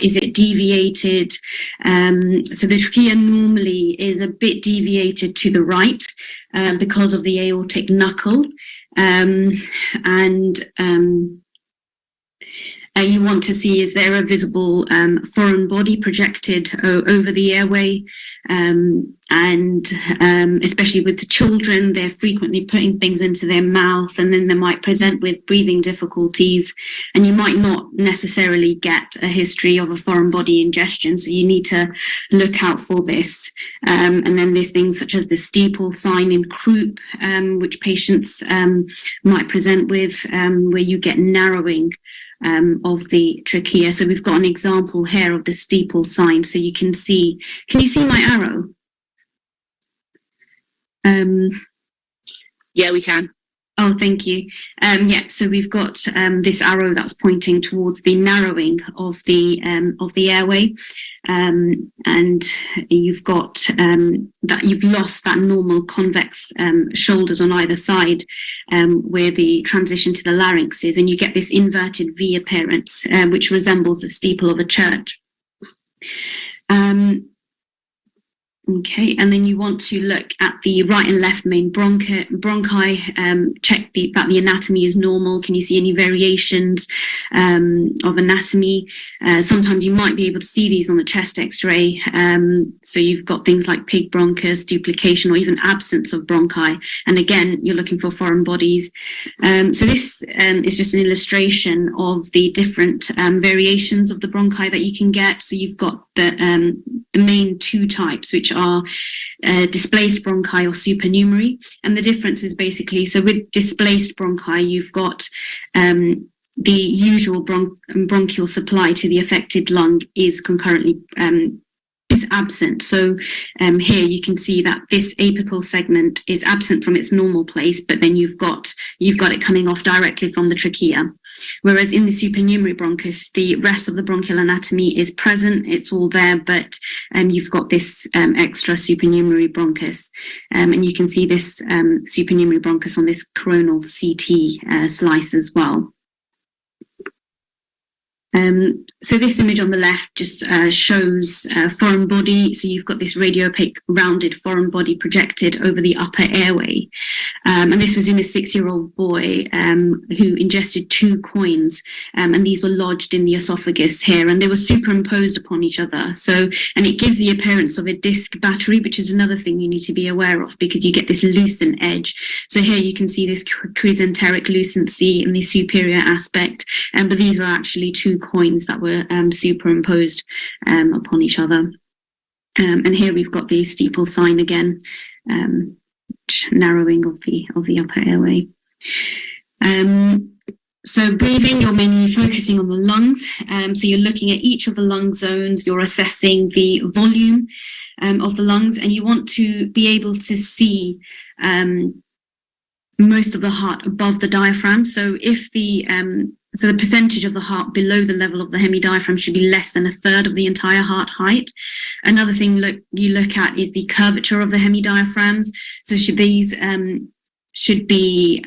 Is it deviated? So the trachea normally is a bit deviated to the right because of the aortic knuckle. You want to see, is there a visible foreign body projected over the airway? Especially with the children, they're frequently putting things into their mouth, and then they might present with breathing difficulties, and you might not necessarily get a history of a foreign body ingestion, so you need to look out for this. And then there's things such as the steeple sign in croup, which patients might present with, where you get narrowing of the trachea. So we've got an example here of the steeple sign. So you can see, can you see my arrow? Yeah, we can. Oh, thank you. Yeah, so we've got this arrow that's pointing towards the narrowing of the airway, and you've got that you've lost that normal convex shoulders on either side, where the transition to the larynx is, and you get this inverted V appearance, which resembles the steeple of a church. Okay, and then you want to look at the right and left main bronchi, check that the anatomy is normal. Can you see any variations of anatomy? Sometimes you might be able to see these on the chest x-ray. So you've got things like pig bronchus, duplication, or even absence of bronchi. And again, you're looking for foreign bodies. So this is just an illustration of the different variations of the bronchi that you can get. So you've got the main two types, which are displaced bronchi or supernumerary. And the difference is basically, so with displaced bronchi, you've got the usual bronchial supply to the affected lung is concurrently is absent. So here you can see that this apical segment is absent from its normal place, but then you've got it coming off directly from the trachea. Whereas in the supernumerary bronchus, the rest of the bronchial anatomy is present, it's all there, but you've got this extra supernumerary bronchus. And you can see this supernumerary bronchus on this coronal CT slice as well. So this image on the left just shows foreign body. So you've got this radiopaque rounded foreign body projected over the upper airway. And this was in a 6-year-old boy who ingested 2 coins, and these were lodged in the esophagus here, and they were superimposed upon each other. So, and it gives the appearance of a disc battery, which is another thing you need to be aware of, because you get this lucent edge. So here you can see this chrysanteric lucency in the superior aspect, but these were actually 2 coins that were superimposed upon each other. And here we've got the steeple sign again, narrowing of the upper airway. So breathing, you're mainly focusing on the lungs. So you're looking at each of the lung zones, you're assessing the volume of the lungs, and you want to be able to see most of the heart above the diaphragm. So if so the percentage of the heart below the level of the hemidiaphragm should be less than 1/3 of the entire heart height. Another thing you look at is the curvature of the hemidiaphragms. So these should be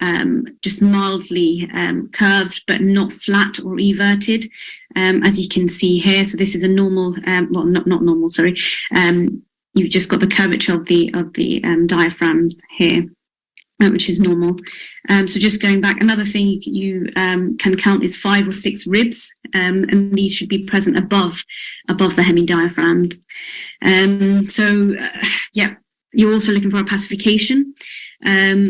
just mildly curved, but not flat or everted, as you can see here. So this is a normal, well, not normal, sorry. You've just got the curvature of the diaphragm here, which is normal. So just going back, another thing you can count is 5 or 6 ribs, and these should be present above the hemidiaphragms. Yeah, you're also looking for a pacification.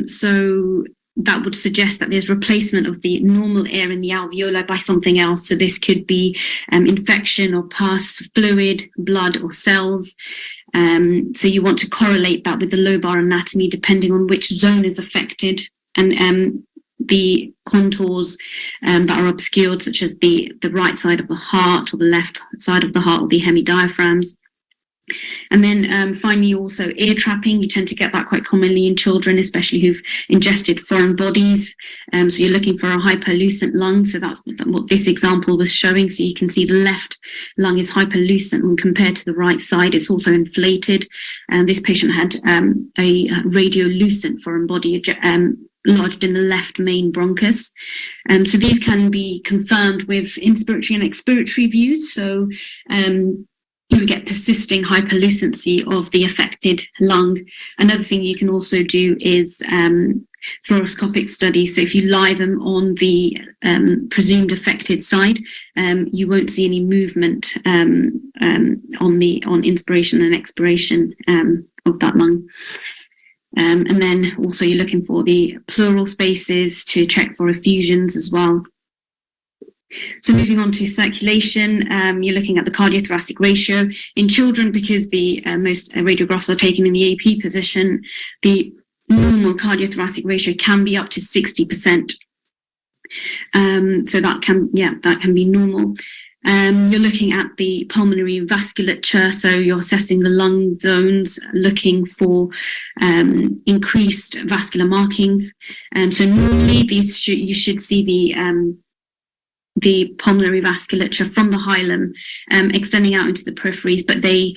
So that would suggest that there's replacement of the normal air in the alveoli by something else. So this could be infection or pus, fluid, blood, or cells. So you want to correlate that with the lobar anatomy, depending on which zone is affected, and the contours that are obscured, such as the right side of the heart or the left side of the heart or the hemidiaphragms. And then finally, also ear trapping. You tend to get that quite commonly in children, especially who've ingested foreign bodies. So you're looking for a hyperlucent lung. So that's what this example was showing. So you can see the left lung is hyperlucent, and compared to the right side, it's also inflated. And this patient had a radiolucent foreign body lodged in the left main bronchus. So these can be confirmed with inspiratory and expiratory views. So you get persisting hyperlucency of the affected lung. Another thing you can also do is fluoroscopic studies. So if you lie them on the presumed affected side, you won't see any movement on inspiration and expiration of that lung. And then also you're looking for the pleural spaces to check for effusions as well. So moving on to circulation, you're looking at the cardiothoracic ratio. In children, because the most radiographs are taken in the AP position, the normal cardiothoracic ratio can be up to 60%. So that can be normal. You're looking at the pulmonary vasculature, so you're assessing the lung zones, looking for increased vascular markings. So normally you should see the pulmonary vasculature from the hilum extending out into the peripheries, but they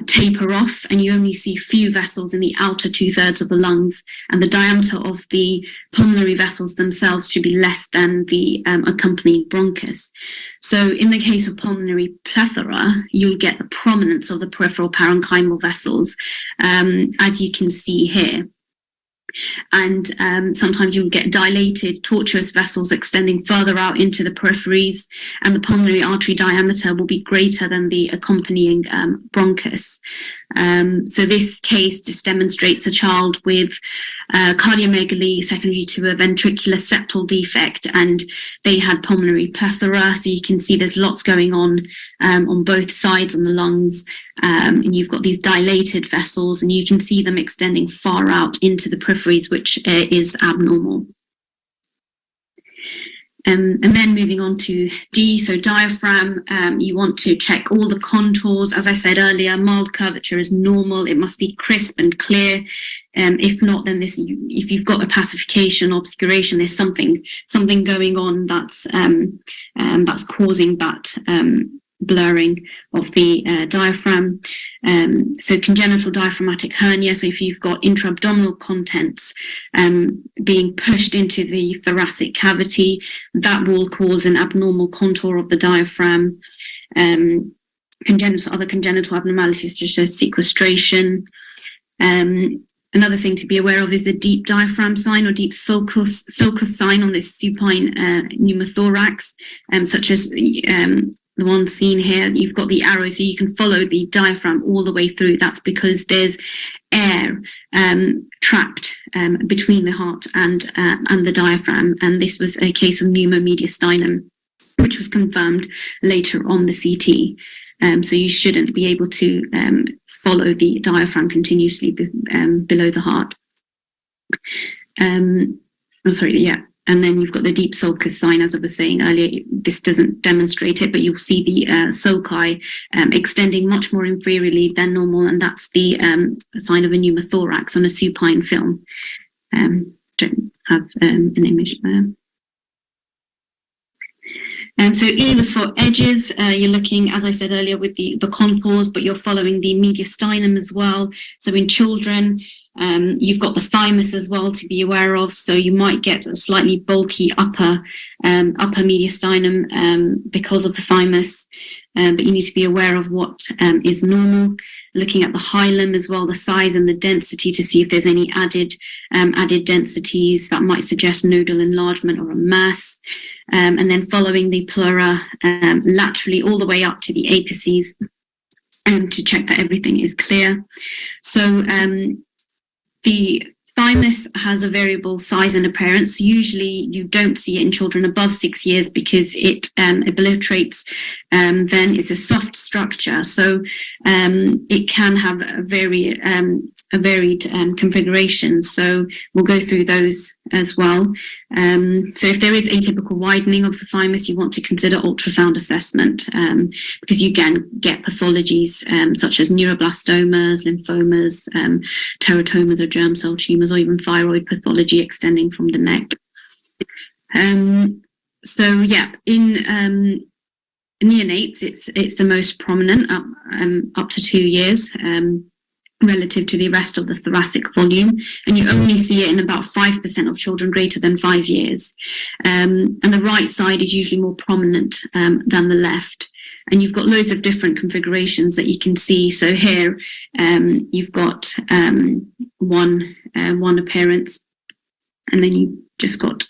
taper off, and you only see few vessels in the outer 2/3 of the lungs, and the diameter of the pulmonary vessels themselves should be less than the accompanying bronchus. So in the case of pulmonary plethora, you'll get the prominence of the peripheral parenchymal vessels, as you can see here. And sometimes you'll get dilated, tortuous vessels extending further out into the peripheries, and the pulmonary artery diameter will be greater than the accompanying bronchus. So this case just demonstrates a child with cardiomegaly secondary to a ventricular septal defect, and they had pulmonary plethora. So you can see there's lots going on both sides on the lungs, and you've got these dilated vessels, and you can see them extending far out into the peripheries, which is abnormal. And then moving on to D, so diaphragm, you want to check all the contours. As I said earlier, mild curvature is normal. It must be crisp and clear. If not, then if you've got a pacification, obscuration, there's something going on that's causing that blurring of the diaphragm. So congenital diaphragmatic hernia, so if you've got intra-abdominal contents being pushed into the thoracic cavity, that will cause an abnormal contour of the diaphragm. Other congenital abnormalities such as sequestration. Another thing to be aware of is the deep diaphragm sign or deep sulcus sign on this supine pneumothorax, such as the one seen here. You've got the arrow, so you can follow the diaphragm all the way through. That's because there's air trapped between the heart and the diaphragm, and this was a case of pneumomediastinum, which was confirmed later on the CT. So you shouldn't be able to follow the diaphragm continuously below the heart. And then you've got the deep sulcus sign, as I was saying earlier. This doesn't demonstrate it, but you'll see the sulci extending much more inferiorly than normal, and that's the sign of a pneumothorax on a supine film. Don't have an image there. So E was for edges. You're looking, as I said earlier, with the contours, but you're following the mediastinum as well. So in children, you've got the thymus as well to be aware of. So you might get a slightly bulky upper mediastinum because of the thymus, but you need to be aware of what is normal. Looking at the hilum as well, the size and the density to see if there's any added densities that might suggest nodal enlargement or a mass. And then following the pleura laterally all the way up to the apices to check that everything is clear. So the thymus has a variable size and appearance. Usually you don't see it in children above 6 years because it obliterates. Then it's a soft structure, so it can have a varied configuration. So we'll go through those as well. So if there is atypical widening of the thymus, you want to consider ultrasound assessment because you can get pathologies such as neuroblastomas, lymphomas, teratomas or germ cell tumours, or even thyroid pathology extending from the neck. So yeah, in neonates, it's the most prominent up to 2 years. relative to the rest of the thoracic volume, and you only see it in about 5% of children greater than 5 years. And the right side is usually more prominent than the left. And you've got loads of different configurations that you can see. So here you've got one appearance, and then you just got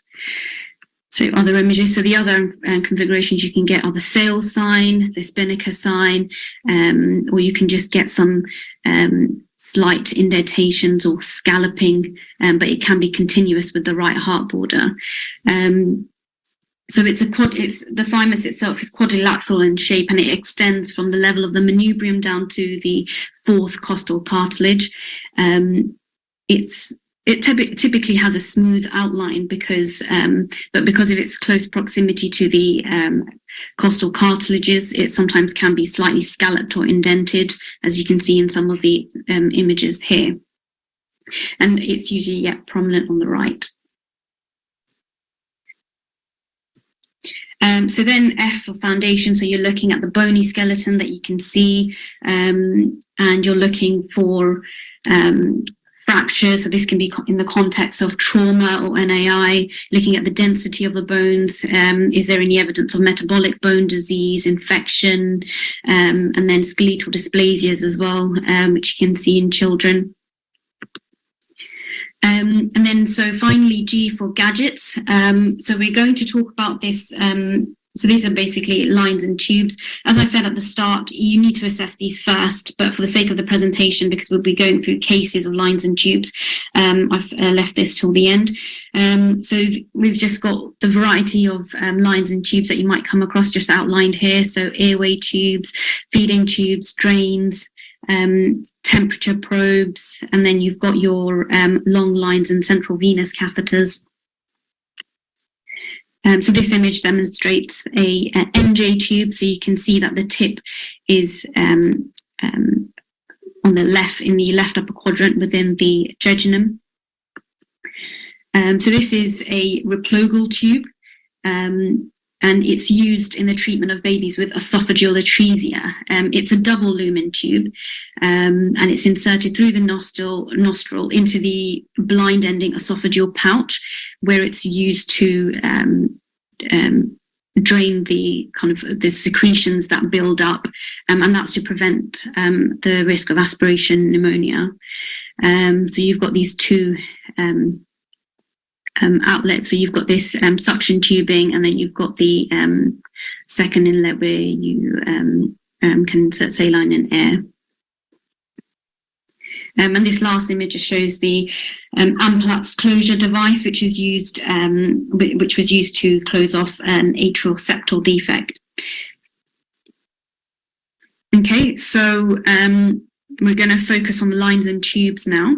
other images. So the other configurations you can get are the Sale sign, the Spinnaker sign, or you can just get some slight indentations or scalloping, but it can be continuous with the right heart border. So the thymus itself is quadrilateral in shape, and it extends from the level of the manubrium down to the fourth costal cartilage. It typically has a smooth outline but because of its close proximity to the costal cartilages, it sometimes can be slightly scalloped or indented, as you can see in some of the images here. And it's usually prominent on the right. So then F for foundation, so you're looking at the bony skeleton that you can see, and you're looking for fractures. So this can be in the context of trauma or NAI, looking at the density of the bones. Is there any evidence of metabolic bone disease, infection, and then skeletal dysplasias as well, which you can see in children. And then finally G for gadgets. So we're going to talk about this. So these are basically lines and tubes. As I said at the start, you need to assess these first, but for the sake of the presentation, because we'll be going through cases of lines and tubes, I've left this till the end. So we've just got the variety of lines and tubes that you might come across just outlined here. So airway tubes, feeding tubes, drains, temperature probes, and then you've got your long lines and central venous catheters. So this image demonstrates a NJ tube. So you can see that the tip is on the left, in the left upper quadrant within the jejunum. So this is a replogal tube, and it's used in the treatment of babies with esophageal atresia. It's a double lumen tube, and it's inserted through the nostril into the blind ending esophageal pouch, where it's used to drain the the secretions that build up, and that's to prevent the risk of aspiration pneumonia. So you've got these two outlets. So you've got this suction tubing, and then you've got the second inlet where you can insert saline and air. And this last image just shows the Amplatz closure device, which was used to close off an atrial septal defect. Okay, so we're going to focus on the lines and tubes now.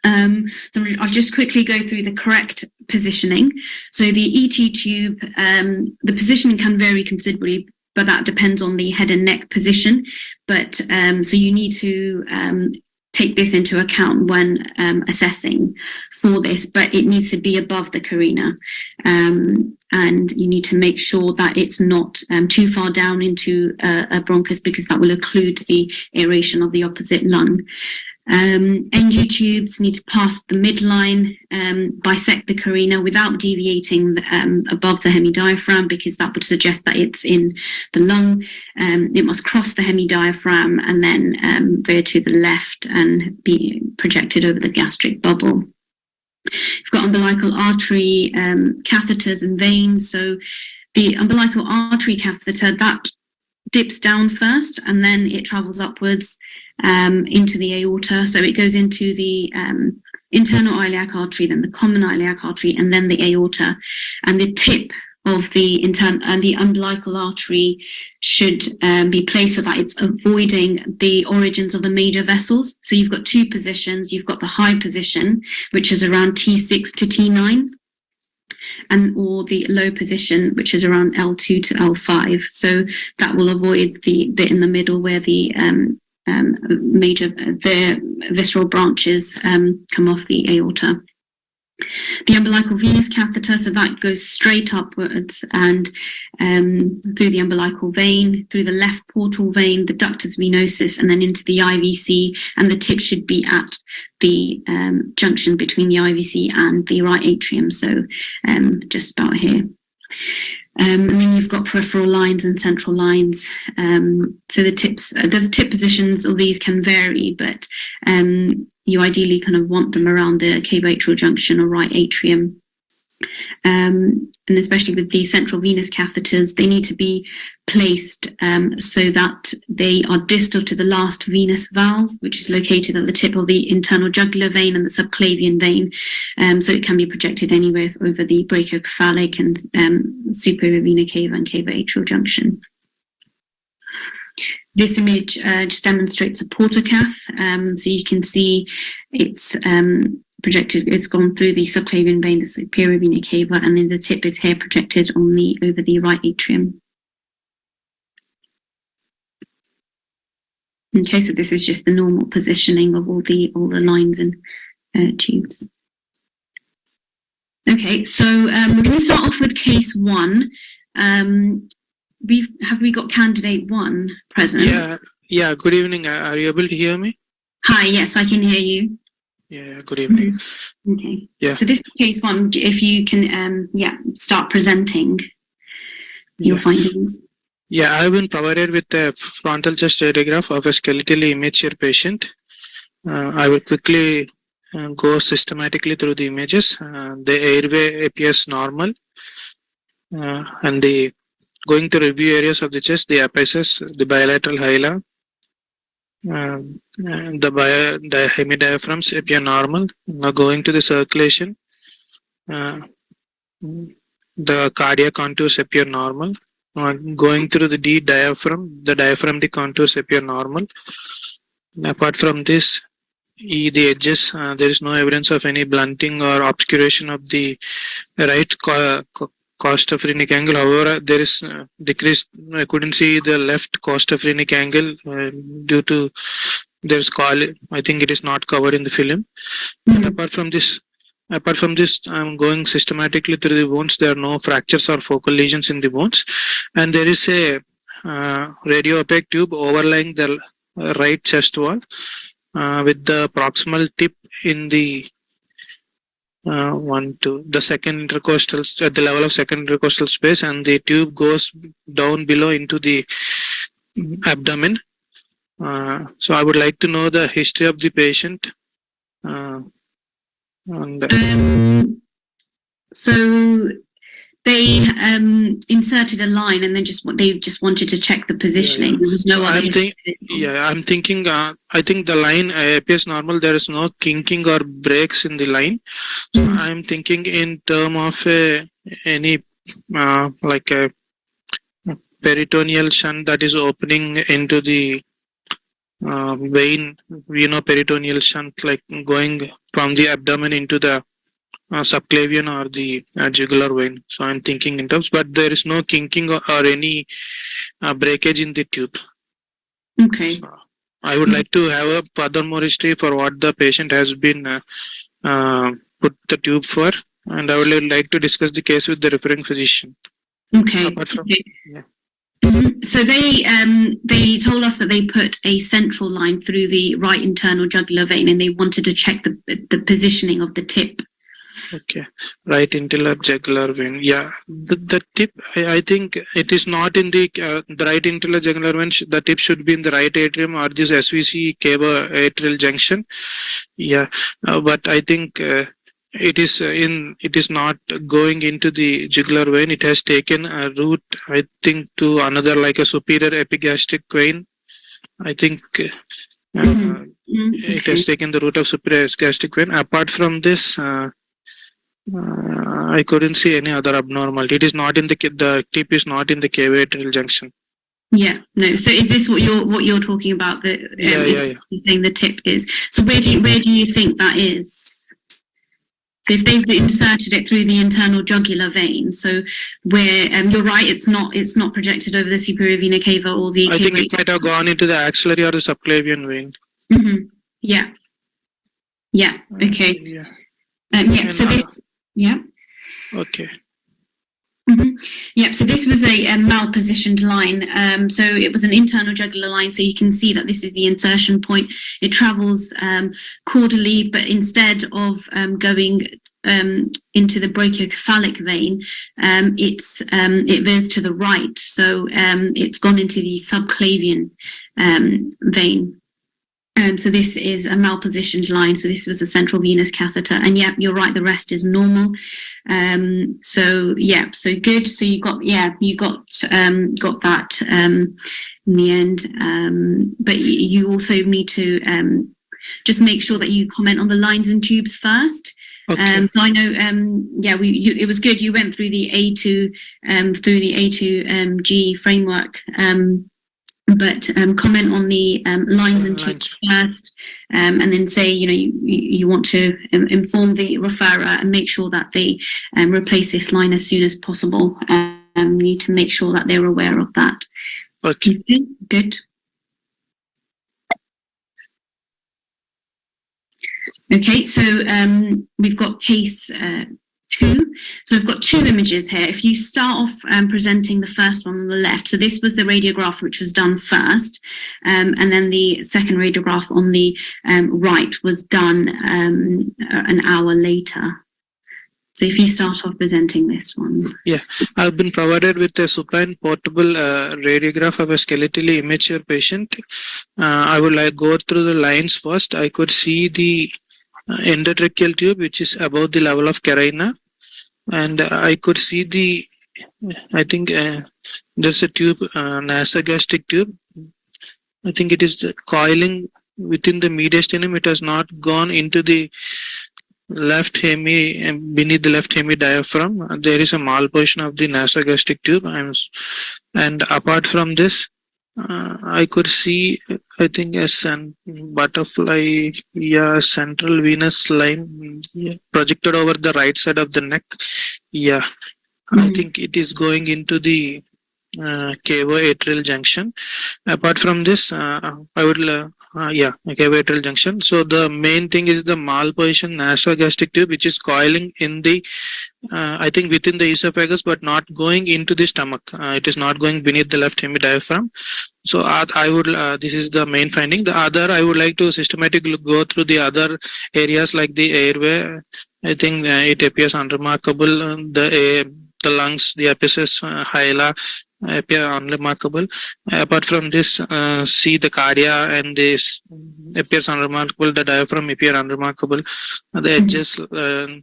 So I'll just quickly go through the correct positioning. So the ET tube, the positioning can vary considerably, but that depends on the head and neck position. But so you need to take this into account when assessing for this, but it needs to be above the carina. And you need to make sure that it's not too far down into a bronchus, because that will occlude the aeration of the opposite lung. NG tubes need to pass the midline, bisect the carina without deviating above the hemidiaphragm, because that would suggest that it's in the lung. It must cross the hemidiaphragm and then veer to the left and be projected over the gastric bubble. You've got umbilical artery catheters and veins. So the umbilical artery catheter, that dips down first, and then it travels upwards into the aorta. So it goes into the internal iliac artery, then the common iliac artery, and then the aorta. And the tip of the umbilical artery should be placed so that it's avoiding the origins of the major vessels. So you've got two positions. You've got the high position, which is around T6 to T9, or the low position, which is around L2 to L5. So that will avoid the bit in the middle where the visceral branches come off the aorta. The umbilical venous catheter, so that goes straight upwards and through the umbilical vein, through the left portal vein, the ductus venosus, and then into the IVC. And the tip should be at the junction between the IVC and the right atrium, so just about here. And then you've got peripheral lines and central lines. So the tip positions of these can vary, but you ideally kind of want them around the cavoatrial junction or right atrium. And especially with the central venous catheters, they need to be placed so that they are distal to the last venous valve, which is located at the tip of the internal jugular vein and the subclavian vein. So it can be projected anywhere over the brachiocephalic and superior vena cava and cavoatrial junction. This image just demonstrates a portocath. So you can see it's projected, it's gone through the subclavian vein, the superior vena cava, and then the tip is here projected on over the right atrium. Okay, so this is just the normal positioning of all the lines and tubes. Okay, so we're going to start off with case 1. Have we got candidate 1 present? Yeah. Good evening. Are you able to hear me? Hi. Yes, I can hear you. Yeah. Good evening. Okay. Yeah. So this is case 1. If you can, start presenting your findings. Yeah, I've been provided with a frontal chest radiograph of a skeletally immature patient. I will quickly go systematically through the images. The airway appears normal, and going to review areas of the chest, the apices, the bilateral hyla, the hemidiaphragms appear normal. Now going to the circulation, the cardiac contours appear normal. Going through the diaphragm, the diaphragmatic contours appear normal. Apart from this, the edges, there is no evidence of any blunting or obscuration of the right costophrenic angle. However, there is decreased. I couldn't see the left costophrenic angle due to there's I think it is not covered in the film. And apart from this, I'm going systematically through the bones. There are no fractures or focal lesions in the bones, and there is a radio-opaque tube overlying the right chest wall with the proximal tip in the the second intercostal, at the level of second intercostal space, and the tube goes down below into the abdomen. So I would like to know the history of the patient. So they inserted a line, and then they just wanted to check the positioning. There was no other. I'm thinking. I think the line appears normal. There is no kinking or breaks in the line. So I'm thinking in terms of any like a peritoneal shunt that is opening into the vein. Peritoneal shunt, like going from the abdomen into the subclavian or the jugular vein. So I'm thinking in terms, but there is no kinking or any breakage in the tube. Okay. So I would like to have a furthermore history for what the patient has been put the tube for, and I would like to discuss the case with the referring physician. Okay. So they told us that they put a central line through the right internal jugular vein, and they wanted to check the positioning of the tip. Okay, right internal jugular vein. Yeah, the tip. I think it is not in the right internal jugular vein. The tip should be in the right atrium or this SVC cava atrial junction. Yeah, but I think it is not going into the jugular vein. It has taken a route, I think, to another, like a superior epigastric vein. I think it has taken the route of superior epigastric vein. Apart from this, I couldn't see any other abnormality. It is not in the tip is not in the cava atrial junction. Yeah, no. So is this what you're talking about? You're saying the tip is. So where do you think that is? So if they've inserted it through the internal jugular vein, so where you're right, it's not projected over the superior vena cava or the. I think it might have gone into the axillary or the subclavian vein. Yeah. Okay. Yeah. So this. Yeah. Okay. Yep, so this was a malpositioned line. So it was an internal jugular line. So you can see that this is the insertion point. It travels caudally, but instead of going into the brachiocephalic vein, it veers to the right. So it's gone into the subclavian vein. So this is a malpositioned line. So this was a central venous catheter, and yeah, you're right. The rest is normal. So yeah, so good. So you got that in the end. But you also need to just make sure that you comment on the lines and tubes first. Okay. So I know, it was good. You went through the A2G framework. But comment on the lines and tubes first, and then say, you want to inform the referrer and make sure that they replace this line as soon as possible. You need to make sure that they're aware of that. Okay. Good. Okay, so we've got case 2. So I've got 2 images here. If you start off presenting the first one on the left, so this was the radiograph which was done first, and then the second radiograph on the right was done an hour later. So if you start off presenting this one. Yeah, I've been provided with a supine portable radiograph of a skeletally immature patient. I would go through the lines first. I could see the endotracheal tube, which is above the level of carina, and I could see I think there's a tube, nasogastric tube. I think it is coiling within the mediastinum. It has not gone into the left beneath the left hemi diaphragm. There is a malposition of the nasogastric tube, and apart from this, I could see, I think, a butterfly, central venous line projected over the right side of the neck. Yeah, I think it is going into the cavo-atrial junction. Apart from this, I would cavo-atrial junction. So the main thing is the malposition nasogastric tube, which is coiling in the I think within the esophagus, but not going into the stomach. It is not going beneath the left hemi diaphragm. So I would this is the main finding. The other, I would like to systematically go through the other areas like the airway. I think it appears unremarkable. The lungs, the epices, hyla appear unremarkable. Apart from this, see the cardia and this appears unremarkable. The diaphragm appear unremarkable. The edges, the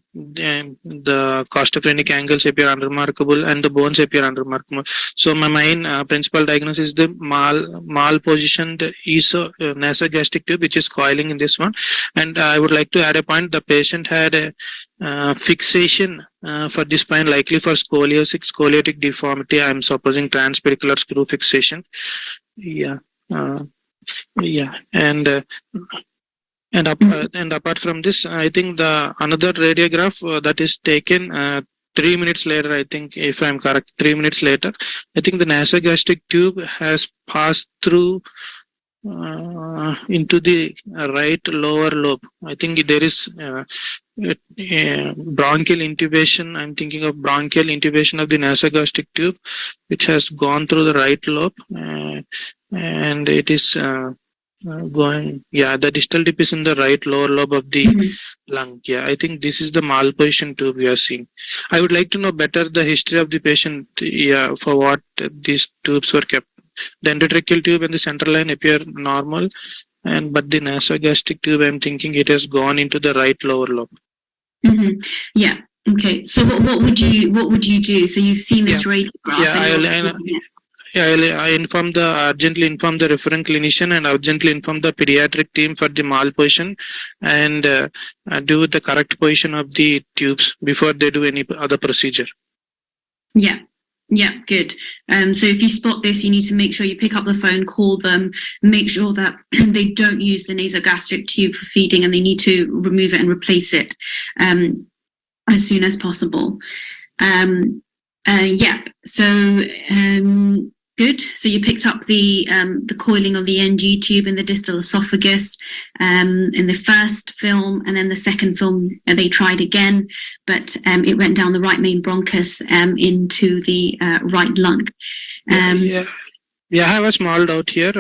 costophrenic angles appear unremarkable, and the bones appear unremarkable. So my main principal diagnosis is the malpositioned nasogastric tube, which is coiling in this one. And I would like to add a point. The patient had a fixation for this spine, likely for scoliotic deformity. I'm supposing transpedicular screw fixation. And apart from this, I think the another radiograph that is taken 3 minutes later, I think, if I'm correct, 3 minutes later, I think the nasogastric tube has passed through into the right lower lobe. I think there is bronchial intubation. I'm thinking of bronchial intubation of the nasogastric tube, which has gone through the right lobe, and it is going. Yeah, the distal tip is in the right lower lobe of the lung. Yeah, I think this is the malposition tube we are seeing. I would like to know better the history of the patient. Yeah, for what these tubes were kept. The endotracheal tube and the central line appear normal, but the nasogastric tube, I'm thinking it has gone into the right lower lobe. Yeah. Okay. So what would you do? So you've seen this radiograph. I urgently inform the referring clinician and urgently inform the pediatric team for the malposition and do the correct position of the tubes before they do any other procedure. Yeah, good. So if you spot this, you need to make sure you pick up the phone, call them, make sure that they don't use the nasogastric tube for feeding, and they need to remove it and replace it as soon as possible. So Good. So you picked up the coiling of the NG tube in the distal esophagus in the first film, and then the second film they tried again, but it went down the right main bronchus into the right lung. Yeah, I have a small doubt here.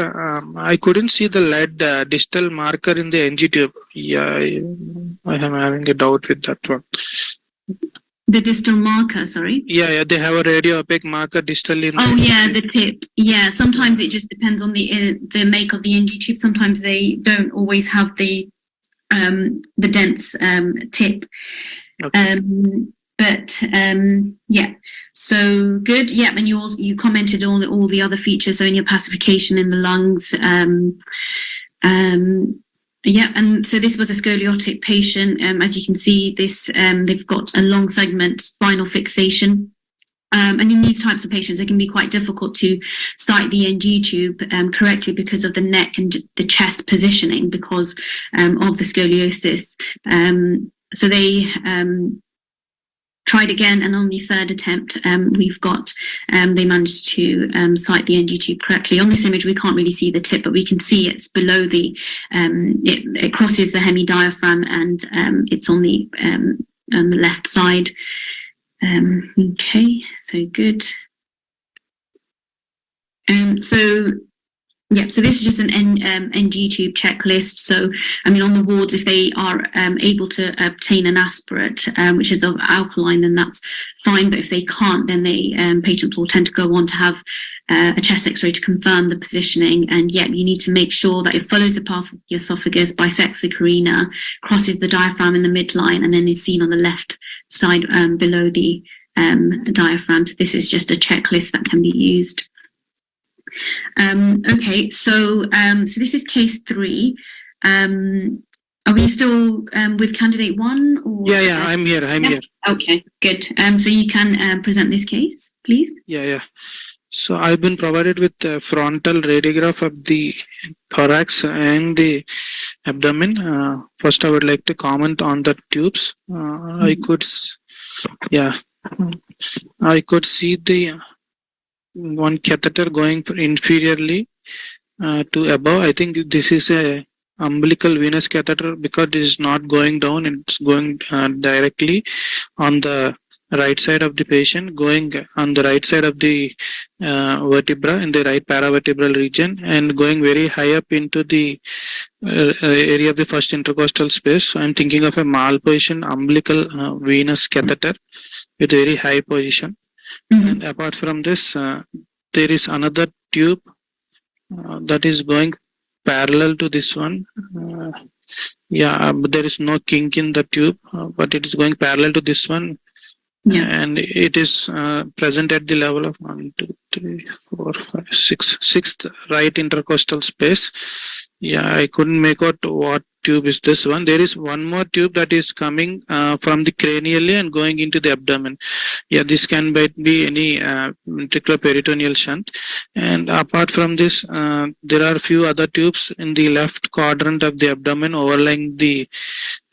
I couldn't see the lead distal marker in the NG tube. Yeah, I am having a doubt with that one. The distal marker, sorry? Yeah, they have a radio opaque marker distally. The tip. Yeah, sometimes it just depends on the make of the NG tube. Sometimes they don't always have the dense tip. Okay. Yeah, so good. Yeah, and you commented on all the other features, so in your pacification in the lungs. Yeah, and so this was a scoliotic patient. As you can see, they've got a long segment spinal fixation. And in these types of patients, it can be quite difficult to site the NG tube correctly because of the neck and the chest positioning because of the scoliosis. So they tried again, and on the third attempt, we've got they managed to site the NG tube correctly. On this image, we can't really see the tip, but we can see it's below the it crosses the hemidiaphragm, and it's on the left side. Okay, so good. So this is just an NG tube checklist. So, I mean, on the wards, if they are able to obtain an aspirate, which is of alkaline, then that's fine. But if they can't, then patients will tend to go on to have a chest X-ray to confirm the positioning. And yet, you need to make sure that it follows the path of the esophagus, bisects the carina, crosses the diaphragm in the midline, and then is seen on the left side below the diaphragm. So this is just a checklist that can be used. Okay, so this is case 3. Are we still with candidate 1? Or, yeah, I'm here. Okay, good. So you can present this case, please. Yeah. So I've been provided with a frontal radiograph of the thorax and the abdomen. First, I would like to comment on the tubes. I could see the one catheter going inferiorly to above. I think this is a umbilical venous catheter because it is not going down, it's going directly on the right side of the patient, going on the right side of the vertebra in the right paravertebral region, and going very high up into the area of the first intercostal space. So I'm thinking of a malposition umbilical venous catheter with very high position. And apart from this, there is another tube that is going parallel to this one. But there is no kink in the tube, but it is going parallel to this one. Yeah. And it is present at the level of 1, 2, 3, 4, 5, 6, sixth right intercostal space. Yeah, I couldn't make out what tube is this one. There is one more tube that is coming from the cranially and going into the abdomen. Yeah, this can be any ventricular peritoneal shunt. And apart from this, there are a few other tubes in the left quadrant of the abdomen overlying the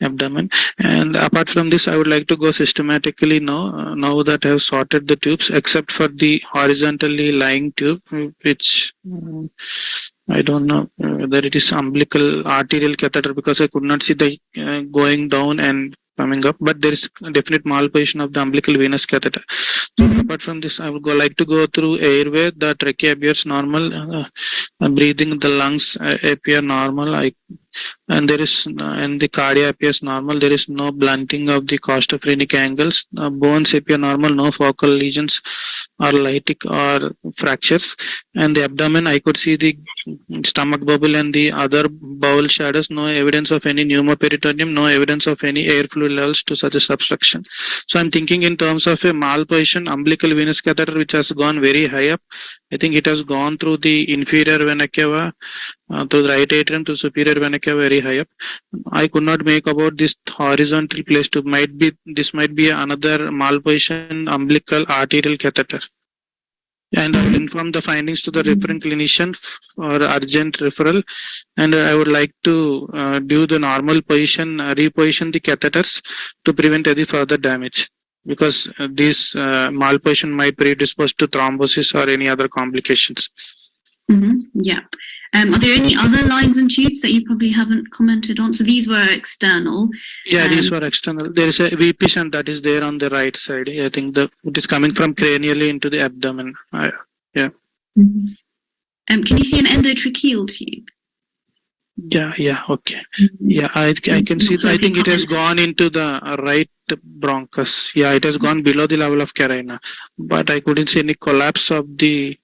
abdomen. And apart from this, I would like to go systematically now that I have sorted the tubes, except for the horizontally lying tube, which I don't know whether it is umbilical arterial catheter because I could not see the going down and coming up, but there is a definite malposition of the umbilical venous catheter. So apart from this, I would like to go through airway. The trachea appears normal, breathing, the lungs appear normal, and there is and the cardia appears normal. There is no blunting of the costophrenic angles. Bones appear normal, no focal lesions or lytic or fractures. And the abdomen, I could see the stomach bubble and the other bowel shadows. No evidence of any pneumoperitoneum, no evidence of any air fluid levels to such a obstruction. So I'm thinking in terms of a malposition umbilical venous catheter which has gone very high up. I think it has gone through the inferior vena cava, through the right atrium to superior vena cava very high up. I could not make about this horizontal place to this might be another malposition umbilical arterial catheter. And I will inform the findings to the referring clinician for urgent referral. And I would like to do the normal position, reposition the catheters to prevent any further damage. because this malposition might predispose to thrombosis or any other complications. Yeah. Are there any other lines and tubes that you probably haven't commented on? So these were external. Yeah, these were external. There is a VP shunt that is there on the right side. I think it is coming from cranially into the abdomen. Yeah. Can you see an endotracheal tube? Yeah, okay. Yeah, I can see. I think it has gone into the right bronchus. Yeah, it has gone below the level of carina, but I couldn't see any collapse of the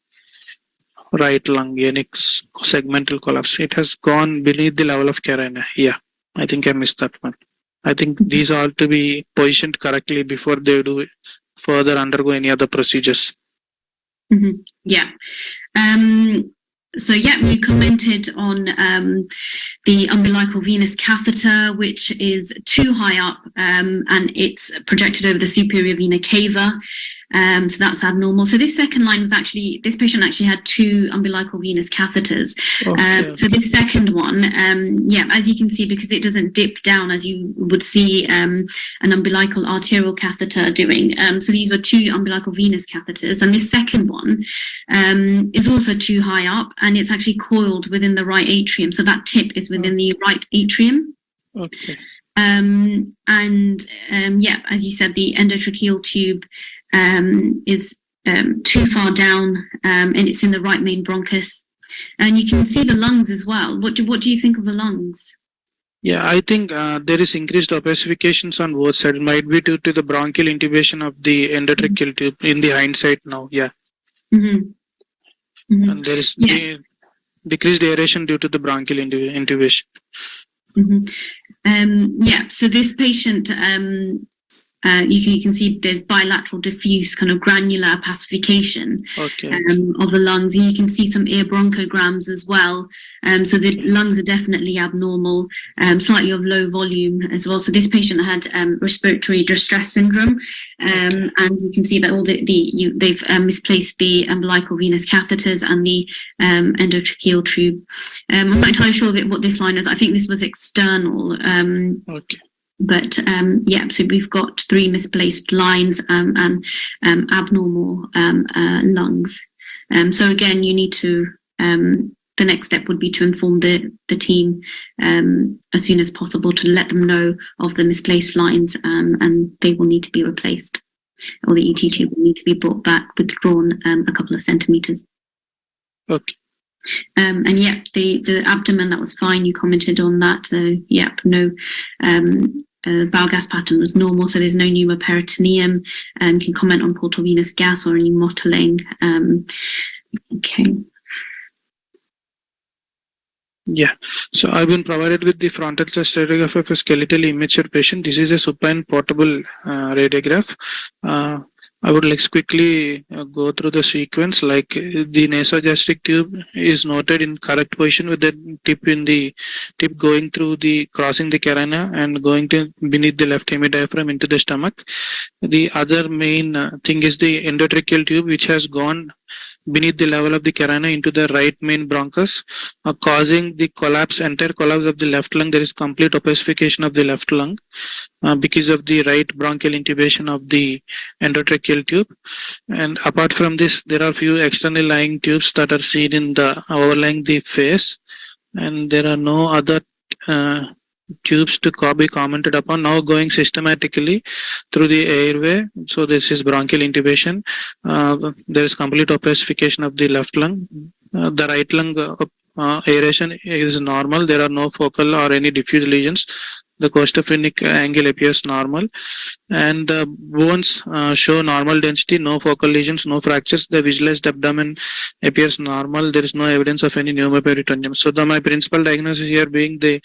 right lung, any segmental collapse. It has gone beneath the level of carina. Yeah, I think I missed that one. I think these are to be positioned correctly before they do further undergo any other procedures. Yeah. So yeah, you commented on the umbilical venous catheter, which is too high up, and it's projected over the superior vena cava. So that's abnormal. So this second line was actually, this patient actually had 2 umbilical venous catheters. So this second one, yeah, as you can see, because it doesn't dip down as you would see an umbilical arterial catheter doing. So these were 2 umbilical venous catheters. And this second one is also too high up, and it's actually coiled within the right atrium. So that tip is within the right atrium. Okay. Yeah, as you said, the endotracheal tube is too far down, and it's in the right main bronchus. And you can see the lungs as well. What do you think of the lungs? Yeah, I think there is increased opacifications on both sides. It might be due to the bronchial intubation of the endotracheal tube in the hindsight now. Yeah. And there is decreased aeration due to the bronchial intubation. Yeah, so this patient, you can see there's bilateral diffuse kind of granular opacification of the lungs, and you can see some ear bronchograms as well. So the lungs are definitely abnormal, slightly of low volume as well. So this patient had respiratory distress syndrome, and you can see that all they've misplaced the umbilical venous catheters and the endotracheal tube. I'm not entirely sure what this line is. I think this was external. But yeah, so we've got 3 misplaced lines and abnormal lungs. So again, you need to, the next step would be to inform the team as soon as possible to let them know of the misplaced lines, and they will need to be replaced, or the ET tube will need to be brought back, withdrawn a couple of centimeters. Okay. And yeah, the abdomen, that was fine. You commented on that. So yep, no. Bowel gas pattern was normal, so there's no pneumoperitoneum. Can comment on portal venous gas or any mottling. Okay. Yeah, so I've been provided with the frontal chest radiograph of a skeletally immature patient. This is a supine portable radiograph. I would like quickly go through the sequence. Like the nasogastric tube is noted in correct position with the tip going through crossing the carina and going to beneath the left hemidiaphragm into the stomach. The other main thing is the endotracheal tube, which has gone beneath the level of the carina into the right main bronchus, causing the entire collapse of the left lung. There is complete opacification of the left lung because of the right bronchial intubation of the endotracheal tube. And apart from this, there are few external lying tubes that are seen in the overlying the face, and there are no other tubes to be commented upon. Now going systematically through the airway. So this is bronchial intubation. There is complete opacification of the left lung. The right lung aeration is normal. There are no focal or any diffuse lesions. The costophrenic angle appears normal, and the bones show normal density, no focal lesions, no fractures. The visualized abdomen appears normal. There is no evidence of any pneumoperitoneum. So my principal diagnosis here being the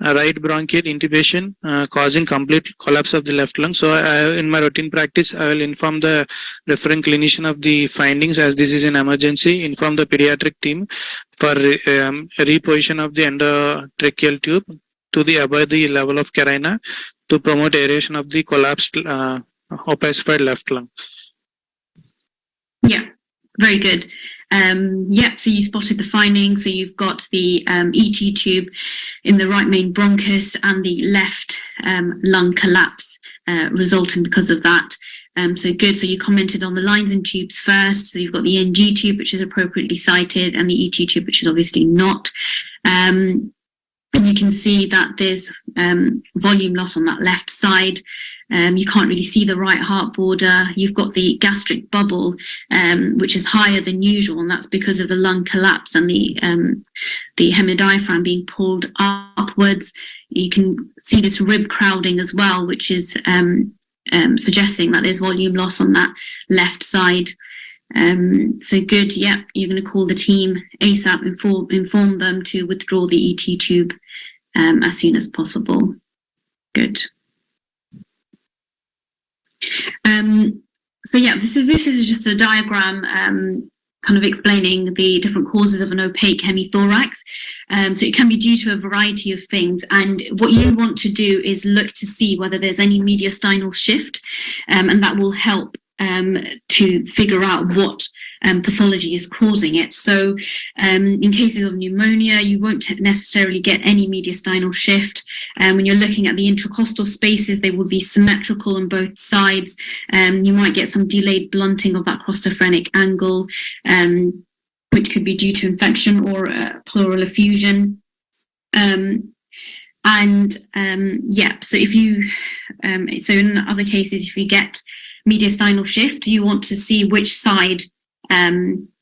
right bronchial intubation causing complete collapse of the left lung. So in my routine practice, I will inform the referring clinician of the findings, as this is an emergency, inform the pediatric team for reposition of the endotracheal tube to above the level of carina to promote aeration of the collapsed opacified left lung. Yeah, very good. Yeah, so you spotted the findings. So you've got the ET tube in the right main bronchus and the left lung collapse resulting because of that. So good. So you commented on the lines and tubes first. So you've got the NG tube, which is appropriately sited, and the ET tube, which is obviously not. And you can see that there's volume loss on that left side. You can't really see the right heart border. You've got the gastric bubble, which is higher than usual, and that's because of the lung collapse and the hemidiaphragm being pulled upwards. You can see this rib crowding as well, which is suggesting that there's volume loss on that left side. So good. Yeah, you're going to call the team ASAP, inform them to withdraw the ET tube as soon as possible. Good. So yeah, this is just a diagram kind of explaining the different causes of an opaque hemithorax. So it can be due to a variety of things, and what you want to do is look to see whether there's any mediastinal shift, and that will help to figure out what pathology is causing it. So in cases of pneumonia, you won't necessarily get any mediastinal shift. When you're looking at the intercostal spaces, they will be symmetrical on both sides. You might get some delayed blunting of that costophrenic angle, which could be due to infection or pleural effusion. So if you, so in other cases, if you get mediastinal shift, you want to see which side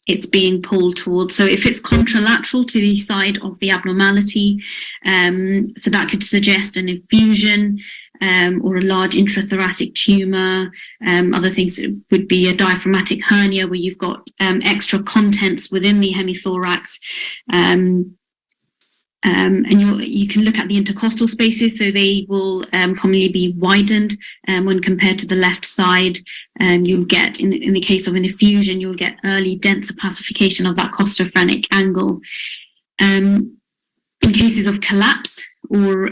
it's being pulled towards. So if it's contralateral to the side of the abnormality, so that could suggest an effusion or a large intrathoracic tumor. Other things would be a diaphragmatic hernia where you've got extra contents within the hemithorax. And you can look at the intercostal spaces, so they will commonly be widened when compared to the left side. You'll get, in the case of an effusion, you'll get early dense opacification of that costophrenic angle. In cases of collapse or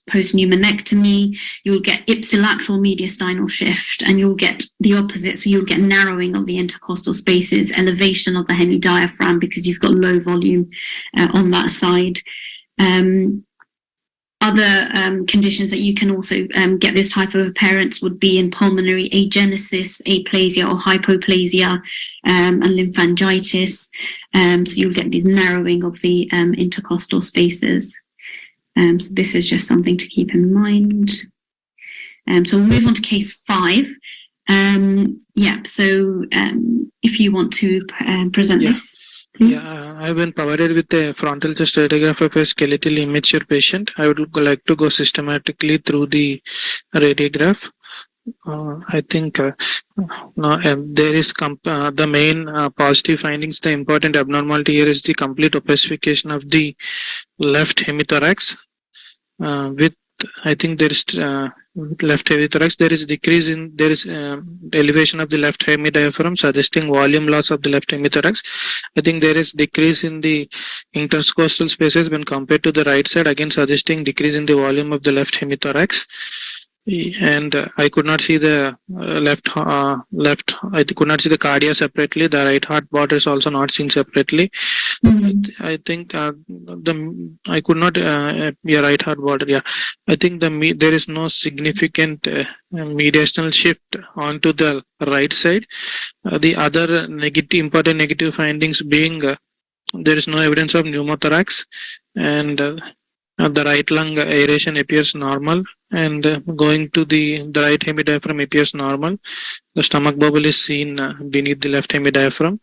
post-pneumonectomy, you'll get ipsilateral mediastinal shift, and you'll get the opposite. So you'll get narrowing of the intercostal spaces, elevation of the hemidiaphragm because you've got low volume on that side. Other conditions that you can also get this type of appearance would be in pulmonary agenesis, aplasia or hypoplasia, and lymphangitis. So you'll get this narrowing of the intercostal spaces. So this is just something to keep in mind. So we'll move on to case 5. So if you want to present this. Yeah, I've been provided with a frontal chest radiograph of a skeletal immature patient. I would like to go systematically through the radiograph. I think there is the main positive findings. The important abnormality here is the complete opacification of the left hemithorax. With I think there is left hemithorax. There is elevation of the left hemidiaphragm, suggesting volume loss of the left hemithorax. I think there is decrease in the intercostal spaces when compared to the right side, again suggesting decrease in the volume of the left hemithorax. And I could not see the I could not see the cardia separately. The right heart border is also not seen separately. I think I could not right heart border. Yeah, I think there is no significant mediastinal shift onto the right side. The other important negative findings being there is no evidence of pneumothorax, and the right lung aeration appears normal, and going to the right hemidiaphragm appears normal. The stomach bubble is seen beneath the left hemidiaphragm.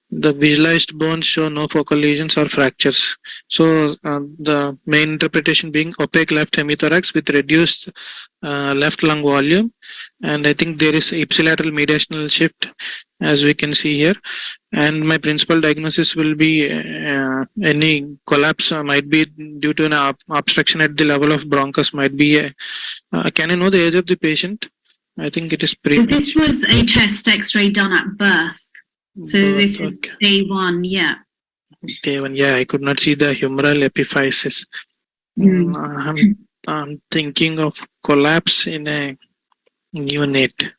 The visualized bones show no focal lesions or fractures. So the main interpretation being opaque left hemithorax with reduced left lung volume, and I think there is ipsilateral mediastinal shift, as we can see here. And my principal diagnosis will be any collapse might be due to an obstruction at the level of bronchus. Might be can I know the age of the patient? I think it is So this was a chest X-ray done at birth. So this is day 1, yeah. Day 1, yeah. I could not see the humeral epiphysis. I'm thinking of collapse in a neonate.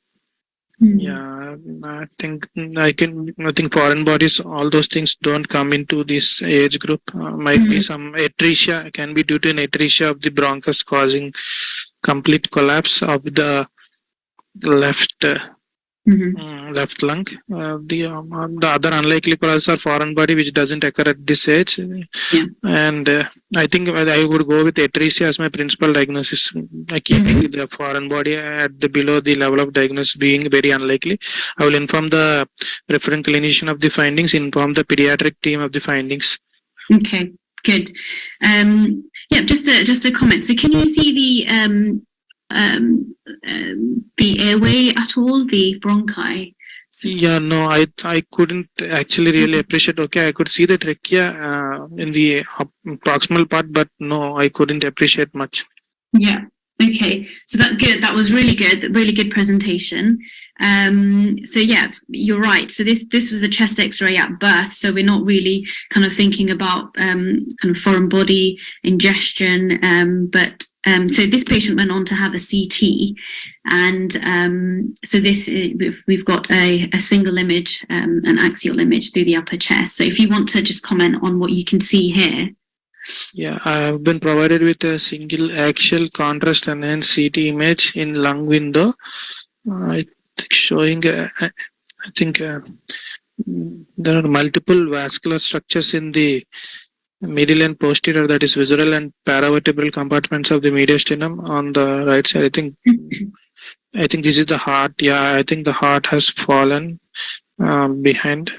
Yeah, I think foreign bodies, all those things don't come into this age group. Might be some atresia, can be due to an atresia of the bronchus causing complete collapse of the left left lung. The other unlikely causes are foreign body, which doesn't occur at this age. Yeah. And I think I would go with atresia as my principal diagnosis, keeping the foreign body at the below the level of diagnosis being very unlikely. I will inform the referring clinician of the findings, inform the pediatric team of the findings. Okay, good. Yeah, just a comment. So, can you see the airway at all, the bronchi? Yeah, no, I couldn't actually really appreciate. Okay, I could see the trachea in the proximal part, but no, I couldn't appreciate much. Yeah. Okay. So that was really good. Really good presentation. So yeah, you're right. So this was a chest X-ray at birth. So we're not really kind of thinking about kind of foreign body ingestion. But so this patient went on to have a CT, and so this we've got a single image, an axial image through the upper chest. So if you want to just comment on what you can see here. Yeah, I have been provided with a single axial contrast enhanced CT image in lung window. Showing, I think there are multiple vascular structures in the medial and posterior, that is visceral and paravertebral compartments of the mediastinum on the right side. I think this is the heart. Yeah, I think the heart has fallen behind,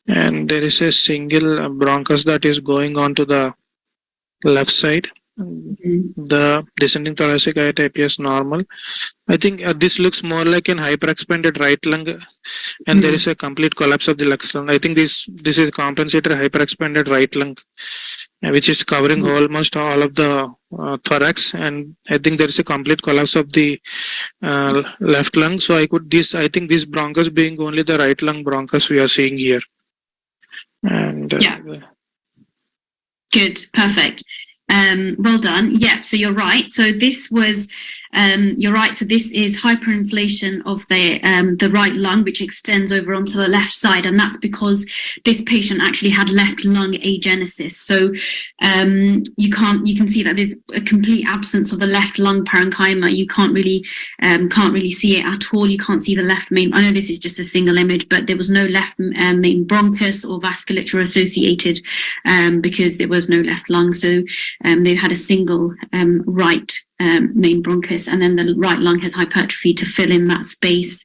and there is a single bronchus that is going on to the left side. The descending thoracic height appears normal. I think this looks more like an hyperexpanded right lung, and there is a complete collapse of the left lung. I think this is compensated hyperexpanded right lung, which is covering almost all of the thorax, and I think there is a complete collapse of the left lung. So I think this bronchus being only the right lung bronchus we are seeing here. And yeah. Good, perfect. Well done. Yeah, so you're right. So this was you're right. So this is hyperinflation of the right lung, which extends over onto the left side, and that's because this patient actually had left lung agenesis. So you can see that there's a complete absence of the left lung parenchyma. You can't really see it at all. You can't see the left main. I know this is just a single image, but there was no left main bronchus or vasculature associated because there was no left lung. So they had a single right main bronchus, and then the right lung has hypertrophy to fill in that space.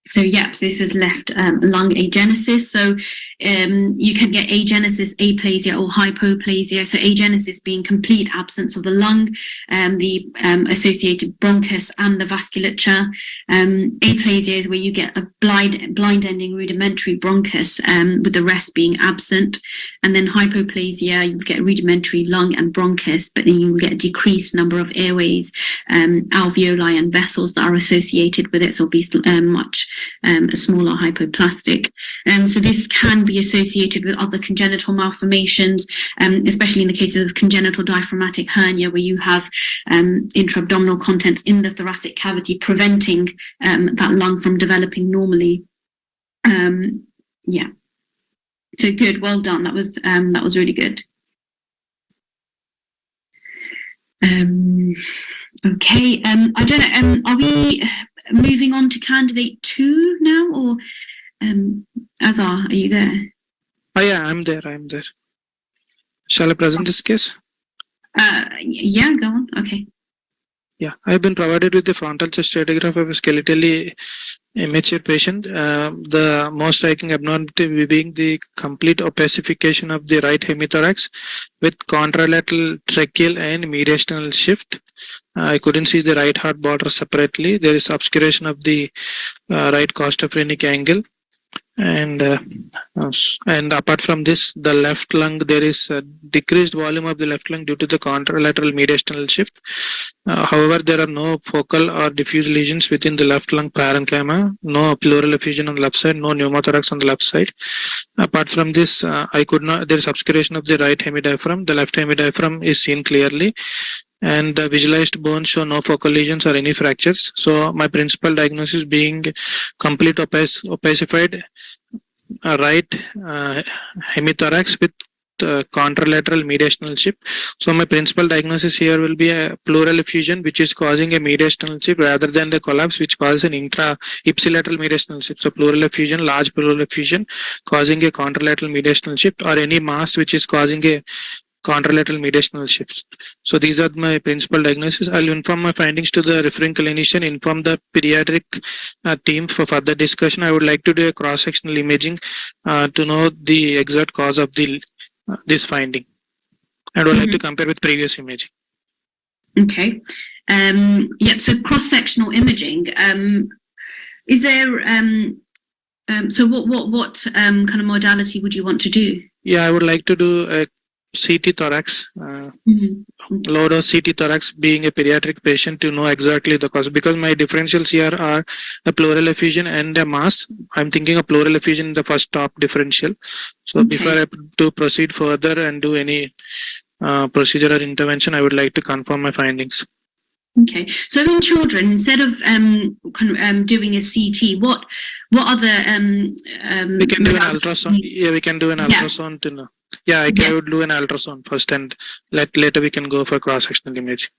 So this was left lung agenesis. So you can get agenesis, aplasia, or hypoplasia. So agenesis being complete absence of the lung, the associated bronchus and the vasculature. Aplasia is where you get a blind ending rudimentary bronchus, with the rest being absent. And then hypoplasia, you get rudimentary lung and bronchus, but then you will get a decreased number of airways, alveoli and vessels that are associated with it. So it'll be much smaller hypoplastic. So this can be associated with other congenital malformations, especially in the case of congenital diaphragmatic hernia, where you have intra-abdominal contents in the thoracic cavity preventing that lung from developing normally. So good, well done. That was really good. Okay, I don't know. Are we moving on to candidate 2 now, or Azar, are you there? Oh yeah, I'm there. Shall I present this case? Yeah, go on. Okay. Yeah, I've been provided with the frontal chest radiograph of a skeletally immature patient. The most striking abnormality being the complete opacification of the right hemithorax with contralateral tracheal and mediastinal shift. I couldn't see the right heart border separately. There is obscuration of the right costophrenic angle. And apart from this, the left lung, there is a decreased volume of the left lung due to the contralateral mediastinal shift. However, there are no focal or diffuse lesions within the left lung parenchyma, no pleural effusion on the left side, no pneumothorax on the left side. Apart from this, there is obscuration of the right hemidiaphragm. The left hemidiaphragm is seen clearly, and the visualized bones show no focal lesions or any fractures. So my principal diagnosis being complete opacified right hemithorax with contralateral mediastinal shift. So my principal diagnosis here will be a pleural effusion, which is causing a mediastinal shift rather than the collapse, which causes an ipsilateral mediastinal shift. So pleural effusion, large pleural effusion causing a contralateral mediastinal shift, or any mass which is causing a contralateral mediastinal shifts. So these are my principal diagnosis. I'll inform my findings to the referring clinician, inform the pediatric team for further discussion. I would like to do a cross-sectional imaging to know the exact cause of this finding. I would like to compare with previous imaging. Okay. So cross-sectional imaging. Is there so what kind of modality would you want to do? Yeah, I would like to do a CT thorax, low dose CT thorax, being a pediatric patient, to know exactly the cause, because my differentials here are a pleural effusion and a mass. I'm thinking of pleural effusion in the first top differential. So before I to proceed further and do any procedure or intervention, I would like to confirm my findings. Okay, so in children, instead of doing a CT, what other we can do an ultrasound. Yeah, we can do an ultrasound to know. Yeah, I would do an ultrasound first, and later we can go for cross-sectional image.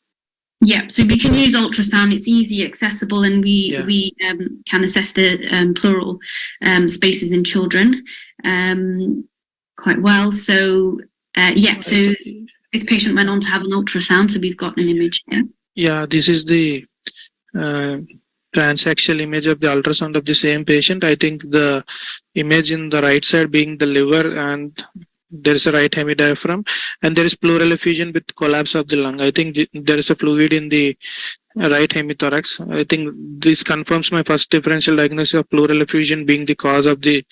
Yeah, so we can use ultrasound. It's easy, accessible, and we can assess the pleural spaces in children quite well. So so this patient went on to have an ultrasound, so we've got an image here. Yeah, this is the transaxial image of the ultrasound of the same patient. I think the image in the right side being the liver, and there is a right hemidiaphragm, and there is pleural effusion with collapse of the lung. I think there is a fluid in the right hemithorax. I think this confirms my first differential diagnosis of pleural effusion being the cause of the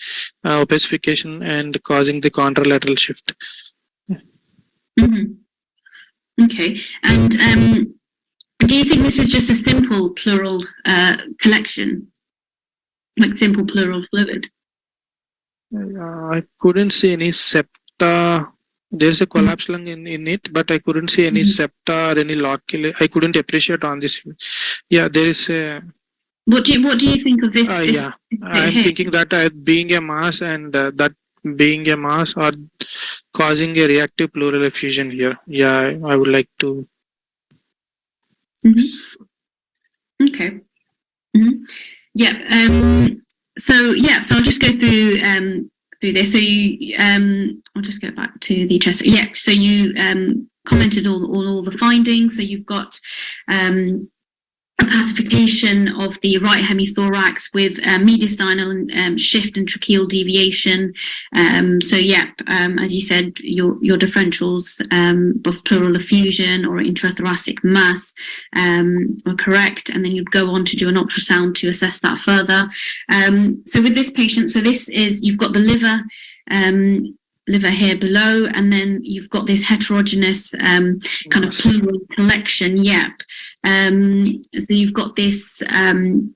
opacification and causing the contralateral shift. Okay, and do you think this is just a simple pleural collection, like simple pleural fluid? I couldn't see any septa. There's a collapsed lung in it, but I couldn't see any septa or any loculi. I couldn't appreciate on this. Yeah, there is a. What do you think of this? I'm thinking that being a mass, and that being a mass or causing a reactive pleural effusion here. Yeah, I would like to. Okay. So I'll just go through this. So I'll just go back to the chest. Yeah. So you commented on all the findings. So you've got a pacification of the right hemithorax with mediastinal shift and tracheal deviation. As you said, your differentials of pleural effusion or intrathoracic mass are correct, and then you'd go on to do an ultrasound to assess that further. So with this patient, you've got the liver here below, and then you've got this heterogeneous kind of pleural collection. So you've got this kind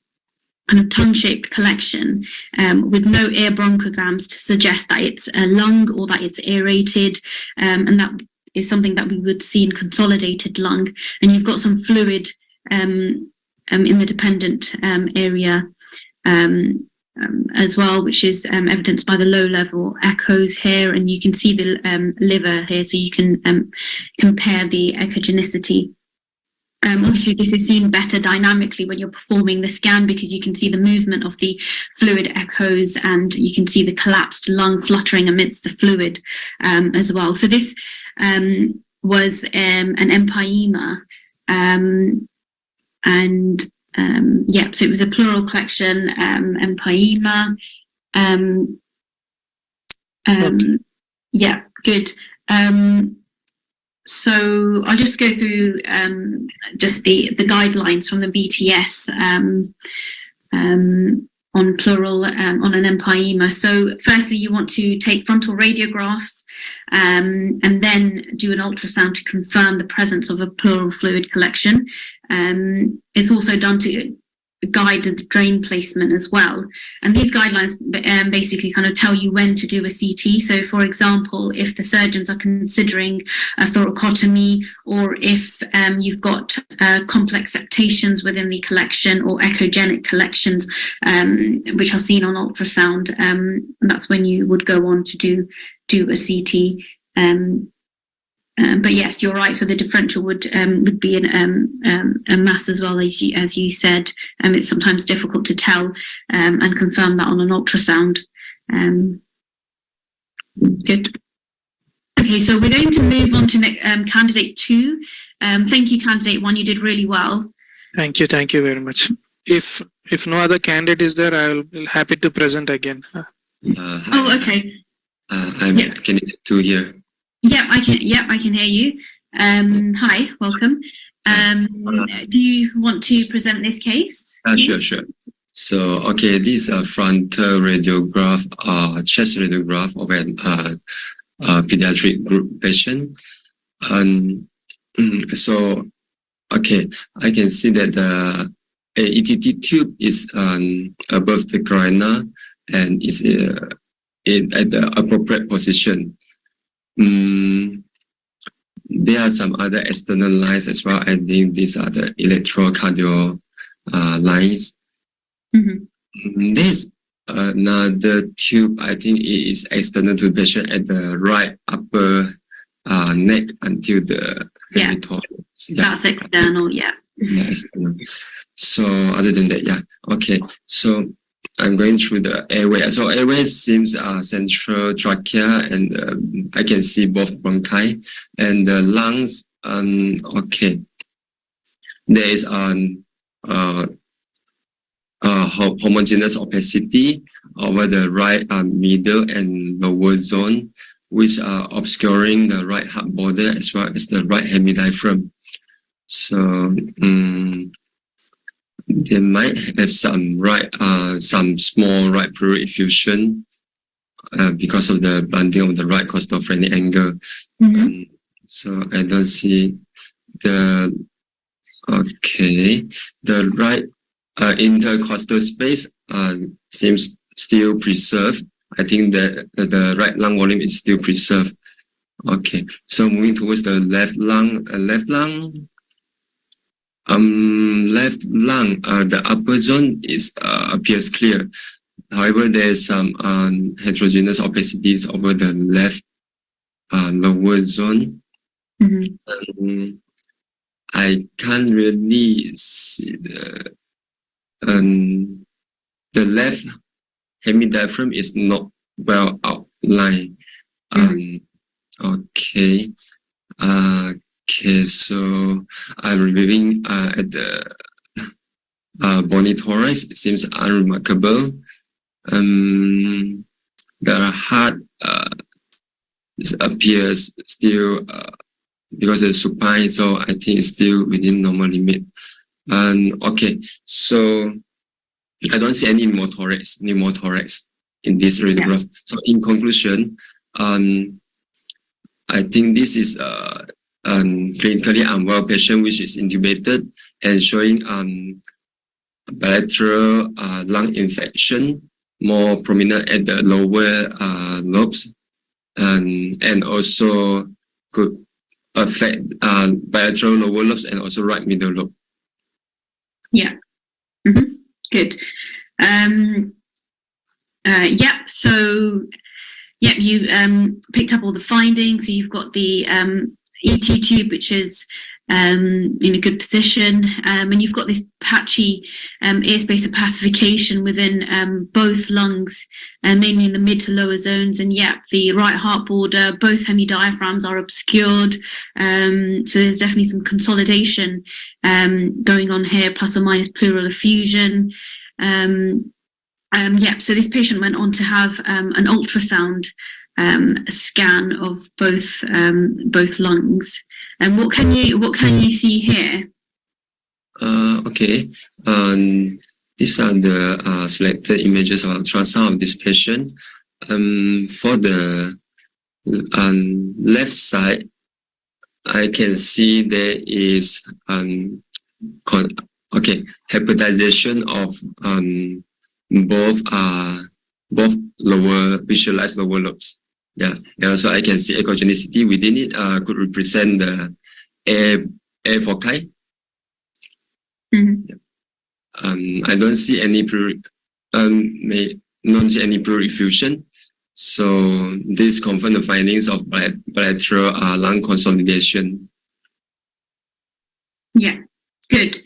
of tongue-shaped collection with no air bronchograms to suggest that it's a lung or that it's aerated, and that is something that we would see in consolidated lung. And you've got some fluid in the dependent area as well, which is evidenced by the low-level echoes here, and you can see the liver here, so you can compare the echogenicity. Obviously, this is seen better dynamically when you're performing the scan, because you can see the movement of the fluid echoes, and you can see the collapsed lung fluttering amidst the fluid as well. So this was an empyema, so it was a pleural collection, empyema. Good. So I'll just go through just the guidelines from the BTS on pleural on an empyema. So firstly, you want to take frontal radiographs and then do an ultrasound to confirm the presence of a pleural fluid collection. It's also done to guide the drain placement as well. And these guidelines basically kind of tell you when to do a CT. So for example, if the surgeons are considering a thoracotomy, or if you've got complex septations within the collection or echogenic collections, which are seen on ultrasound, that's when you would go on to do a CT. But yes, you're right. So the differential would be a mass as well, as you said. It's sometimes difficult to tell and confirm that on an ultrasound. Good. Okay, so we're going to move on to candidate 2. Thank you, candidate 1. You did really well. Thank you very much. If no other candidate is there, I will be happy to present again. Oh, okay. I'm candidate 2 here. Yep, I can hear you. Hi, welcome. Do you want to present this case? Sure. So, okay, this is a frontal radiograph, chest radiograph of a pediatric group patient. So, okay, I can see that the ETT tube is above the carina and is at the appropriate position. There are some other external lines as well. I think these are the electrocardio lines. There's another tube. I think it is external to the patient at the right upper neck until the hemitop. That's external. Yeah, external. So other than that, okay. So I'm going through the airway. So airway seems central trachea, and I can see both bronchi and the lungs. Okay, there is homogeneous opacity over the right middle and lower zone, which are obscuring the right heart border as well as the right hemidiaphragm. So they might have some small right pleural effusion because of the blunting of the right costophrenic angle. So I don't see the right intercostal space seems still preserved. I think that the right lung volume is still preserved. Okay, so moving towards the left lung, the upper zone appears clear. However, there's some heterogeneous opacities over the left lower zone. I can't really see the left hemidiaphragm is not well outlined. Okay. So I'm reviewing at the bony thorax. It seems unremarkable. The heart appears still because it's supine, so I think it's still within normal limit. Okay, so I don't see any pneumothorax in this radiograph. So in conclusion, I think this is clinically unwell patient which is intubated and showing bilateral lung infection, more prominent at the lower lobes, and also could affect bilateral lower lobes and also right middle lobe. Yeah. Good. So you picked up all the findings. So you've got the ET tube, which is in a good position, and you've got this patchy airspace opacification within both lungs, mainly in the mid to lower zones. And the right heart border, both hemidiaphragms are obscured. So there's definitely some consolidation going on here, plus or minus pleural effusion. So this patient went on to have an ultrasound scan of both lungs. And what can you see here? Okay. These are the selected images of ultrasound of this patient. For the left side, I can see there is hepatization of both visualized lower lobes. Yeah, and also I can see echogenicity within it could represent the air foci. I don't see any pleural effusion. So this confirms the findings of bilateral lung consolidation. Yeah, good.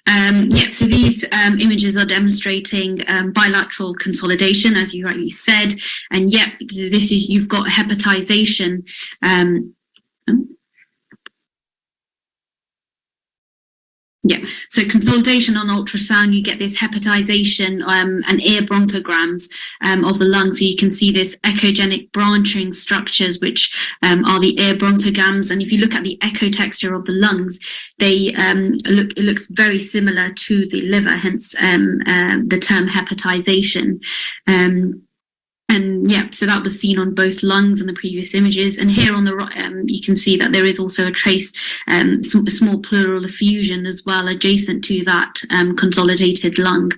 So these images are demonstrating bilateral consolidation, as you rightly said, and you've got hepatization. So consolidation on ultrasound, you get this hepatization and air bronchograms of the lung. So you can see this echogenic branching structures, which are the air bronchograms. And if you look at the echo texture of the lungs, it looks very similar to the liver, hence the term hepatization. So that was seen on both lungs in the previous images. And here on the right, you can see that there is also a trace, a small pleural effusion as well, adjacent to that consolidated lung.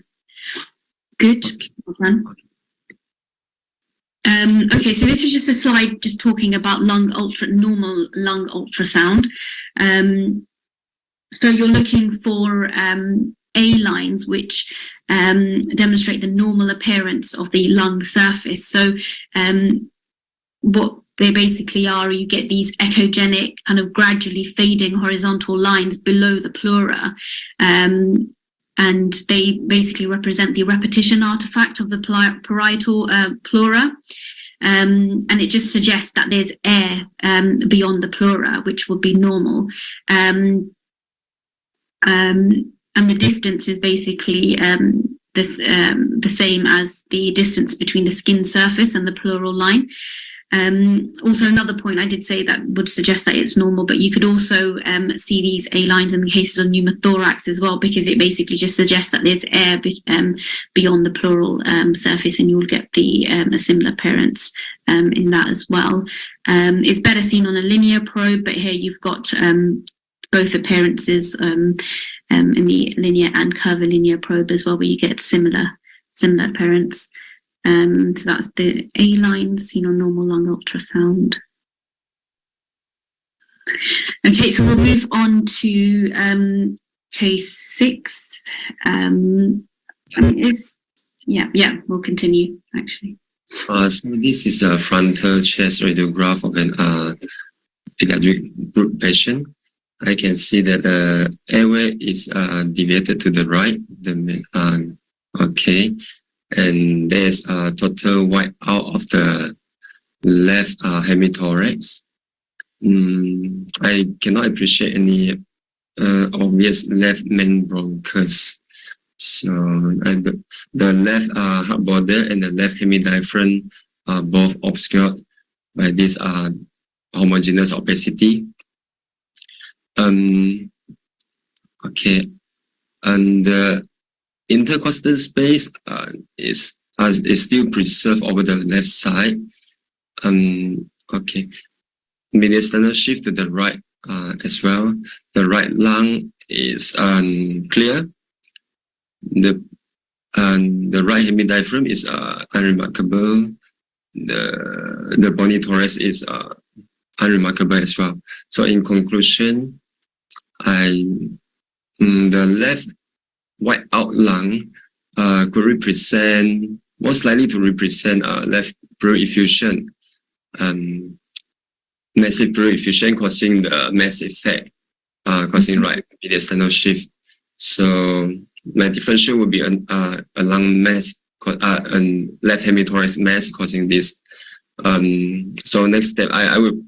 Good. Okay. Okay, so this is just a slide just talking about normal lung ultrasound. So you're looking for A lines, which demonstrate the normal appearance of the lung surface. So what they basically are, you get these echogenic, kind of gradually fading horizontal lines below the pleura. And they basically represent the repetition artifact of the parietal pleura. And it just suggests that there's air beyond the pleura, which would be normal. And the distance is basically the same as the distance between the skin surface and the pleural line. Also, another point I did say that would suggest that it's normal, but you could also see these A lines in the cases of pneumothorax as well, because it basically just suggests that there's air beyond the pleural surface, and you'll get a similar appearance in that as well. It's better seen on a linear probe, but here you've got both appearances in the linear and curvilinear probe as well, where you get similar appearance. So that's the A line seen on normal lung ultrasound. Okay, so we'll move on to case 6. We'll continue actually. So this is a frontal chest radiograph of an pediatric group patient. I can see that the airway is deviated to the right. Okay. And there's a total white out of the left hemithorax. I cannot appreciate any obvious left main bronchus. So the left heart border and the left hemidiaphragm are both obscured by this homogeneous opacity. Okay, and the intercostal space is still preserved over the left side. Okay, mediastinal shift to the right as well. The right lung is clear. The right hemidiaphragm is unremarkable. The bony thorax is unremarkable as well. So in conclusion, the left white out lung could most likely to represent left pleural effusion, massive pleural effusion causing the mass effect, causing right mediastinal shift. So my differential would be a lung mass, and left hemithorax mass causing this. So next step, I will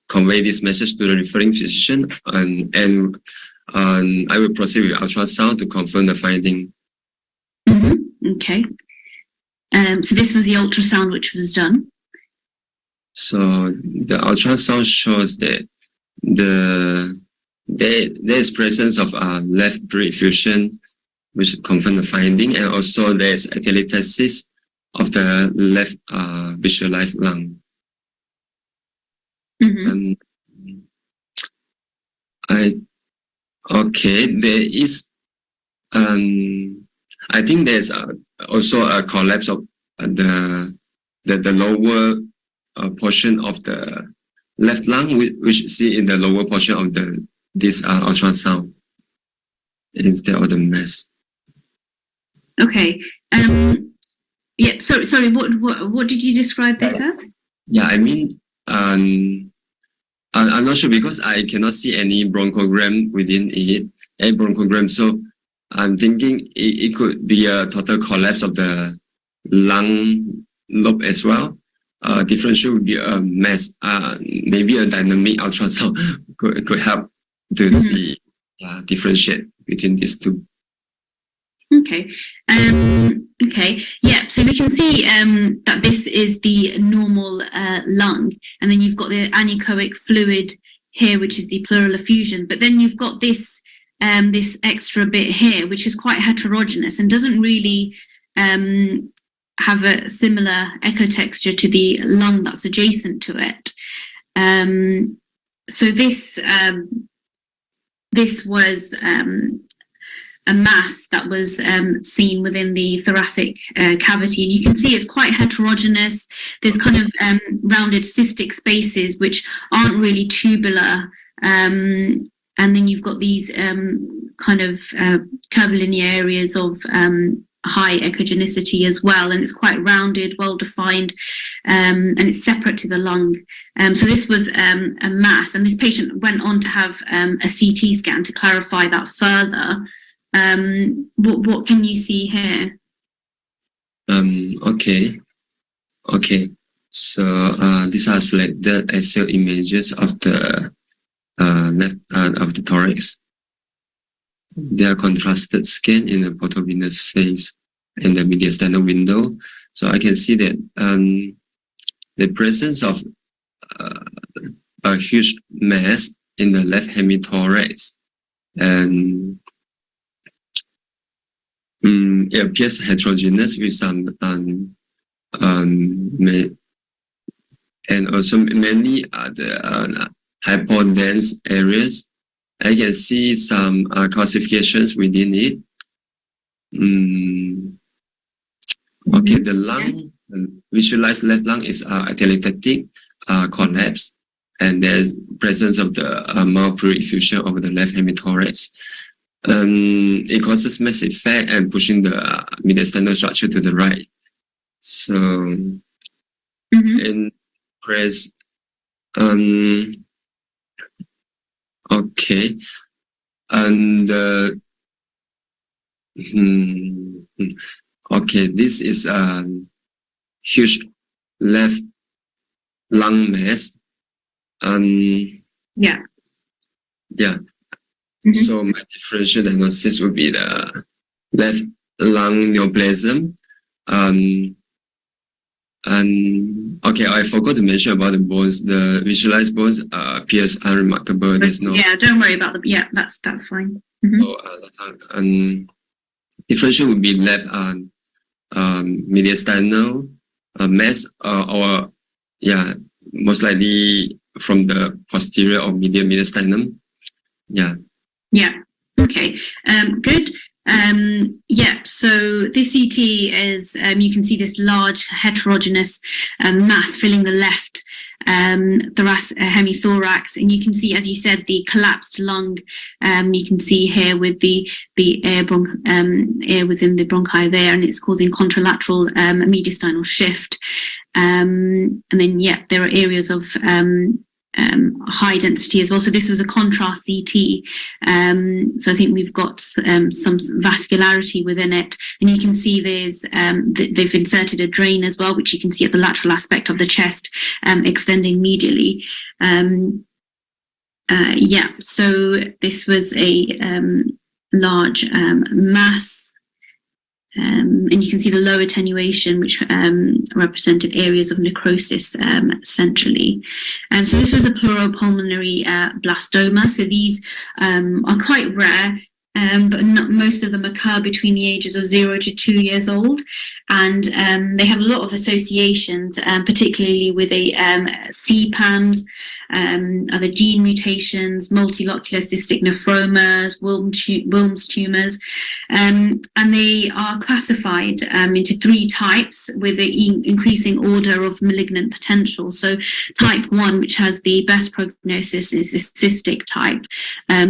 convey this message to the referring physician, and I will proceed with ultrasound to confirm the finding. Okay. So this was the ultrasound which was done. So the ultrasound shows that there is presence of left pleural effusion, which confirm the finding, and also there is atelectasis of the left visualized lung. Okay, there is I think there's also a collapse of the lower portion of the left lung, which you see in the lower portion of this ultrasound instead of the mass. Okay. Yeah. Sorry. What did you describe this as? Yeah, I mean, I'm not sure because I cannot see any bronchogram within it, a bronchogram. So I'm thinking it could be a total collapse of the lung lobe as well. Differential would be a mass. Maybe a dynamic ultrasound could help to see differentiate between these two. Okay. Okay. Yeah. So we can see that this is the normal lung, and then you've got the anechoic fluid here, which is the pleural effusion. But then you've got this this extra bit here, which is quite heterogeneous and doesn't really have a similar echo texture to the lung that's adjacent to it. So this was a mass that was seen within the thoracic cavity, and you can see it's quite heterogeneous. There's kind of rounded cystic spaces which aren't really tubular, and then you've got these kind of curvilinear areas of high echogenicity as well, and it's quite rounded, well defined, and it's separate to the lung. So this was a mass, and this patient went on to have a CT scan to clarify that further. What can you see here? Okay. So these are selected axial images of the left of the thorax. They are contrasted scan in the portovenous phase and the mediastinal window. So I can see that the presence of a huge mass in the left hemithorax, and it appears heterogeneous with some and also mainly the hypodense areas. I can see some calcifications within it. Okay, the lung, visualized left lung is atelectatic collapse, and there's presence of the mild pleural effusion over the left hemithorax. It causes mass effect and pushing the mediastinal structure to the right. So in press, okay, and okay, this is a huge left lung mass. Yeah. So my differential diagnosis would be the left lung neoplasm. And okay, I forgot to mention about the bones. The visualized bones appears unremarkable. There's no. Yeah, don't worry about them. Yeah, that's fine. So differential would be left mediastinal mass, or most likely from the posterior or medial mediastinum. Yeah. Okay. Good. So this CT is, you can see this large heterogeneous mass filling the left hemithorax, and you can see, as you said, the collapsed lung. You can see here with the air within the bronchi there, and it's causing contralateral mediastinal shift. And then, there are areas of high density as well. So this was a contrast CT. So I think we've got some vascularity within it, and you can see there's they've inserted a drain as well, which you can see at the lateral aspect of the chest, extending medially. So this was a large mass. And you can see the low attenuation, which represented areas of necrosis centrally. So this was a pleuropulmonary blastoma. So these are quite rare, but most of them occur between the ages of 0 to 2 years old. And they have a lot of associations, particularly with CPAMs, other gene mutations, multilocular cystic nephromas, Wilms tumors, and they are classified into 3 types with an increasing order of malignant potential. So type 1, which has the best prognosis, is the cystic type.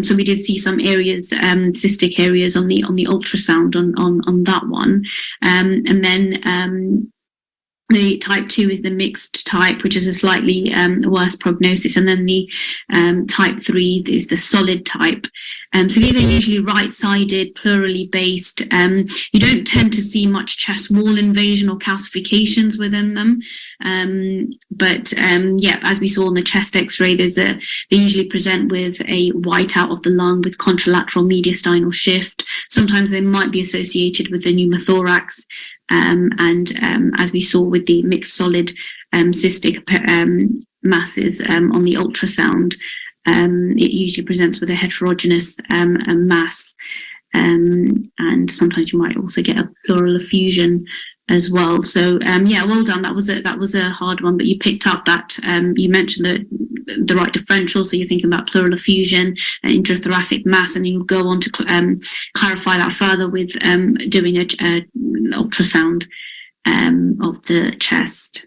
So we did see some areas, cystic areas on the ultrasound on that one, and then the type 2 is the mixed type, which is a slightly worse prognosis. And then the type 3 is the solid type. So these are usually right-sided, plurally based. You don't tend to see much chest wall invasion or calcifications within them. But as we saw in the chest X-ray, they usually present with a whiteout of the lung with contralateral mediastinal shift. Sometimes they might be associated with the pneumothorax. And as we saw with the mixed solid cystic masses on the ultrasound, it usually presents with a heterogeneous mass, and sometimes you might also get a pleural effusion as well. So well done. That was a hard one, but you picked up that. You mentioned the right differential, so you're thinking about pleural effusion and intrathoracic mass, and you go on to clarify that further with doing an ultrasound of the chest.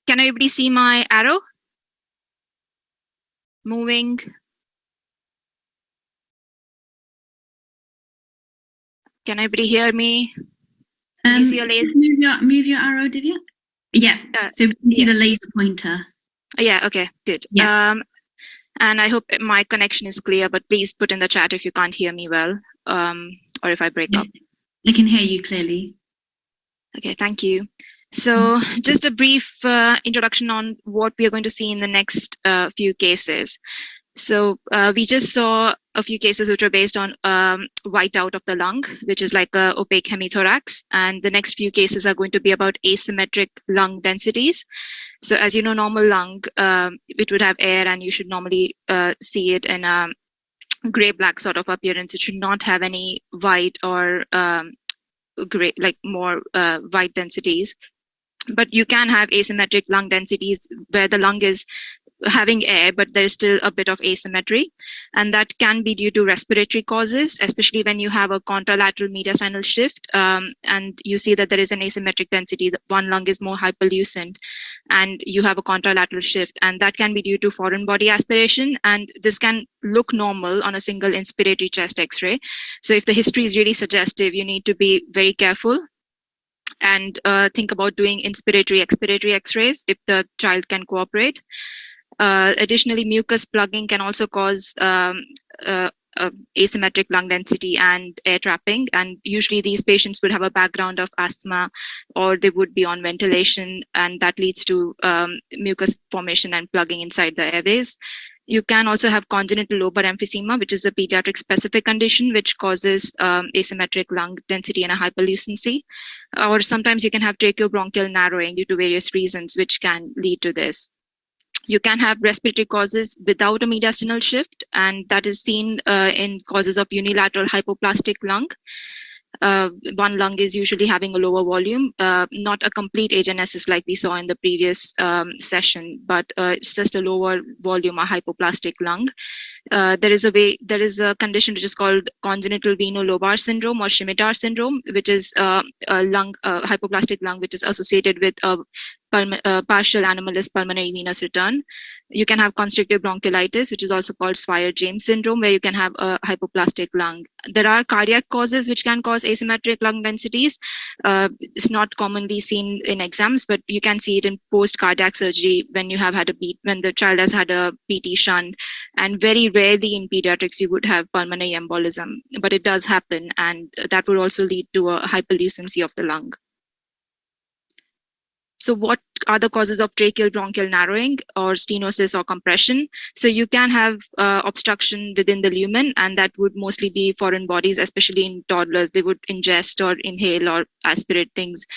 Can everybody see my arrow? Moving. Can everybody hear me? Can you see a laser? Move your arrow, Divya. Yeah. So we can see the laser pointer. Yeah. Okay. Good. Yeah. And I hope my connection is clear. But please put in the chat if you can't hear me well, or if I break up. I can hear you clearly. Okay. Thank you. So just a brief introduction on what we are going to see in the next few cases. So we just saw a few cases which are based on whiteout of the lung, which is like a opaque hemithorax. And the next few cases are going to be about asymmetric lung densities. So as you know, normal lung, it would have air, and you should normally see it in a gray-black sort of appearance. It should not have any white or gray, like more white densities. But you can have asymmetric lung densities where the lung is having air, but there is still a bit of asymmetry. And that can be due to respiratory causes, especially when you have a contralateral mediastinal shift and you see that there is an asymmetric density. One lung is more hyperlucent and you have a contralateral shift. And that can be due to foreign body aspiration. And this can look normal on a single inspiratory chest X-ray. So if the history is really suggestive, you need to be very careful and think about doing inspiratory, expiratory X-rays if the child can cooperate. Additionally, mucus plugging can also cause asymmetric lung density and air trapping. And usually these patients would have a background of asthma, or they would be on ventilation, and that leads to mucus formation and plugging inside the airways. You can also have congenital lobar emphysema, which is a pediatric specific condition which causes asymmetric lung density and a hyperlucency. Or sometimes you can have tracheobronchial narrowing due to various reasons, which can lead to this. You can have respiratory causes without a mediastinal shift, and that is seen in causes of unilateral hypoplastic lung. One lung is usually having a lower volume, not a complete agenesis like we saw in the previous session, but it's just a lower volume or hypoplastic lung. There is a condition which is called congenital veno-lobar syndrome or Scimitar syndrome, which is a hypoplastic lung which is associated with a partial anomalous pulmonary venous return. You can have constrictive bronchiolitis, which is also called Swire-James syndrome, where you can have a hypoplastic lung. There are cardiac causes which can cause asymmetric lung densities. It's not commonly seen in exams, but you can see it in post-cardiac surgery when you have had when the child has had a PT shunt, and very rarely in pediatrics you would have pulmonary embolism, but it does happen, and that would also lead to a hyperlucency of the lung. So what are the causes of tracheal bronchial narrowing or stenosis or compression? So you can have obstruction within the lumen, and that would mostly be foreign bodies, especially in toddlers. They would ingest or inhale or aspirate things.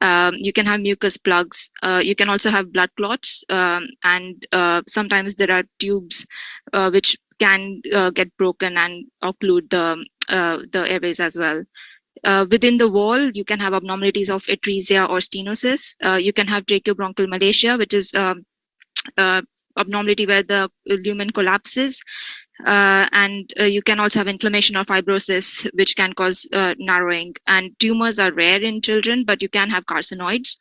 You can have mucus plugs. You can also have blood clots, and sometimes there are tubes which can get broken and occlude the airways as well. Within the wall, you can have abnormalities of atresia or stenosis. You can have tracheobronchial malacia, which is abnormality where the lumen collapses. And you can also have inflammation or fibrosis, which can cause narrowing. And tumors are rare in children, but you can have carcinoids.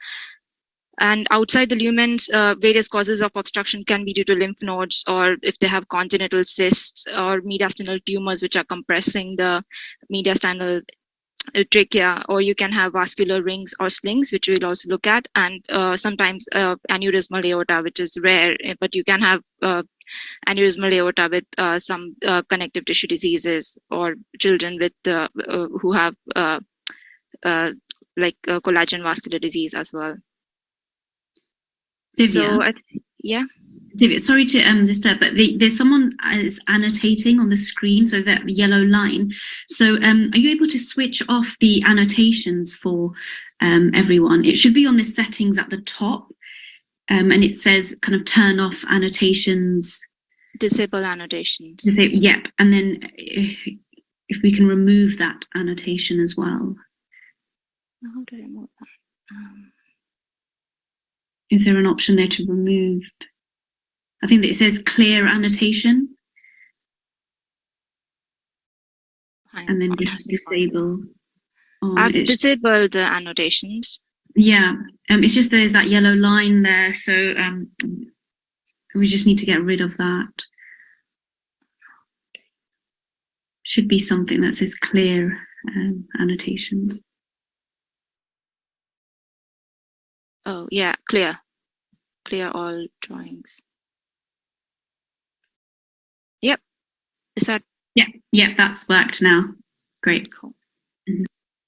And outside the lumens, various causes of obstruction can be due to lymph nodes, or if they have congenital cysts or mediastinal tumors, which are compressing the mediastinal trachea, or you can have vascular rings or slings, which we'll also look at, and sometimes aneurysmal aorta, which is rare, but you can have aneurysmal aorta with some connective tissue diseases, or children with who have collagen vascular disease as well. Divya. So yeah. Divya, sorry to disturb, but there's someone is annotating on the screen, so that yellow line. So are you able to switch off the annotations for everyone? It should be on the settings at the top, and it says kind of turn off annotations. Disable annotations. Yep, and then if we can remove that annotation as well. How do I remove that? Is there an option there to remove? I think that it says clear annotation. And then just disable. I've disabled the annotations. Yeah, it's just there's that yellow line there, so we just need to get rid of that. Should be something that says clear annotation. Oh yeah, clear all drawings. Yep. Is that? Yeah, that's worked now. Great. Cool.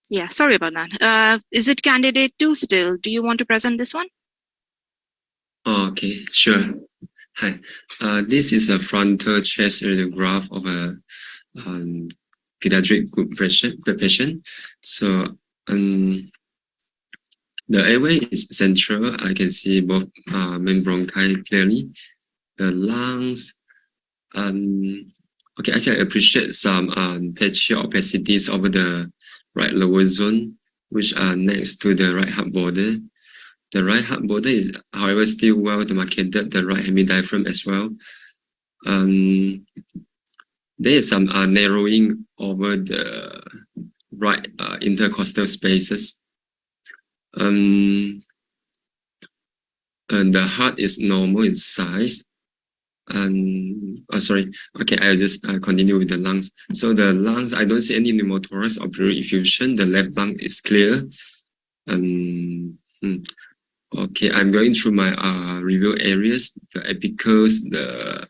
Yeah, sorry about that. Is it candidate 2 still? Do you want to present this one? Okay, sure. Hi. This is a frontal chest radiograph of a pediatric group patient. So the airway is central. I can see both main bronchi clearly. The lungs, okay, I can appreciate some patchy opacities over the right lower zone, which are next to the right heart border. The right heart border is, however, still well demarcated, the right hemidiaphragm as well. There is some narrowing over the right intercostal spaces. And the heart is normal in size. And sorry, okay, I'll just continue with the lungs. So the lungs, I don't see any pneumothorax or pleural effusion. The left lung is clear. Okay, I'm going through my review areas, the apicals, the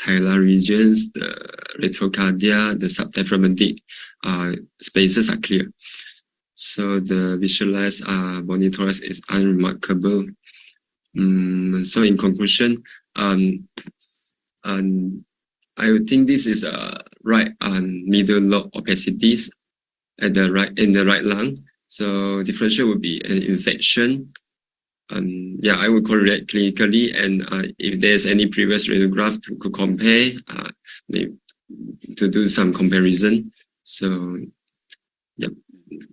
hilar regions, the retrocardia, the subdiaphragmatic spaces are clear. So the visualized bony thorax is unremarkable. So in conclusion, I would think this is right middle lobe opacities at the right in the right lung. So differential would be an infection. Yeah, I would correlate clinically, and if there's any previous radiograph to compare, to do some comparison. So, yeah.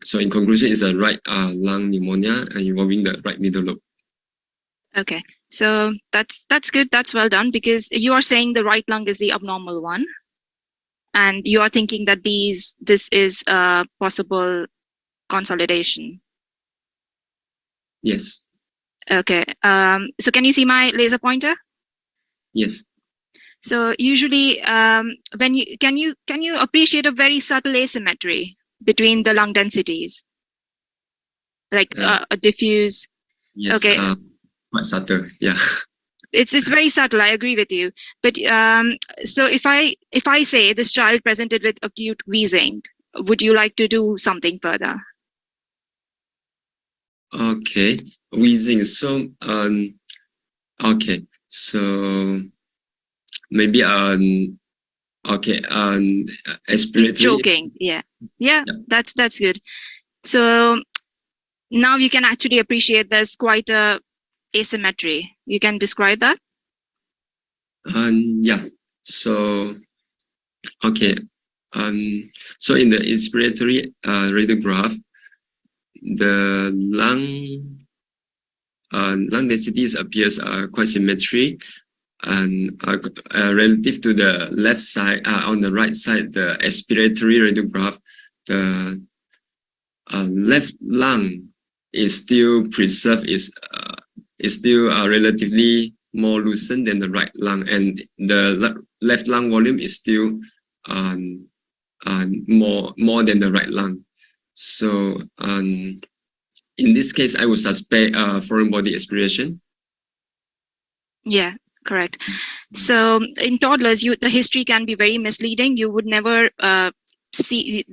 So in conclusion, it's a right lung pneumonia involving the right middle lobe. Okay, so that's good. That's well done, because you are saying the right lung is the abnormal one, and you are thinking that this is a possible consolidation. Yes. Okay. So can you see my laser pointer? Yes. So usually, when you can you appreciate a very subtle asymmetry between the lung densities, like a diffuse. Yes. Okay. Quite subtle. Yeah. It's very subtle. I agree with you. But so if I say this child presented with acute wheezing, would you like to do something further? Okay, wheezing. So okay, so maybe okay, expiratory. Choking. Yeah. That's good. So now you can actually appreciate there's quite a asymmetry. You can describe that? Yeah. So okay. So in the inspiratory radiograph, the lung densities appears quite symmetry, and relative to the left side, on the right side, the expiratory radiograph, the left lung is still preserved, is still relatively more loosened than the right lung, and the left lung volume is still more than the right lung. So in this case, I would suspect foreign body aspiration. Yeah, correct. So in toddlers, the history can be very misleading. You would never see,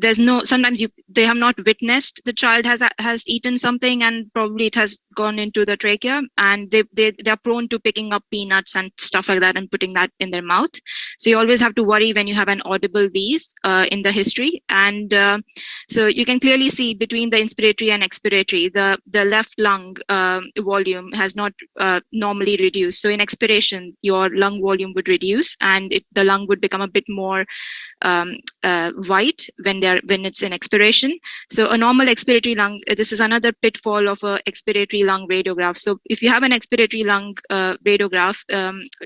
sometimes they have not witnessed the child has eaten something, and probably it has gone into the trachea, and they're prone to picking up peanuts and stuff like that and putting that in their mouth. So you always have to worry when you have an audible wheeze in the history. And so you can clearly see between the inspiratory and expiratory, the left lung volume has not normally reduced. So in expiration, your lung volume would reduce, and the lung would become a bit more white when it's in expiration. So a normal expiratory lung, this is another pitfall of a expiratory lung radiograph. So if you have an expiratory lung radiograph,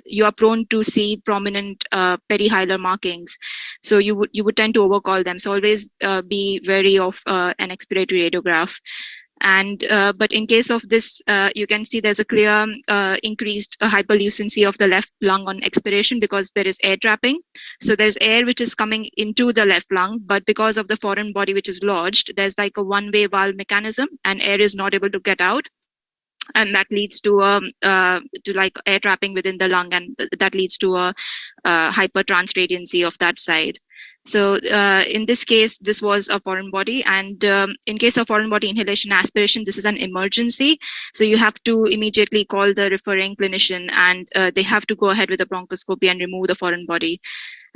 you are prone to see prominent perihilar markings. So you would tend to overcall them. So always be wary of an expiratory radiograph. And but in case of this, you can see there's a clear increased hyperlucency of the left lung on expiration because there is air trapping. So there's air which is coming into the left lung, but because of the foreign body which is lodged, there's like a one-way valve mechanism, and air is not able to get out, and that leads to like air trapping within the lung, and that leads to a hypertransradiancy of that side. So in this case, this was a foreign body, and in case of foreign body inhalation aspiration, this is an emergency. So you have to immediately call the referring clinician, and they have to go ahead with a bronchoscopy and remove the foreign body.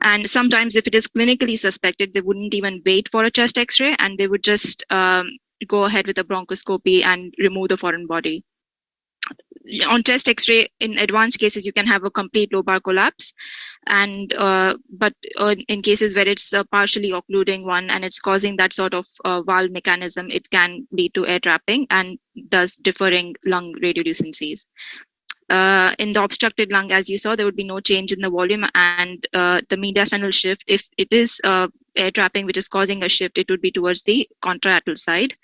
And sometimes if it is clinically suspected, they wouldn't even wait for a chest x-ray, and they would just go ahead with a bronchoscopy and remove the foreign body. On chest x-ray, in advanced cases, you can have a complete lobar collapse, and but in cases where it's a partially occluding one and it's causing that sort of valve mechanism, it can lead to air trapping and thus differing lung radiolucencies. In the obstructed lung, as you saw, there would be no change in the volume, and the mediastinal shift, if it is air trapping which is causing a shift, it would be towards the contralateral side.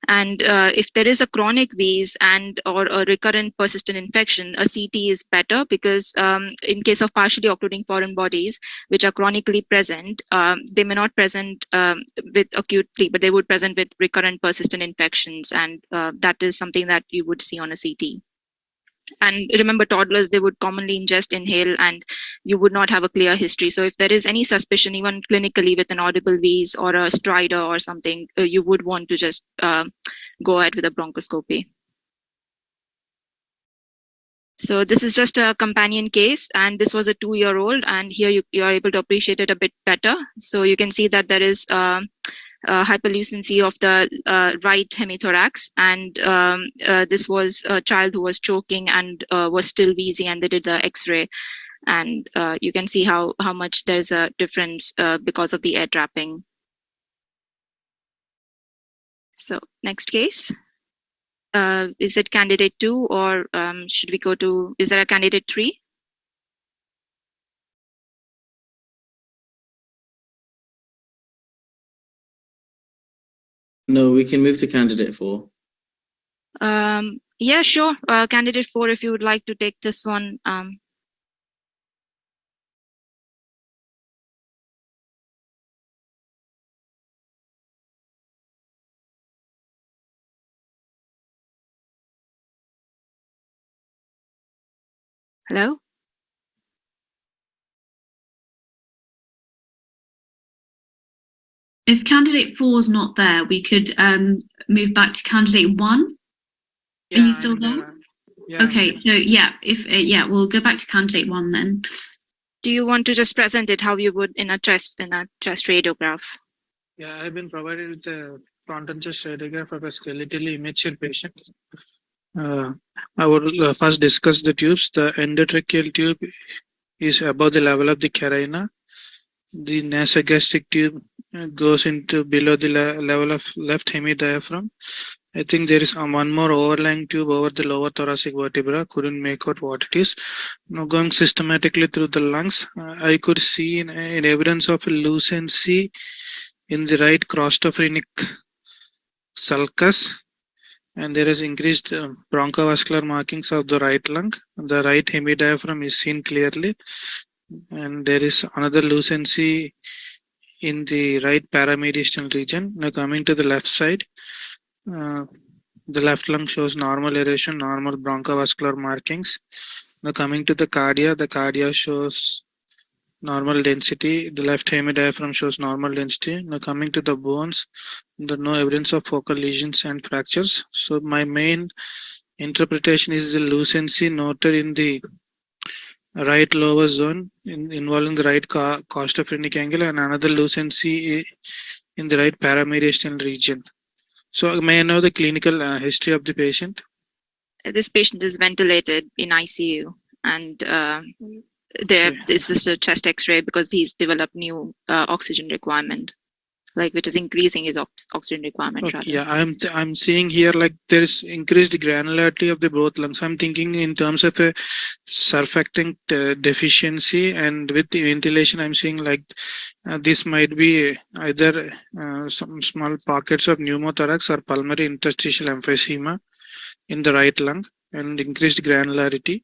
And if there is a chronic wheeze and or a recurrent persistent infection, a CT is better, because in case of partially occluding foreign bodies which are chronically present, they may not present with acutely, but they would present with recurrent persistent infections, and that is something that you would see on a CT. And remember, toddlers, they would commonly ingest, inhale, and you would not have a clear history. So if there is any suspicion, even clinically with an audible wheeze or a stridor or something, you would want to just go ahead with a bronchoscopy. So this is just a companion case, and this was a 2-year-old, and here you are able to appreciate it a bit better. So you can see that there is hyperlucency of the right hemithorax, and this was a child who was choking and was still wheezing, and they did the x-ray, and you can see how much there's a difference because of the air trapping. So next case. Is it candidate 2, or should we go to, is there a candidate 3? No, we can move to candidate 4. Yeah, sure. Candidate 4, if you would like to take this one. Hello? If candidate 4 is not there, we could move back to candidate 1. Yeah, Are you still there? Yeah. Okay, so yeah, if we'll go back to candidate 1 then. Do you want to just present it how you would in a chest radiograph? Yeah, I've been provided with a frontal chest radiograph of a skeletally immature patient. I would first discuss the tubes. The endotracheal tube is above the level of the carina. The nasogastric tube goes into below the level of left hemidiaphragm. I think there is one more overlying tube over the lower thoracic vertebra. Couldn't make out what it is. Now going systematically through the lungs, I could see in evidence of lucency in the right crostophrenic sulcus, and there is increased bronchovascular markings of the right lung. The right hemidiaphragm is seen clearly, and there is another lucency in the right paramediastinal region. Now coming to the left side, the left lung shows normal aeration, normal bronchovascular markings. Now coming to the cardia shows normal density. The left hemidiaphragm shows normal density. Now coming to the bones, there's no evidence of focal lesions and fractures. So my main interpretation is the lucency noted in the right lower zone involving the right costophrenic angle, and another lucency in the right paramediastinal region. So may I know the clinical history of the patient? This patient is ventilated in ICU, and this is a chest x-ray because he's developed new oxygen requirement. like which is increasing his oxygen requirement. Okay, rather. yeah, I'm seeing here like there is increased granularity of the both lungs. I'm thinking in terms of a surfactant deficiency, and with the ventilation, I'm seeing like this might be either some small pockets of pneumothorax or pulmonary interstitial emphysema in the right lung and increased granularity.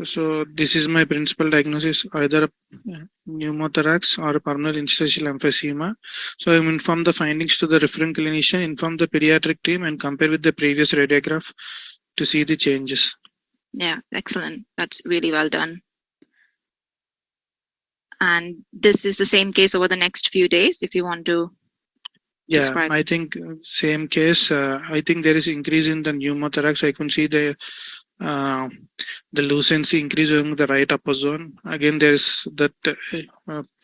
So this is my principal diagnosis, either pneumothorax or pulmonary interstitial emphysema. So I inform the findings to the referring clinician, inform the pediatric team, and compare with the previous radiograph to see the changes. Yeah, excellent. That's really well done. And this is the same case over the next few days, if you want to describe. I think same case. I think there is increase in the pneumothorax. I can see the lucency increase in the right upper zone. Again, there is that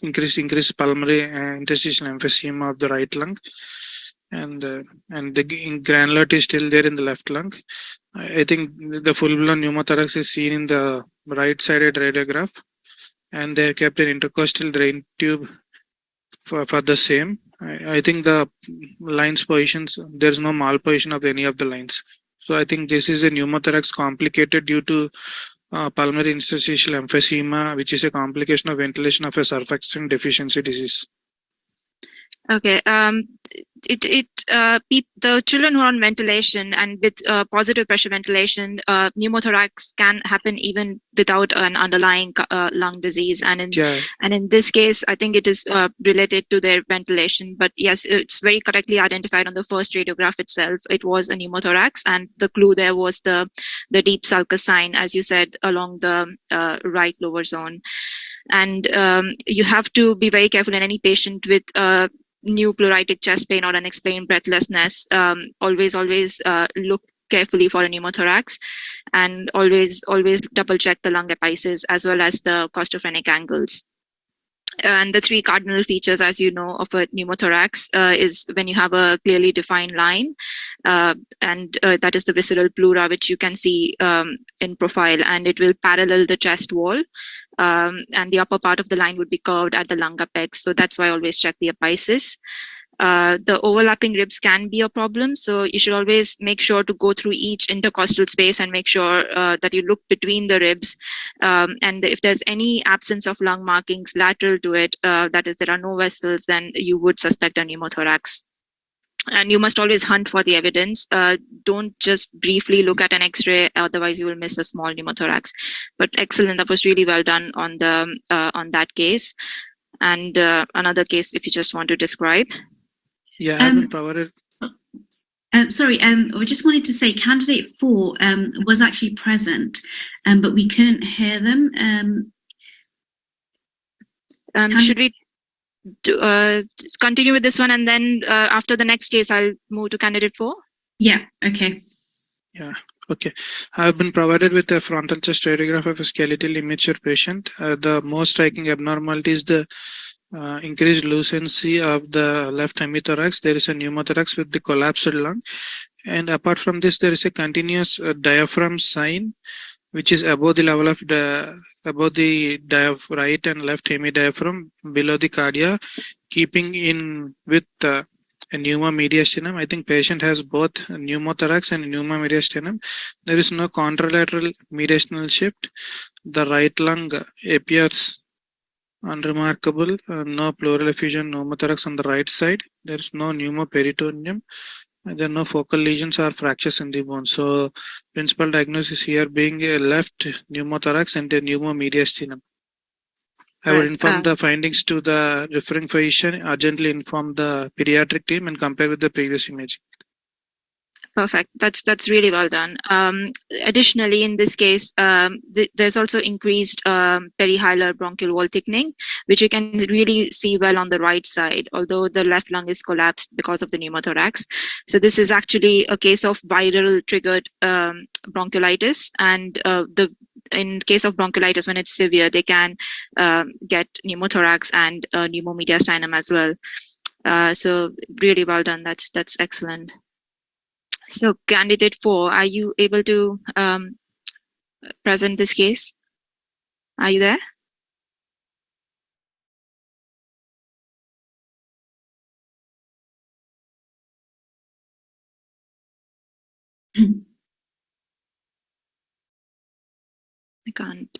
increased pulmonary interstitial emphysema of the right lung, and the granularity is still there in the left lung. I think the full-blown pneumothorax is seen in the right-sided radiograph, and they have kept an intercostal drain tube for the same. I think the lines positions, there's no malposition of any of the lines. So I think this is a pneumothorax complicated due to pulmonary interstitial emphysema, which is a complication of ventilation of a surfactant deficiency disease. Okay. The children who are on ventilation and with positive pressure ventilation, pneumothorax can happen even without an underlying lung disease. And in this case, I think it is related to their ventilation. But yes, it's very correctly identified on the first radiograph itself. It was a pneumothorax, and the clue there was the deep sulcus sign, as you said, along the right lower zone. And you have to be very careful in any patient with new pleuritic chest pain or unexplained breathlessness. Always look carefully for a pneumothorax, and always double check the lung epices as well as the costophrenic angles. And the three cardinal features, as you know, of a pneumothorax is when you have a clearly defined line, and that is the visceral pleura, which you can see in profile, and it will parallel the chest wall. And the upper part of the line would be curved at the lung apex. So that's why I always check the epices. The overlapping ribs can be a problem. So you should always make sure to go through each intercostal space and make sure that you look between the ribs. And if there's any absence of lung markings lateral to it, that is, there are no vessels, then you would suspect a pneumothorax. And you must always hunt for the evidence. Don't just briefly look at an X-ray, otherwise you will miss a small pneumothorax. But excellent, that was really well done on the on that case. And another case, if you just want to describe. Yeah, I haven't provided. Sorry, I just wanted to say candidate 4 was actually present, but we couldn't hear them. Should we continue with this one, and then after the next case, I'll move to candidate 4? Yeah, okay. Yeah, okay. I've been provided with a frontal chest radiograph of a skeletal immature patient. The most striking abnormality is the increased lucency of the left hemithorax. There is a pneumothorax with the collapsed lung. And apart from this, there is a continuous diaphragm sign, which is above the level of the right and left hemidiaphragm below the cardia, keeping in with a pneumomediastinum. I think patient has both pneumothorax and pneumomediastinum. There is no contralateral mediastinal shift. The right lung appears unremarkable. No pleural effusion, pneumothorax on the right side. There is no pneumoperitoneum. There are no focal lesions or fractures in the bone. So principal diagnosis here being a left pneumothorax and a pneumomediastinum. I will inform the findings to the referring physician, urgently inform the pediatric team, and compare with the previous imaging. Perfect. That's really well done. Additionally, in this case, there's also increased perihilar bronchial wall thickening, which you can really see well on the right side, although the left lung is collapsed because of the pneumothorax. So this is actually a case of viral triggered bronchiolitis, and in case of bronchiolitis, when it's severe, they can get pneumothorax and pneumomediastinum as well. So really well done. That's excellent. So candidate 4, are you able to present this case? Are you there? can't.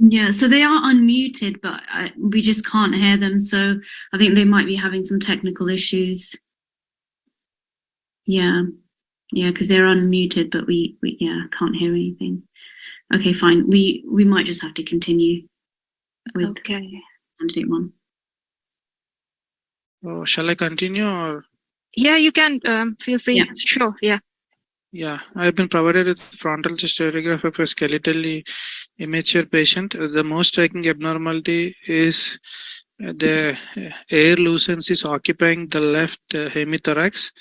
Yeah, so they are unmuted, but we just can't hear them. So I think they might be having some technical issues. Yeah, because they're unmuted, but we can't hear anything. Okay, fine. We might just have to continue with candidate 1. Oh, shall I continue or? Yeah, you can. Feel free. Yeah. Sure. Yeah. Yeah, I've been provided with frontal chest radiograph of a skeletally immature patient. The most striking abnormality is the air lucens is occupying the left hemithorax,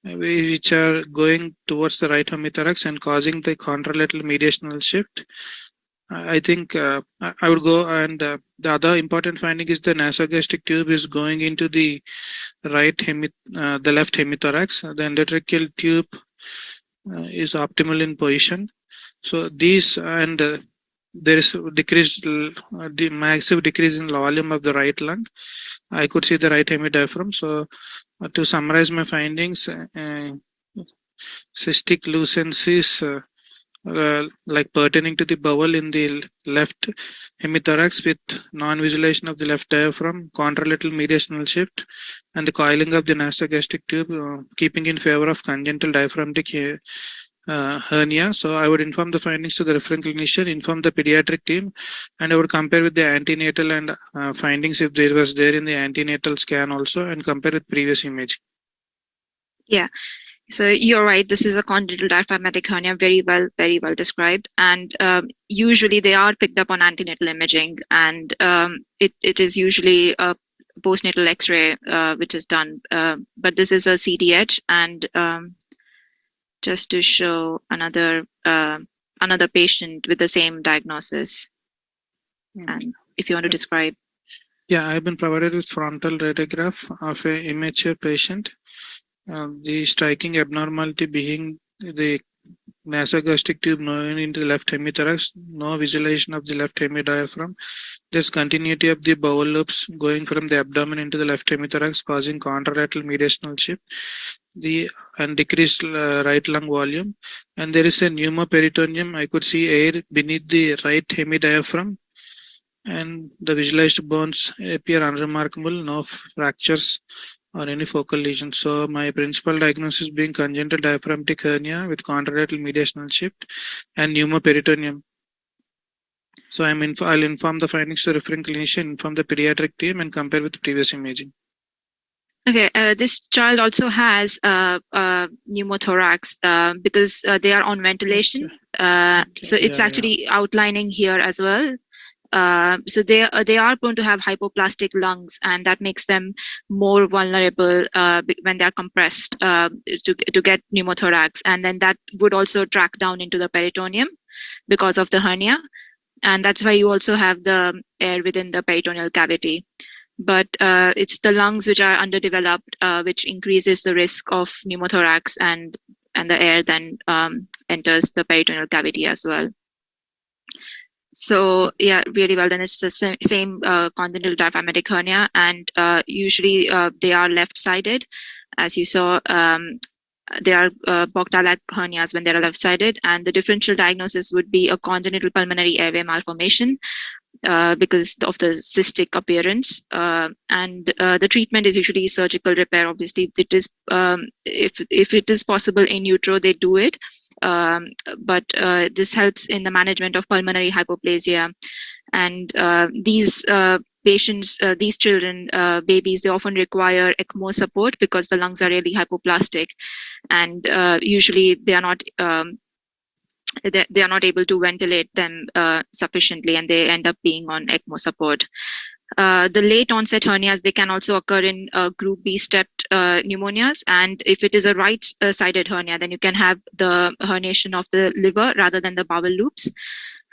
which are going towards the right hemithorax and causing the contralateral mediastinal shift. I think I would go, and the other important finding is the nasogastric tube is going into the the left hemithorax. The endotracheal tube is optimal in position. So these and there is decreased the massive decrease in volume of the right lung. I could see the right hemidiaphragm. So to summarize my findings, cystic lucens is like pertaining to the bowel in the left hemithorax with non-visualization of the left diaphragm, contralateral mediastinal shift, and the coiling of the nasogastric tube, keeping in favor of congenital diaphragmatic hernia. So I would inform the findings to the referring clinician, inform the pediatric team, and I would compare with the antenatal and findings if there was there in the antenatal scan also, and compare with previous imaging. Yeah. So you're right. This is a congenital diaphragmatic hernia, very well described. And usually they are picked up on antenatal imaging, and it is usually a postnatal X-ray which is done. But this is a CDH, and just to show another patient with the same diagnosis. And if you want to describe. Yeah, I've been provided with frontal radiograph of an immature patient. The striking abnormality being the nasogastric tube going into the left hemithorax, no visualization of the left hemidiaphragm. There's continuity of the bowel loops going from the abdomen into the left hemithorax, causing contralateral mediastinal shift, and decreased right lung volume. And there is a pneumoperitoneum. I could see air beneath the right hemidiaphragm, and the visualized bones appear unremarkable, no fractures or any focal lesion. So my principal diagnosis being congenital diaphragmatic hernia with contralateral mediastinal shift and pneumoperitoneum. So I'll inform the findings to referring clinician, inform the pediatric team, and compare with previous imaging. Okay, this child also has pneumothorax because they are on ventilation. So it's actually outlining here as well. So they are prone to have hypoplastic lungs, and that makes them more vulnerable when they are compressed to get pneumothorax, and then that would also track down into the peritoneum because of the hernia, and that's why you also have the air within the peritoneal cavity. But it's the lungs which are underdeveloped, which increases the risk of pneumothorax, and the air then enters the peritoneal cavity as well. So yeah, really well done. It's the same congenital diaphragmatic hernia, and usually they are left-sided. As you saw, they are Bok-Talack hernias when they are left-sided, and the differential diagnosis would be a congenital pulmonary airway malformation because of the cystic appearance. And the treatment is usually surgical repair. Obviously, it is if it is possible in utero, they do it. But this helps in the management of pulmonary hypoplasia, and these patients, these children, babies, they often require ECMO support because the lungs are really hypoplastic, and usually they are not able to ventilate them sufficiently, and they end up being on ECMO support. The late onset hernias, they can also occur in group B stepped pneumonias, and if it is a right sided hernia, then you can have the herniation of the liver rather than the bowel loops.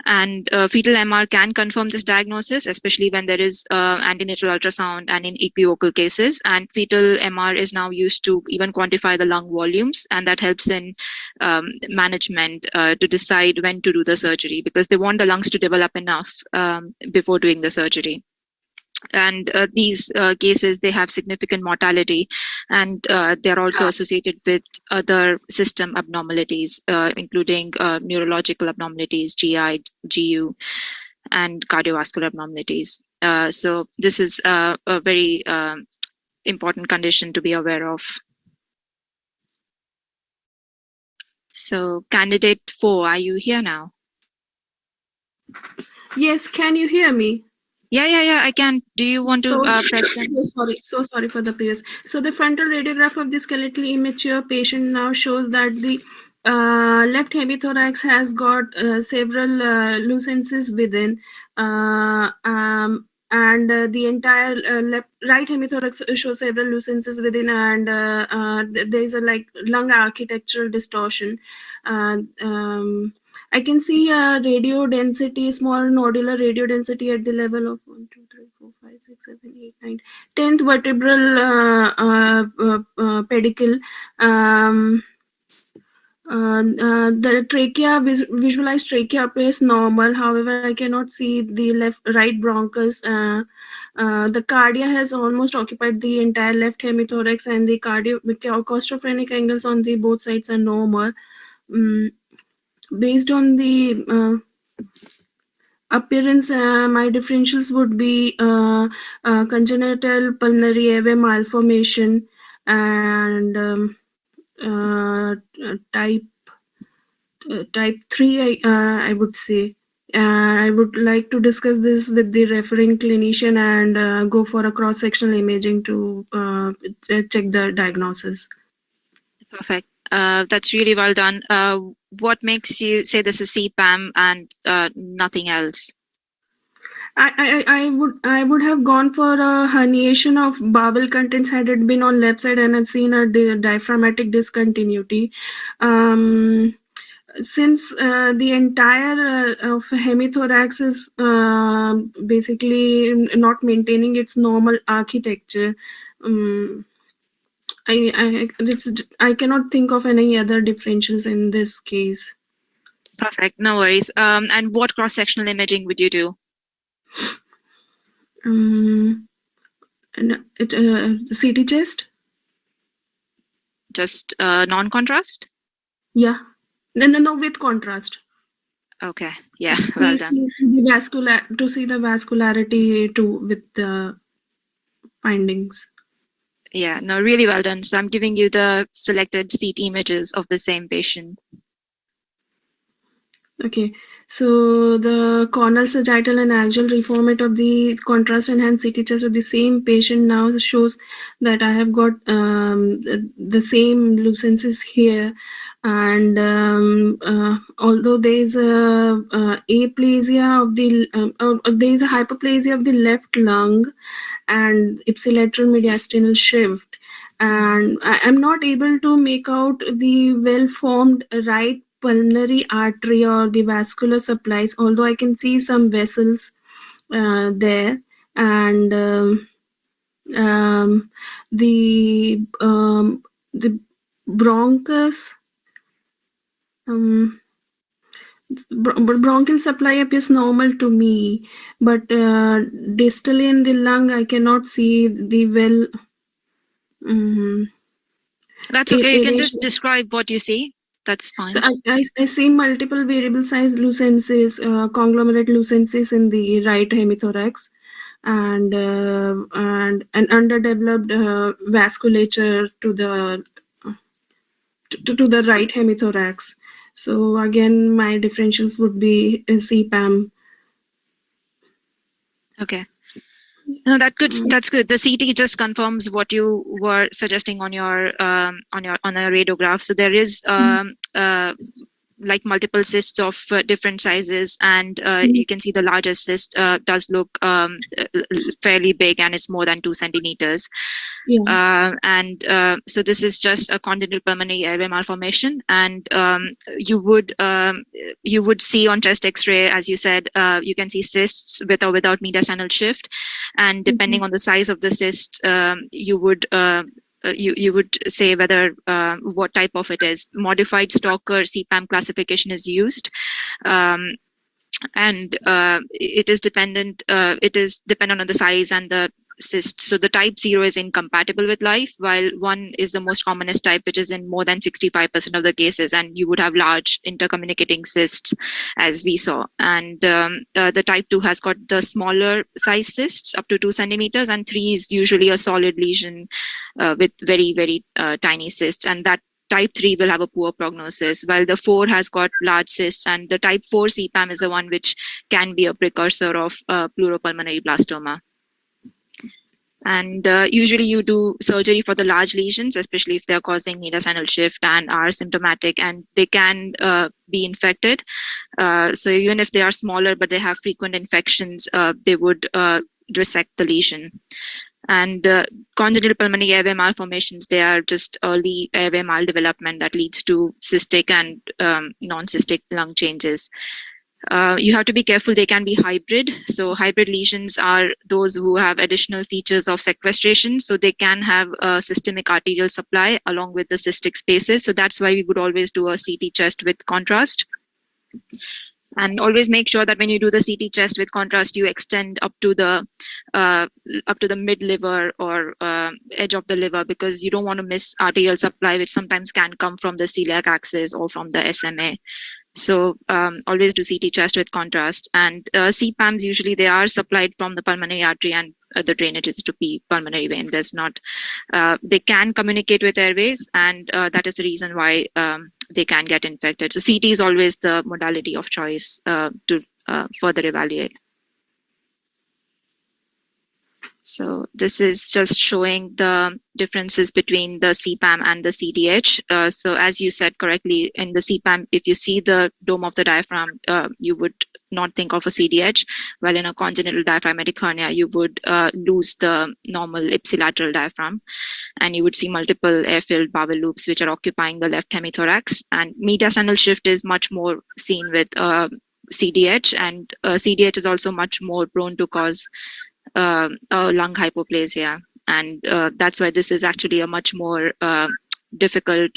And fetal MR can confirm this diagnosis, especially when there is antenatal ultrasound and in equivocal cases. And fetal MR is now used to even quantify the lung volumes, and that helps in management to decide when to do the surgery, because they want the lungs to develop enough before doing the surgery. And these cases, they have significant mortality, and they're also associated with other system abnormalities, including neurological abnormalities, GI, GU, and cardiovascular abnormalities. So this is a very important condition to be aware of. So candidate 4, are you here now? Yes, can you hear me? Yeah, I can. Do you want to press them? So sorry for the previous. So the frontal radiograph of the skeletally immature patient now shows that the left hemithorax has got several lucences within, and the entire right hemithorax shows several lucences within, and there is a like lung architectural distortion. I can see a radio density, small nodular radio density at the level of 1, 2, 3, 4, 5, 6, 7, 8, 9, 10th vertebral pedicle. The trachea, visualized trachea appears normal. However, I cannot see the right bronchus. The cardia has almost occupied the entire left hemithorax, and the costophrenic angles on the both sides are normal. Based on the appearance, my differentials would be congenital pulmonary airway malformation and type 3, I would say. I would like to discuss this with the referring clinician and go for a cross-sectional imaging to check the diagnosis. Perfect. That's really well done. What makes you say this is CPAM and nothing else? I would have gone for a herniation of bowel contents had it been on left side and had seen a diaphragmatic discontinuity. Since the entire of hemithorax is basically not maintaining its normal architecture, I cannot think of any other differentials in this case. Perfect, no worries. And what cross-sectional imaging would you do? CT chest? Just non-contrast? Yeah. No, with contrast. Okay, yeah, well done. To see the vascularity too with the findings. Yeah, no, really well done. So I'm giving you the selected CT images of the same patient. Okay, so the cornal, sagittal, and axial reformat of the contrast enhanced CT chest of the same patient now shows that I have got the same lucences here, and although there is a aplasia of the there is a hyperplasia of the left lung and ipsilateral mediastinal shift, and I am not able to make out the well-formed right pulmonary artery or the vascular supplies, although I can see some vessels there, and the bronchus, bronchial supply appears normal to me, but distally in the lung I cannot see the well. That's okay. You can just describe what you see. That's fine. So I see multiple variable size lucences, conglomerate lucences in the right hemithorax, and an underdeveloped vasculature to the right hemithorax. So again, my differentials would be CPAM. Okay. No, that's good. The CT just confirms what you were suggesting on your radiograph. So there is like multiple cysts of different sizes, and you can see the largest cyst does look fairly big, and it's more than 2 centimeters. Yeah. So this is just a congenital pulmonary airway malformation, and you would see on chest X-ray, as you said, you can see cysts with or without mediastinal shift, and depending on the size of the cyst, you would say whether what type of it is. Modified Stalker CPAM classification is used. and it is dependent on the size and the cyst. So the type 0 is incompatible with life, while 1 is the most commonest type, which is in more than 65% of the cases, and you would have large intercommunicating cysts, as we saw. And the type 2 has got the smaller size cysts up to 2 centimeters, and 3 is usually a solid lesion with very, very tiny cysts, and that type 3 will have a poor prognosis, while the 4 has got large cysts, and the type 4 CPAM is the one which can be a precursor of pleuropulmonary blastoma. And usually you do surgery for the large lesions, especially if they're causing mediastinal shift and are symptomatic, and they can be infected. So even if they are smaller but they have frequent infections, they would resect the lesion. And congenital pulmonary airway malformations, they are just early airway maldevelopment that leads to cystic and non-cystic lung changes. You have to be careful, they can be hybrid. So hybrid lesions are those who have additional features of sequestration. So they can have a systemic arterial supply along with the cystic spaces. So that's why we would always do a CT chest with contrast. And always make sure that when you do the CT chest with contrast, you extend up to the mid liver or edge of the liver, because you don't want to miss arterial supply, which sometimes can come from the celiac axis or from the SMA. So always do CT chest with contrast. And CPAMs, usually they are supplied from the pulmonary artery, and the drainage is to be pulmonary vein. There's not, they can communicate with airways, and that is the reason why they can get infected. So CT is always the modality of choice to further evaluate. So this is just showing the differences between the CPAM and the CDH. So as you said correctly, in the CPAM, if you see the dome of the diaphragm, you would not think of a CDH, while in a congenital diaphragmatic hernia, you would lose the normal ipsilateral diaphragm, and you would see multiple air-filled bowel loops which are occupying the left hemithorax. And mediastinal shift is much more seen with CDH, and CDH is also much more prone to cause lung hypoplasia, and that's why this is actually a much more difficult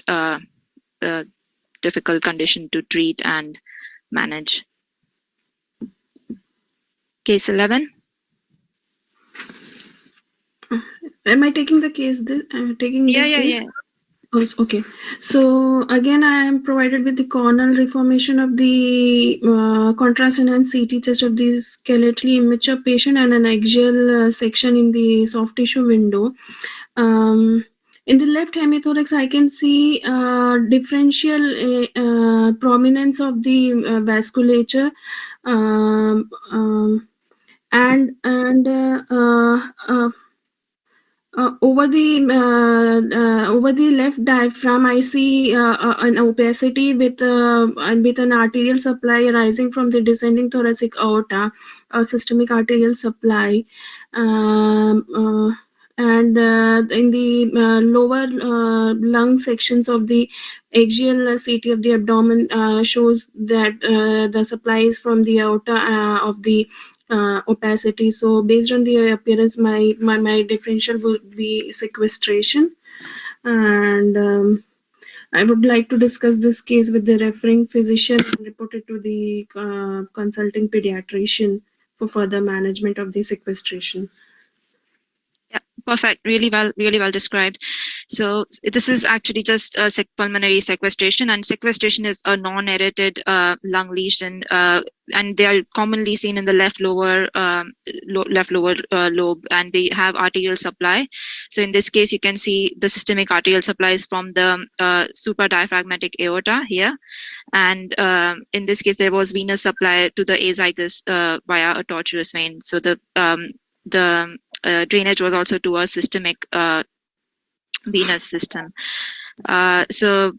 condition to treat and manage. Case 11. Am I taking the case? Yeah. Oh, okay. So again, I am provided with the corneal reformation of the contrast enhanced CT chest of the skeletally immature patient and an axial section in the soft tissue window. In the left hemithorax, I can see differential prominence of the vasculature, over the left diaphragm, I see an opacity with an arterial supply rising from the descending thoracic aorta, a systemic arterial supply, and in the lower lung sections of the axial CT of the abdomen shows that the supply is from the aorta of the opacity. So based on the appearance, my differential would be sequestration, and I would like to discuss this case with the referring physician and report it to the consulting pediatrician for further management of the sequestration. Yeah, perfect. Really well described. So this is actually just a pulmonary sequestration, and sequestration is a non-aerated lung lesion, and they are commonly seen in the left lower lobe, and they have arterial supply. So in this case, you can see the systemic arterial supplies from the supradiaphragmatic aorta here, and in this case, there was venous supply to the azygos via a tortuous vein. So the drainage was also to a systemic venous system. The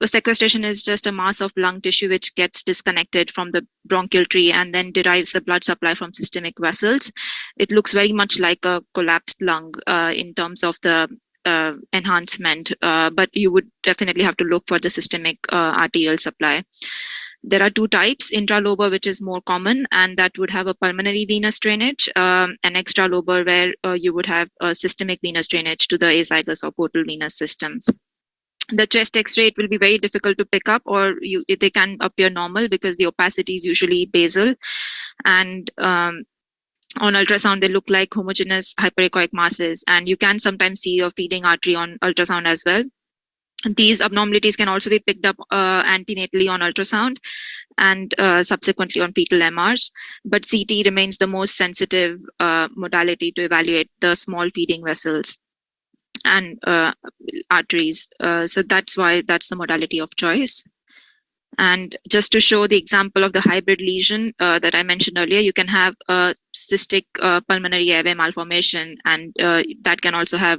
sequestration is just a mass of lung tissue which gets disconnected from the bronchial tree and then derives the blood supply from systemic vessels. It looks very much like a collapsed lung in terms of the enhancement, but you would definitely have to look for the systemic arterial supply. There are two types, intralobar, which is more common, and that would have a pulmonary venous drainage, and extralobar, where you would have a systemic venous drainage to the azygos or portal venous systems. The chest X-ray, it will be very difficult to pick up, or they can appear normal because the opacity is usually basal, and on ultrasound they look like homogeneous hyperechoic masses, and you can sometimes see a feeding artery on ultrasound as well. These abnormalities can also be picked up antenatally on ultrasound and subsequently on fetal MRs, but CT remains the most sensitive modality to evaluate the small feeding vessels and arteries. So that's why that's the modality of choice. And just to show the example of the hybrid lesion that I mentioned earlier, you can have a cystic pulmonary airway malformation, and that can also have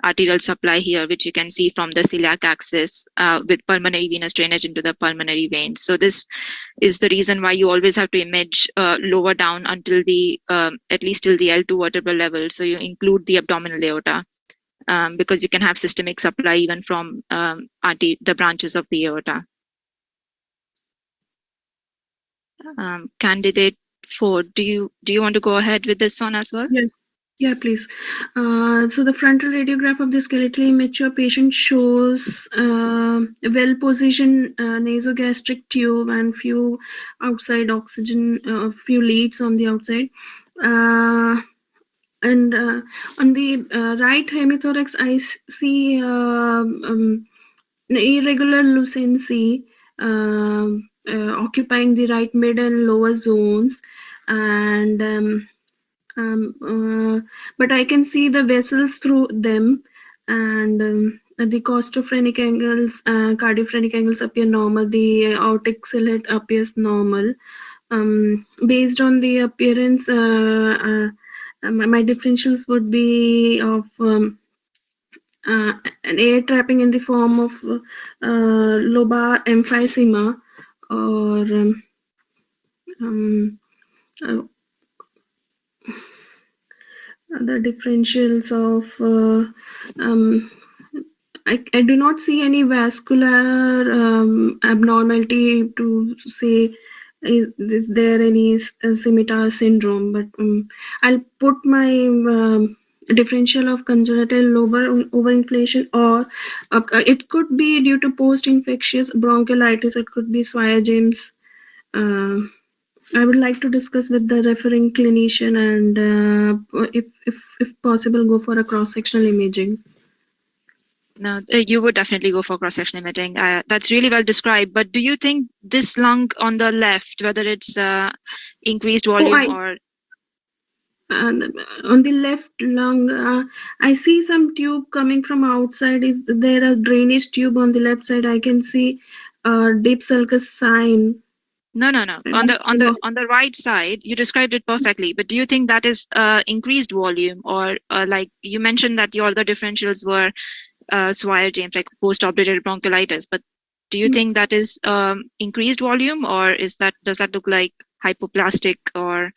arterial supply here, which you can see from the celiac axis with pulmonary venous drainage into the pulmonary veins. So this is the reason why you always have to image lower down until the at least till the L2 vertebral level. So you include the abdominal aorta because you can have systemic supply even from the branches of the aorta. Candidate 4, do you want to go ahead with this one as well? Yes. Yeah, please. So the frontal radiograph of the skeletally immature patient shows a well-positioned nasogastric tube and few outside oxygen, few leads on the outside. And on the right hemithorax, I see irregular lucency occupying the right mid and lower zones, and but I can see the vessels through them, and the costophrenic angles, cardiophrenic angles appear normal. The aortic silhouette appears normal. Based on the appearance, my differentials would be of an air trapping in the form of lobar emphysema, or the differentials of I do not see any vascular abnormality to say is there any scimitar syndrome, but I'll put my differential of congenital lobar overinflation, or it could be due to post-infectious bronchiolitis, it could be Swyer James. I would like to discuss with the referring clinician, and if possible, go for a cross-sectional imaging. No, you would definitely go for cross-sectional imaging. That's really well described. But do you think this lung on the left, whether it's increased volume or on the left lung, I see some tube coming from outside. Is there a drainage tube on the left side? I can see deep sulcus sign. No. On the right side, you described it perfectly. But do you think that is increased volume, or like you mentioned that your other differentials were Swyer James, like post-operative bronchiolitis? But do you think that is increased volume, or does that look like hypoplastic, or?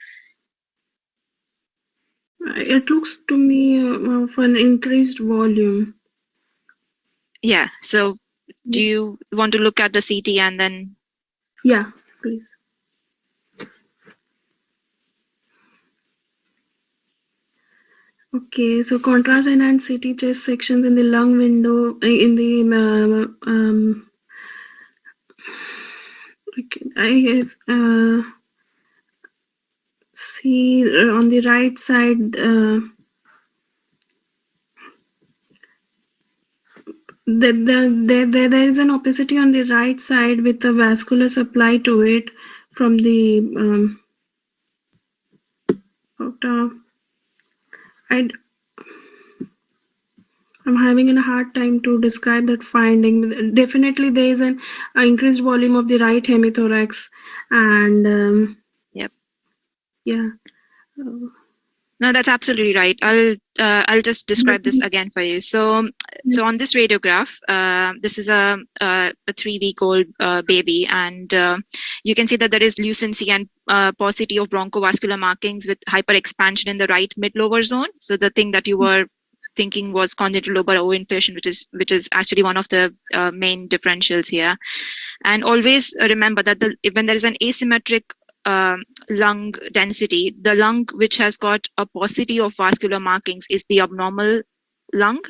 It looks to me of an increased volume. Yeah. So do you want to look at the CT and then? Yeah, please. Okay, so contrast enhanced CT chest sections in the lung window in the I see on the right side there is an opacity on the right side with a vascular supply to it from the I'm having a hard time to describe that finding. Definitely there is an increased volume of the right hemithorax, and yep. Yeah. No, that's absolutely right. I'll just describe this again for you. So on this radiograph, this is a 3-week-old baby, and you can see that there is lucency and paucity of bronchovascular markings with hyperexpansion in the right mid-lower zone. So the thing that you were thinking was congenital lobar overinflation, which is actually one of the main differentials here. And always remember that when there is an asymmetric lung density, the lung which has got a paucity of vascular markings is the abnormal lung,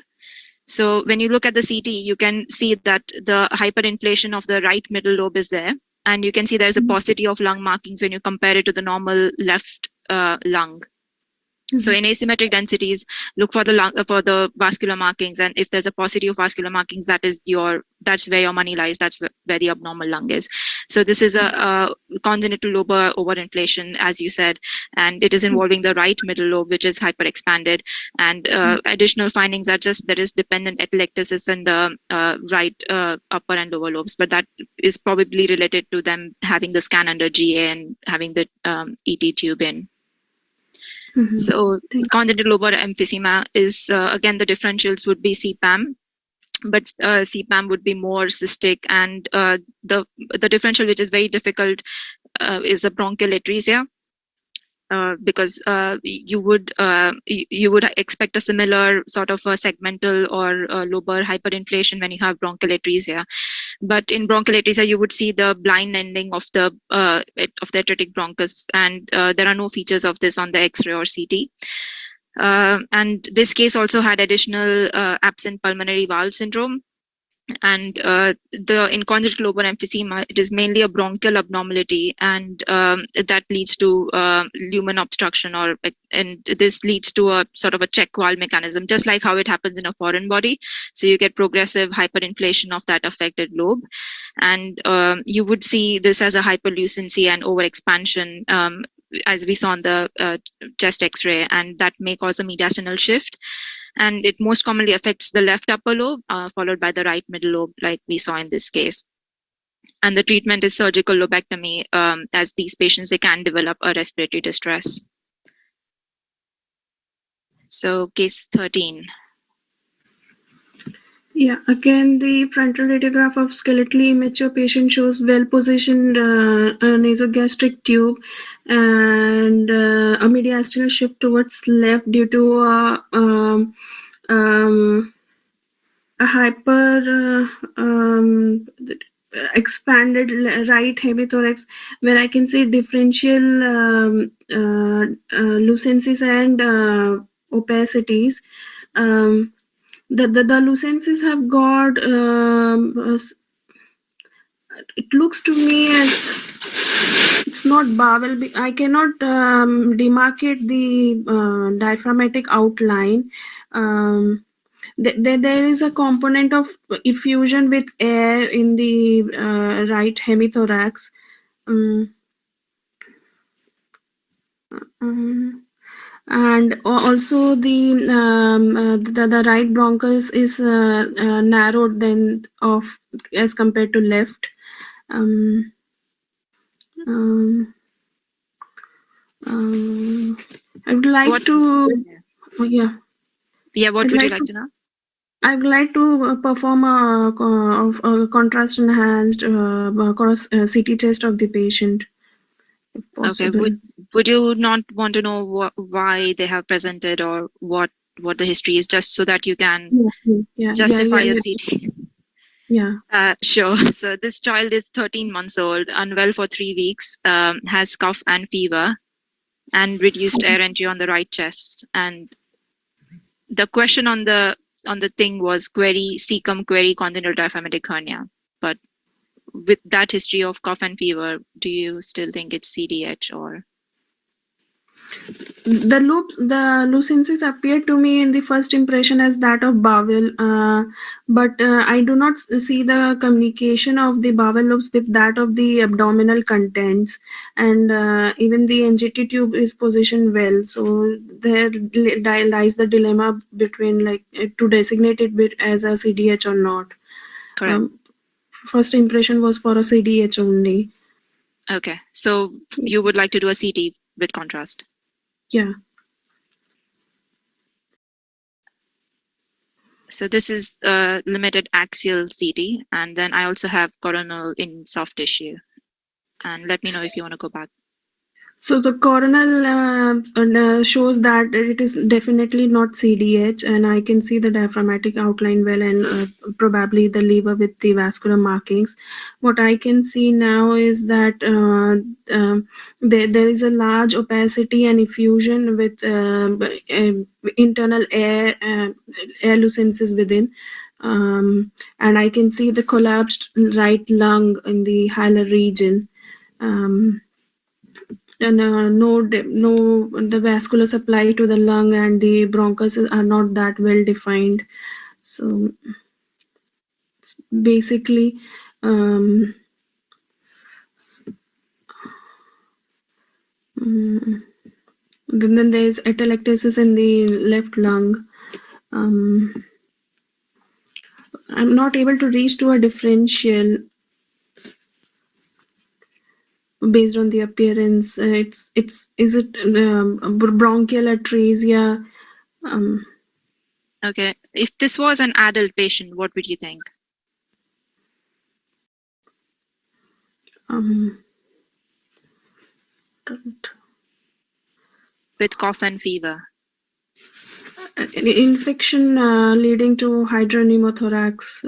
So when you look at the CT, you can see that the hyperinflation of the right middle lobe is there. And you can see there's a paucity of lung markings when you compare it to the normal left lung. So in asymmetric densities, look for the lung, for the vascular markings, and if there's a paucity of vascular markings, that's where your money lies. That's where the abnormal lung is. So this is a congenital lobar overinflation, as you said, and it is involving the right middle lobe, which is hyperexpanded. And additional findings are just there is dependent atelectasis in the right upper and lower lobes, but that is probably related to them having the scan under GA and having the ET tube in. So congenital lobar emphysema is again, the differentials would be CPAM, but CPAM would be more cystic, and the differential which is very difficult is a bronchial atresia. Because you would expect a similar sort of a segmental or lobar hyperinflation when you have bronchial atresia, but in bronchial atresia you would see the blind ending of the atretic bronchus, and there are no features of this on the X-ray or CT. And this case also had additional absent pulmonary valve syndrome. And in congenital lobar emphysema, it is mainly a bronchial abnormality, and that leads to lumen obstruction, and this leads to a sort of a check valve mechanism, just like how it happens in a foreign body. So you get progressive hyperinflation of that affected lobe, and you would see this as a hyperlucency and overexpansion, as we saw on the chest X-ray, and that may cause a mediastinal shift. And it most commonly affects the left upper lobe, followed by the right middle lobe, like we saw in this case. And the treatment is surgical lobectomy, as these patients, they can develop a respiratory distress. So case 13. Yeah, again, the frontal radiograph of skeletally immature patient shows well-positioned nasogastric tube and a mediastinal shift towards left due to a hyper expanded right hemithorax, where I can see differential lucencies and opacities. The lucencies have got it looks to me as it's not bowel. I cannot demarcate the diaphragmatic outline. There is a component of effusion with air in the right hemithorax. And also the right bronchus is narrowed than as compared to left. I would like to. Oh, yeah. Yeah, what would you like to know? I would like to perform a contrast enhanced CT test of the patient, if possible. Okay. Would you not want to know why they have presented, or what the history is, just so that you can justify a CT? Yeah. Sure. So this child is 13 months old, unwell for 3 weeks, has cough and fever, and reduced air entry on the right chest. And the question on the thing was query congenital diaphragmatic hernia. But with that history of cough and fever, do you still think it's CDH or? The lucencies appeared to me in the first impression as that of bowel, but I do not see the communication of the bowel lobes with that of the abdominal contents, and even the NGT tube is positioned well. So there lies the dilemma between to designate it as a CDH or not. Correct. First impression was for a CDH only. Okay, so you would like to do a CT with contrast? Yeah. So this is limited axial CT, and then I also have coronal in soft tissue. And let me know if you want to go back. So the coronal shows that it is definitely not CDH, and I can see the diaphragmatic outline well, and probably the liver with the vascular markings. What I can see now is that there is a large opacity and effusion with internal air lucences within. And I can see the collapsed right lung in the hilar region. And the vascular supply to the lung and the bronchus are not that well defined. So basically, then there is atelectasis in the left lung. I'm not able to reach to a differential based on the appearance. Is it bronchial atresia? Okay. If this was an adult patient, what would you think? With cough and fever. An infection leading to hydropneumothorax,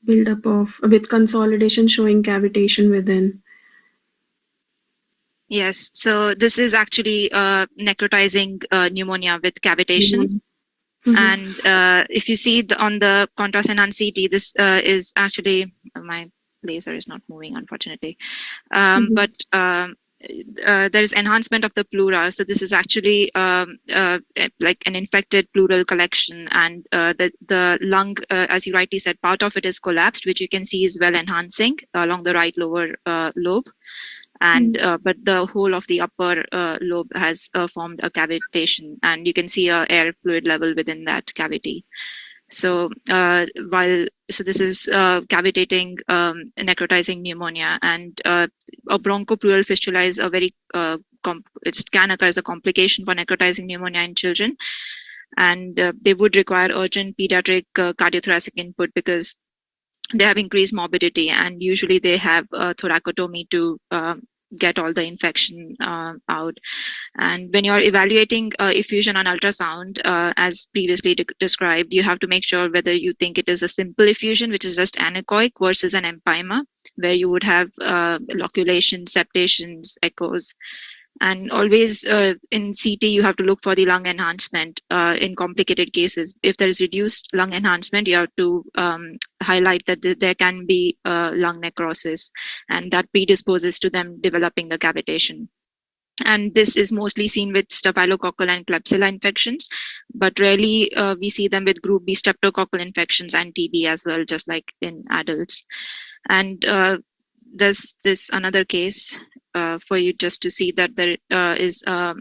buildup of with consolidation showing cavitation within. Yes, so this is actually necrotizing pneumonia with cavitation. And if you see on the contrast enhanced CT, this is actually, my laser is not moving, unfortunately. But there is enhancement of the pleura. So this is actually like an infected pleural collection, and the lung, as you rightly said, part of it is collapsed, which you can see is well enhancing along the right lower lobe. And but the whole of the upper lobe has formed a cavitation, and you can see a air fluid level within that cavity. So this is cavitating necrotizing pneumonia, and a bronchopleural fistula is a very it can occur as a complication for necrotizing pneumonia in children, and they would require urgent pediatric cardiothoracic input because they have increased morbidity, and usually they have thoracotomy to get all the infection out. And when you're evaluating effusion on ultrasound, as previously described, you have to make sure whether you think it is a simple effusion, which is just anechoic, versus an empyema, where you would have loculation, septations, echoes. And always in CT, you have to look for the lung enhancement in complicated cases. If there is reduced lung enhancement, you have to highlight that there can be lung necrosis, and that predisposes to them developing the cavitation. And this is mostly seen with staphylococcal and Klebsiella infections, but rarely we see them with group B streptococcal infections and TB as well, just like in adults. And there's this another case for you just to see that there is a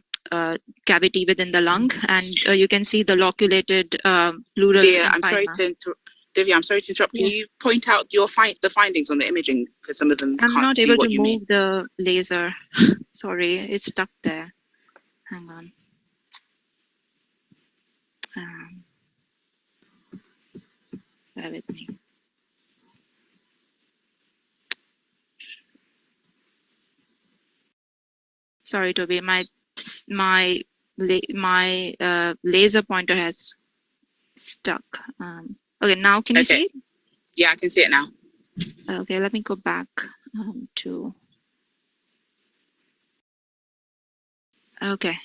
cavity within the lung, and you can see the loculated pleural. Yeah, I'm sorry to interrupt. Divya, I'm sorry to interrupt. Can you point out your the findings on the imaging, because some of them I'm can't not see able what to you move mean. the laser. Sorry, it's stuck there. Hang on. Bear with me. Sorry, Toby. My laser pointer has stuck. Okay, now can you see? Yeah, I can see it now. Okay, let me go back to. Okay.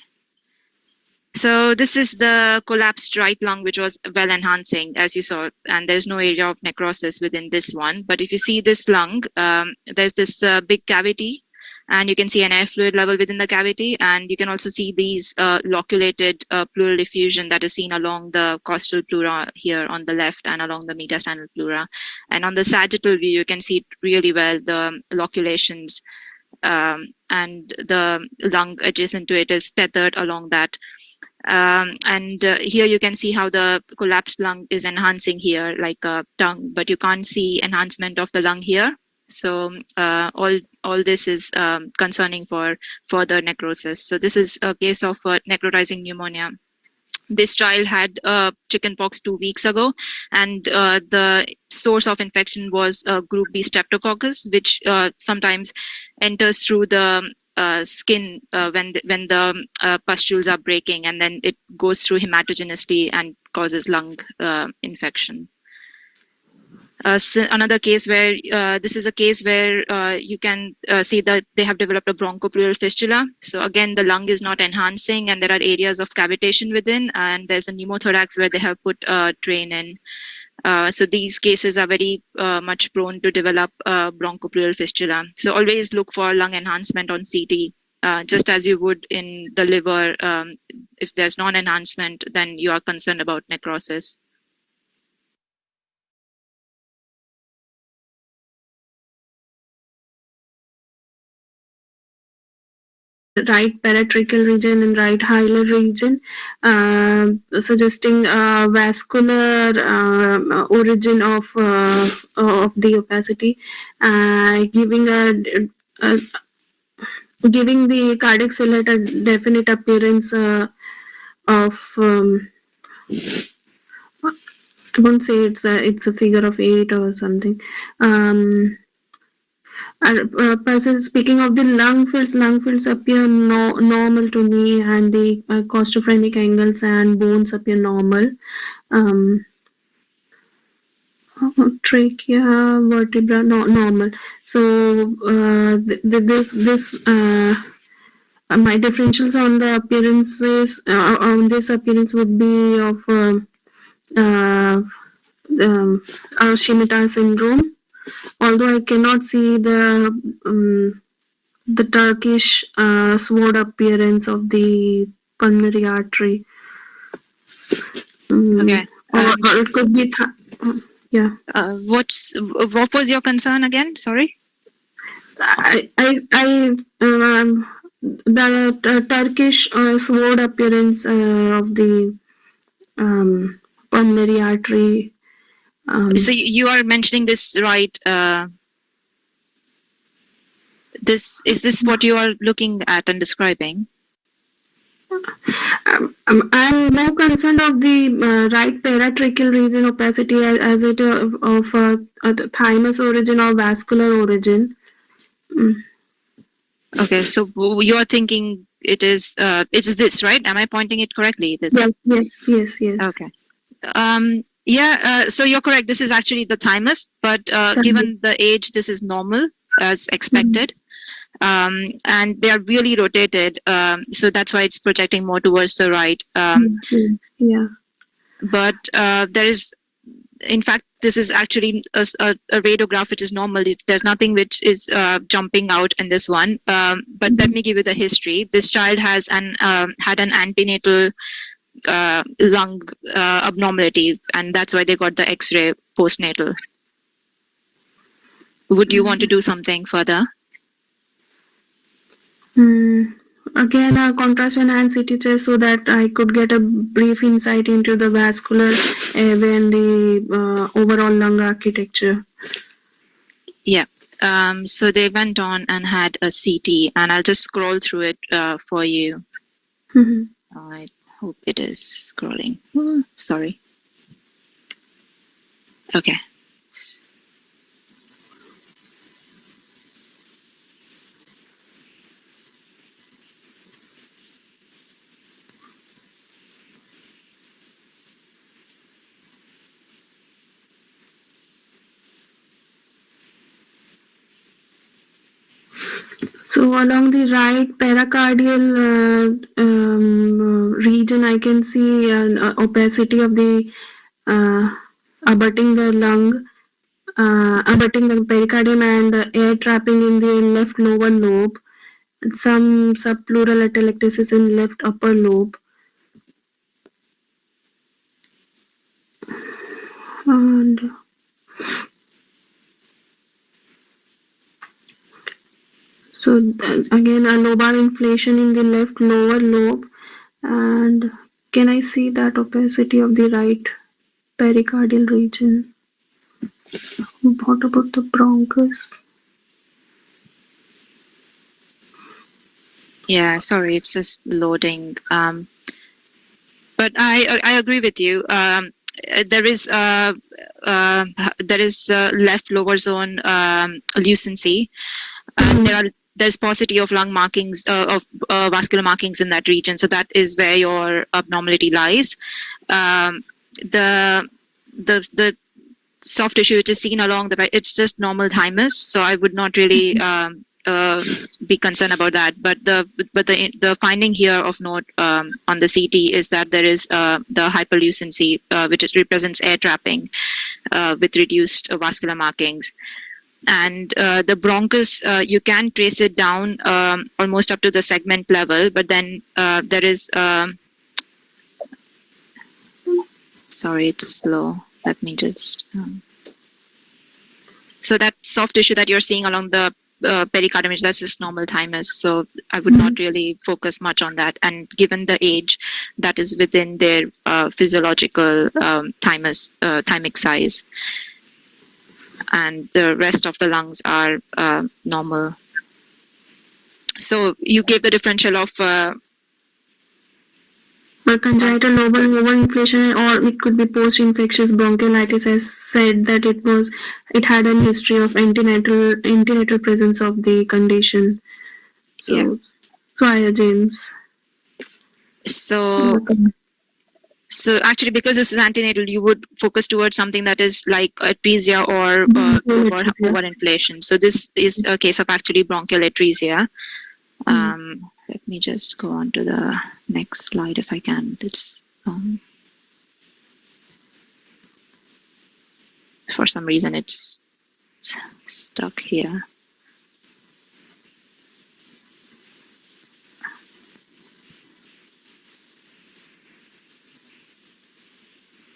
So this is the collapsed right lung, which was well enhancing, as you saw, and there's no area of necrosis within this one. But if you see this lung, there's this big cavity, and you can see an air fluid level within the cavity, and you can also see these loculated pleural effusion that is seen along the costal pleura here on the left and along the mediastinal pleura. And on the sagittal view, you can see it really well, the loculations, and the lung adjacent to it is tethered along that. And here you can see how the collapsed lung is enhancing here like a tongue, but you can't see enhancement of the lung here. So all this is concerning for further necrosis. So this is a case of necrotizing pneumonia This child had chickenpox 2 weeks ago, and the source of infection was group B streptococcus, which sometimes enters through the skin when the pustules are breaking, and then it goes through hematogeneously and causes lung infection. So another case where this is a case where you can see that they have developed a bronchopleural fistula. So again, the lung is not enhancing, and there are areas of cavitation within, and there's a pneumothorax where they have put a drain in. So these cases are very much prone to develop bronchopleural fistula. So always look for lung enhancement on CT, just as you would in the liver. If there's non-enhancement, then you are concerned about necrosis. Right paratracheal region and right hilar region, suggesting vascular origin of the opacity, giving the cardiac silhouette a definite appearance of I won't say it's a figure of 8 or something. Speaking of the lung fields appear normal to me, and the costophrenic angles and bones appear normal. Trachea, vertebra, normal. So this my differentials on the appearances on this appearance would be of Shimitta syndrome. Although I cannot see the Turkish sword appearance of the pulmonary artery. Okay. Or it could be, yeah. What was your concern again? Sorry. The Turkish sword appearance of the pulmonary artery. So you are mentioning this, right? Is this what you are looking at and describing? I'm more concerned of the right paratracheal region opacity as it of thymus origin or vascular origin. Okay, so you are thinking it's this, right? Am I pointing it correctly? This. Yes. Okay. Yeah. So you're correct. This is actually the thymus, but given the age, this is normal as expected. And they are really rotated, so that's why it's projecting more towards the right. Yeah. But there is, in fact, this is actually a radiograph which is normal. There's nothing which is jumping out in this one. But let me give you the history. This child has had an antenatal lung abnormality, and that's why they got the X-ray postnatal. Would you want to do something further? Again, a contrast enhanced CT chest so that I could get a brief insight into the vascular airway and the overall lung architecture. Yeah. So they went on and had a CT, and I'll just scroll through it for you. I hope it is scrolling. Sorry. Okay. So along the right paracardial region, I can see an opacity of the abutting the lung, abutting the pericardium, and air trapping in the left lower lobe, and some subpleural atelectasis in left upper lobe. And so again, a lobar inflation in the left lower lobe. And can I see that opacity of the right pericardial region? What about the bronchus? Yeah, sorry, it's just loading. But I agree with you. There is left lower zone lucency, and there's paucity of lung markings of vascular markings in that region. So that is where your abnormality lies. The soft tissue which is seen along the, it's just normal thymus. So I would not really be concerned about that. But the finding here of note on the CT is that there is the hyperlucency, which represents air trapping with reduced vascular markings. And the bronchus, you can trace it down almost up to the segment level, but then there is, sorry, it's slow. Let me just, so that soft tissue that you're seeing along the pericardium, that's just normal thymus. So I would not really focus much on that. And given the age, that is within their physiological thymic size. And the rest of the lungs are normal. So you gave the differential of congenital lobar overinflation, or it could be post-infectious bronchiolitis. I said that it had a history of antenatal presence of the condition. So, yeah. So James. So actually, because this is antenatal, you would focus towards something that is like atresia or overinflation. So this is a case of actually bronchial atresia. Let me just go on to the next slide if I can. It's for some reason it's stuck here.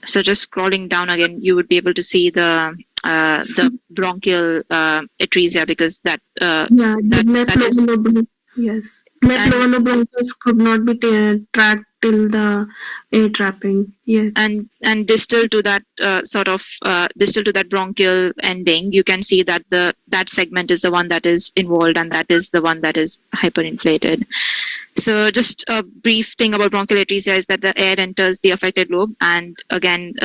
So just scrolling down again, you would be able to see the bronchial atresia, because that is, yes. Left lower bronchus could not be tracked till the air trapping. Yes. And distal to that distal to that bronchial ending, you can see that that segment is the one that is involved, and that is the one that is hyperinflated. So just a brief thing about bronchial atresia is that the air enters the affected lobe, and again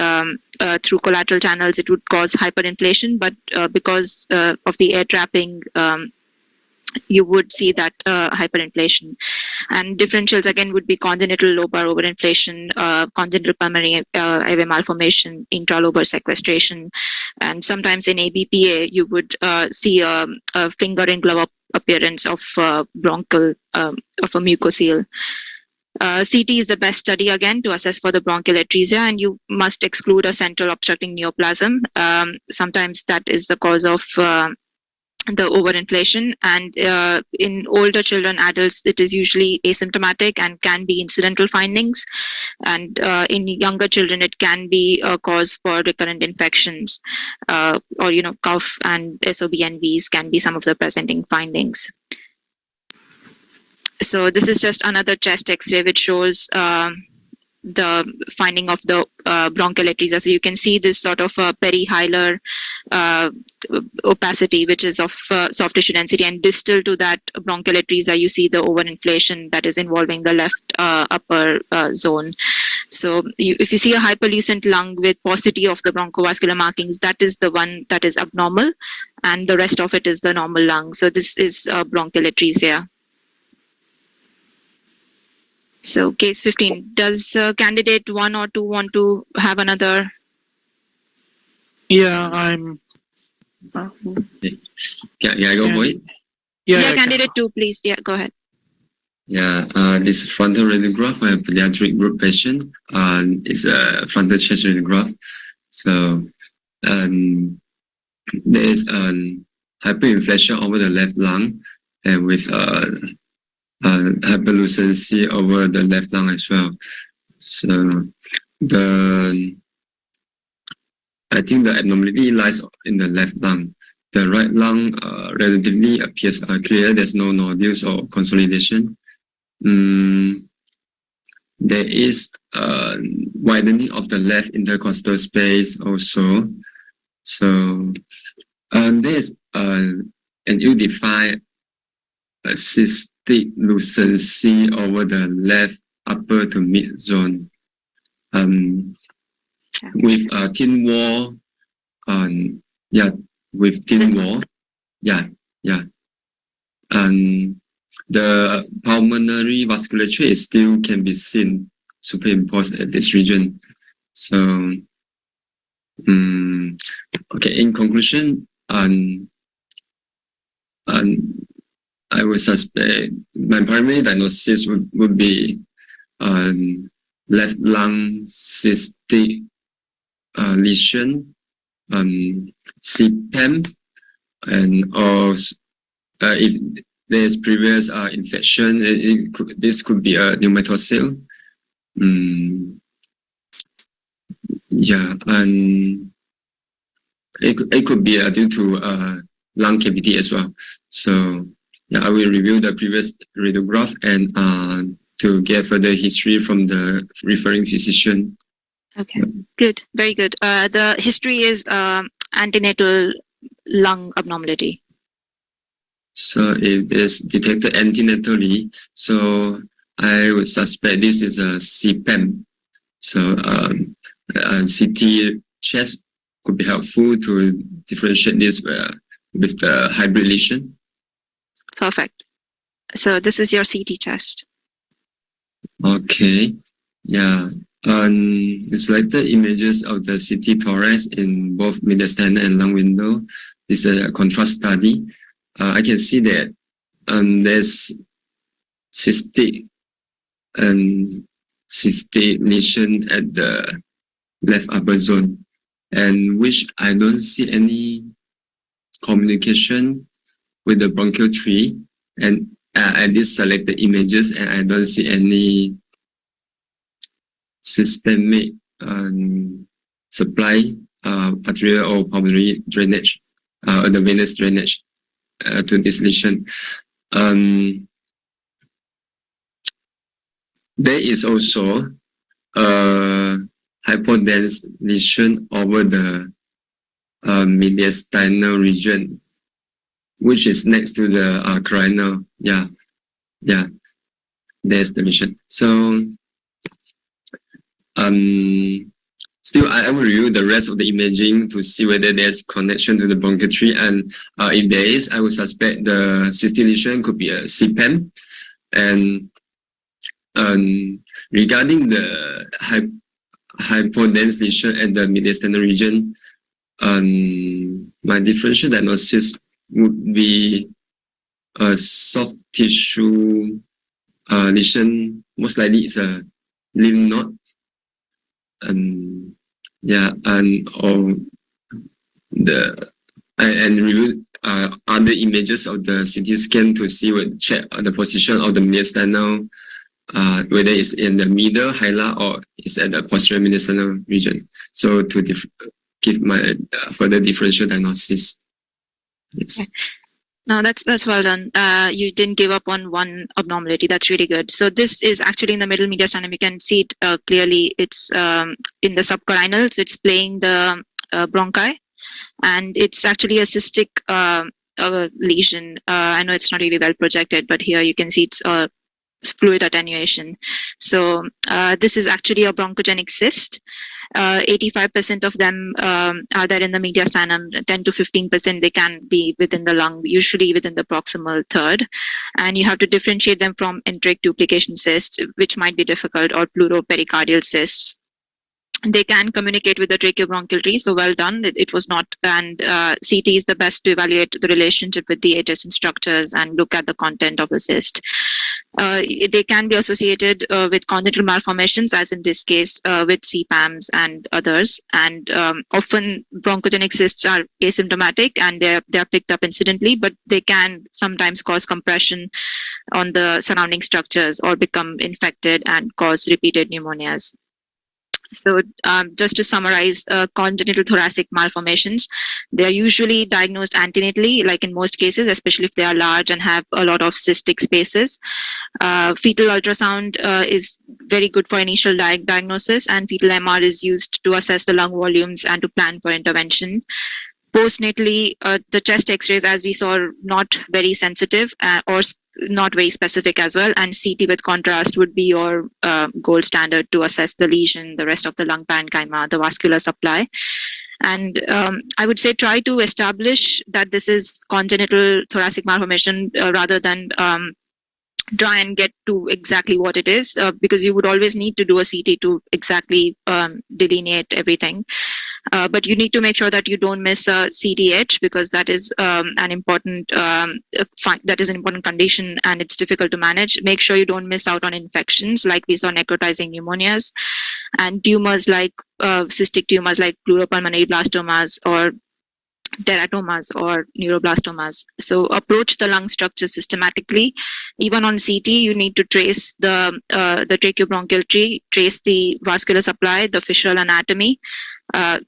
through collateral channels it would cause hyperinflation, but because of the air trapping, you would see that hyperinflation. And differentials again would be congenital lobar overinflation, congenital pulmonary airway malformation, intralobar sequestration, and sometimes in ABPA you would see a finger in glove appearance of bronchial of a mucocele. CT is the best study again to assess for the bronchial atresia, and you must exclude a central obstructing neoplasm. Sometimes that is the cause of the overinflation, and in older children, adults, it is usually asymptomatic and can be incidental findings, and in younger children it can be a cause for recurrent infections, or cough, and SOBNVs can be some of the presenting findings. So this is just another chest x-ray which shows the finding of the bronchial atresia. So you can see this sort of perihilar opacity, which is of soft tissue density, and distal to that bronchial atresia you see the overinflation that is involving the left upper zone. So if you see a hyperlucent lung with paucity of the bronchovascular markings, that is the one that is abnormal, and the rest of it is the normal lung. So this is bronchial atresia. So case 15, does candidate 1 or 2 want to have another? Yeah, I'm. Can I go for it? Yeah, candidate 2, please. Yeah, go ahead. Yeah, this frontal radiograph for a pediatric group patient is a frontal chest radiograph. So there is hyperinflation over the left lung, and with hyperlucency over the left lung as well. So I think the abnormality lies in the left lung. The right lung relatively appears clear. There's no nodules or consolidation. There is widening of the left intercostal space also. So there's an ill-defined cystic lucency over the left upper to mid zone. with a thin wall. With thin wall. And the pulmonary vasculature still can be seen superimposed at this region. So, okay. In conclusion, I would suspect my primary diagnosis would be left lung cystic lesion, CPAM, and also if there's previous infection, this could be a neonatal cell. And it could be due to lung cavity as well. So I will review the previous radiograph and to get further history from the referring physician. Okay, good, very good. The history is antenatal lung abnormality. So if it's detected antenatally, so I would suspect this is a CPAM. So CT chest could be helpful to differentiate this with the hybrid lesion. Perfect. So this is your CT chest. Okay. Yeah. The selected images of the CT thorax in both mediastinum and lung window. This is a contrast study. I can see that there's cystic lesion at the left upper zone, and which I don't see any communication with the bronchial tree, and at these selected images, and I don't see any systemic supply, arterial or pulmonary drainage, or the venous drainage to this lesion. There is also a hypodense lesion over the mediastinal region, which is next to the cranial. There's the lesion. So still, I will review the rest of the imaging to see whether there's connection to the bronchial tree, and if there is, I would suspect the cystic lesion could be a CPAM. And regarding the hypodense lesion at the mediastinal region, my differential diagnosis would be a soft tissue lesion. Most likely it's a lymph node. And review other images of the CT scan to check the position of the mediastinal, whether it's in the middle hilar or it's at the posterior mediastinal region. So to give my further differential diagnosis. Yes. Okay. No, that's well done. You didn't give up on one abnormality. That's really good. So this is actually in the middle mediastinum. You can see it clearly. It's in the subcarinal, so it's playing the bronchi, and it's actually a cystic lesion. I know it's not really well projected, but here you can see it's fluid attenuation. So this is actually a bronchogenic cyst. 85% of them are there in the mediastinum. 10 to 15% they can be within the lung, usually within the proximal third, and you have to differentiate them from enteric duplication cysts, which might be difficult, or pleuropericardial cysts. They can communicate with the tracheobronchial tree, so well done. It was not, and CT is the best to evaluate the relationship with the adjacent structures and look at the content of the cyst. They can be associated with congenital malformations, as in this case with CPAMs and others. And often bronchogenic cysts are asymptomatic and they're picked up incidentally, but they can sometimes cause compression on the surrounding structures or become infected and cause repeated pneumonias. So just to summarize, congenital thoracic malformations, they are usually diagnosed antenatally, like in most cases, especially if they are large and have a lot of cystic spaces. Fetal ultrasound is very good for initial diagnosis, and fetal MR is used to assess the lung volumes and to plan for intervention. postnatally, the chest X-rays, as we saw, are not very sensitive or not very specific as well. And CT with contrast would be your gold standard to assess the lesion, the rest of the lung parenchyma, the vascular supply. And I would say try to establish that this is congenital thoracic malformation rather than try and get to exactly what it is, because you would always need to do a CT to exactly delineate everything. But you need to make sure that you don't miss a CDH, because that is an important condition and it's difficult to manage. Make sure you don't miss out on infections like we saw necrotizing pneumonias and tumors like cystic tumors like pleuropulmonary blastomas or teratomas or neuroblastomas. So approach the lung structure systematically. Even on CT, you need to trace the tracheobronchial tree, trace the vascular supply, the fissural anatomy.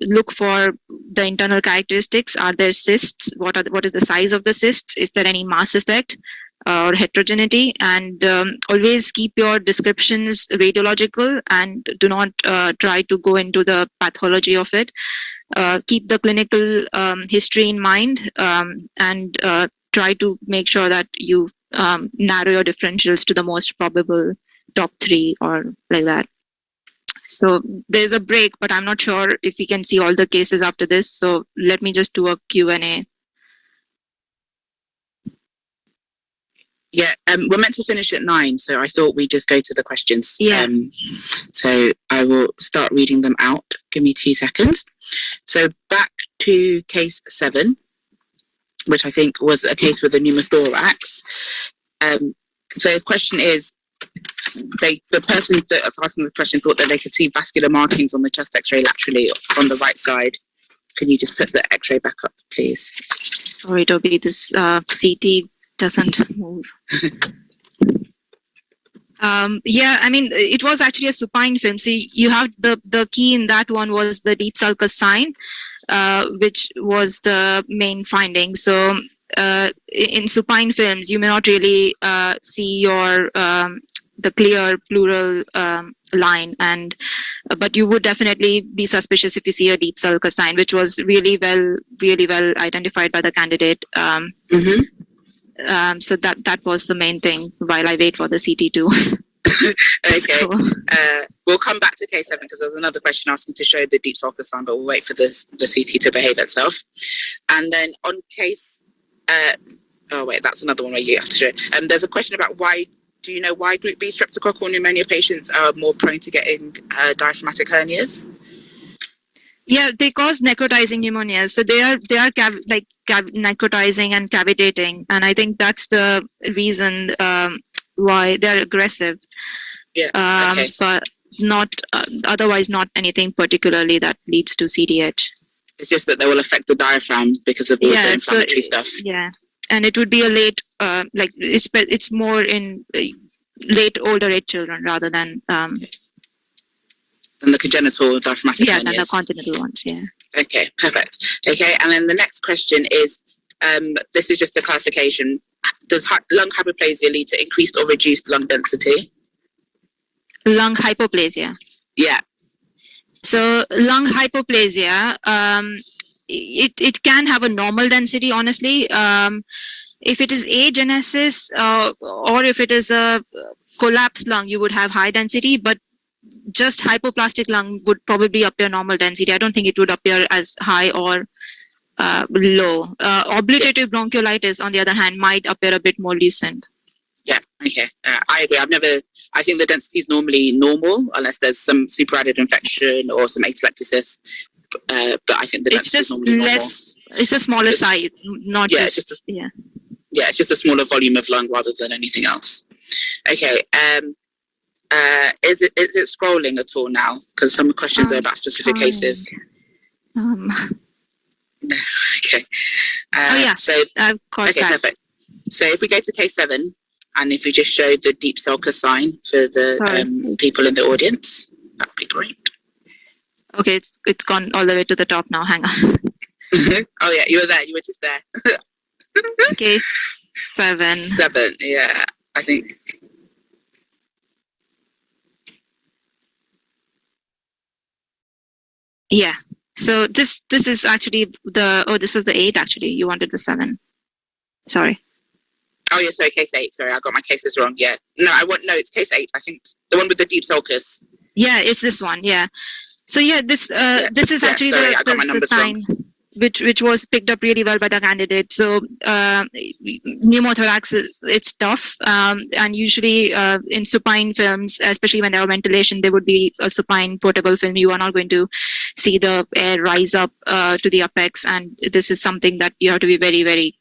Look for the internal characteristics. Are there cysts? What is the size of the cysts? Is there any mass effect or heterogeneity? And always keep your descriptions radiological and do not try to go into the pathology of it. Keep the clinical history in mind and try to make sure that you narrow your differentials to the most probable top 3 or like that. So there's a break, but I'm not sure if we can see all the cases after this. So let me just do a Q&A. Yeah, we're meant to finish at 9, so I thought we'd just go to the questions. Yeah. So I will start reading them out. Give me 2 seconds. So back to case 7, which I think was a case with a pneumothorax. The question is, the person that was asking the question thought that they could see vascular markings on the chest X-ray laterally on the right side. Can you just put the X-ray back up, please? Sorry, Toby, this CT doesn't move. Yeah, I mean, it was actually a supine film. So you have the key in that one was the deep sulcus sign, which was the main finding. So in supine films, you may not really see your the clear pleural line, and but you would definitely be suspicious if you see a deep sulcus sign, which was really well identified by the candidate. So that was the main thing while I wait for the CT2. Okay. So, we'll come back to case 7 because there's another question asking to show the deep sulcus sign, but we'll wait for the CT to behave itself. And then on case, oh wait, that's another one where you have to show it. There's a question about do you know why group B streptococcal pneumonia patients are more prone to getting diaphragmatic hernias? Yeah, they cause necrotizing pneumonias. So they are necrotizing and cavitating, and I think that's the reason why they're aggressive. Yeah. Okay. But not otherwise, not anything particularly that leads to CDH. It's just that they will affect the diaphragm because of all the inflammatory stuff. Yeah, and it would be a late, it's more in late older age children rather than the congenital diaphragmatic hernias. Than the congenital ones. Yeah. Okay, perfect. Okay, and then the next question is, this is just a clarification. Does lung hypoplasia lead to increased or reduced lung density? Lung hypoplasia. Yeah. So lung hypoplasia, it can have a normal density, honestly. If it is agenesis or if it is a collapsed lung, you would have high density, but just hypoplastic lung would probably appear normal density. I don't think it would appear as high or low. Obliterative bronchiolitis, on the other hand, might appear a bit more lucent. Yeah, okay. I agree. I think the density is normally normal unless there's some superadded infection or some atylectasis. But I think the density is normally normal. It's a smaller size, not it's just a smaller volume of lung rather than anything else. Okay. Is it scrolling at all now? Because some questions are about specific cases. Okay. So I've got okay, that. perfect. So if we go to case 7, and if we just show the deep sulcus sign for the people in the audience, that'd be great. Okay, it's gone all the way to the top now. Hang on. Oh yeah, you were there. You were just there. Case 7. 7, yeah. I think. Yeah. So this is actually this was the 8 actually. You wanted the 7. Sorry. Oh, yeah, sorry, case 8. Sorry, I got my cases wrong. Yeah. No, it's case 8. I think the one with the deep sulcus. Yeah, it's this one. Yeah. So yeah, this is actually the sign which was picked up really well by the candidate. So pneumothorax it's tough, and usually in supine films, especially when there are ventilation, there would be a supine portable film. You are not going to see the air rise up to the apex, and this is something that you have to be very, very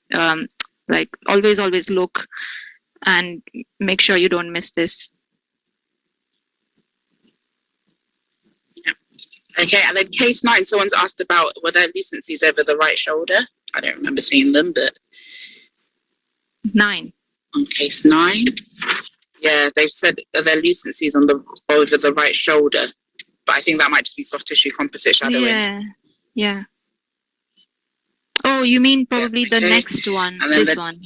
like always look and make sure you don't miss this. Okay, and then case 9, someone's asked about were there lucencies over the right shoulder. I don't remember seeing them, but 9. On case 9, yeah, they've said are there lucencies over the right shoulder, but I think that might just be soft tissue composite shadowing. Yeah. Oh, you mean probably the next one, this one.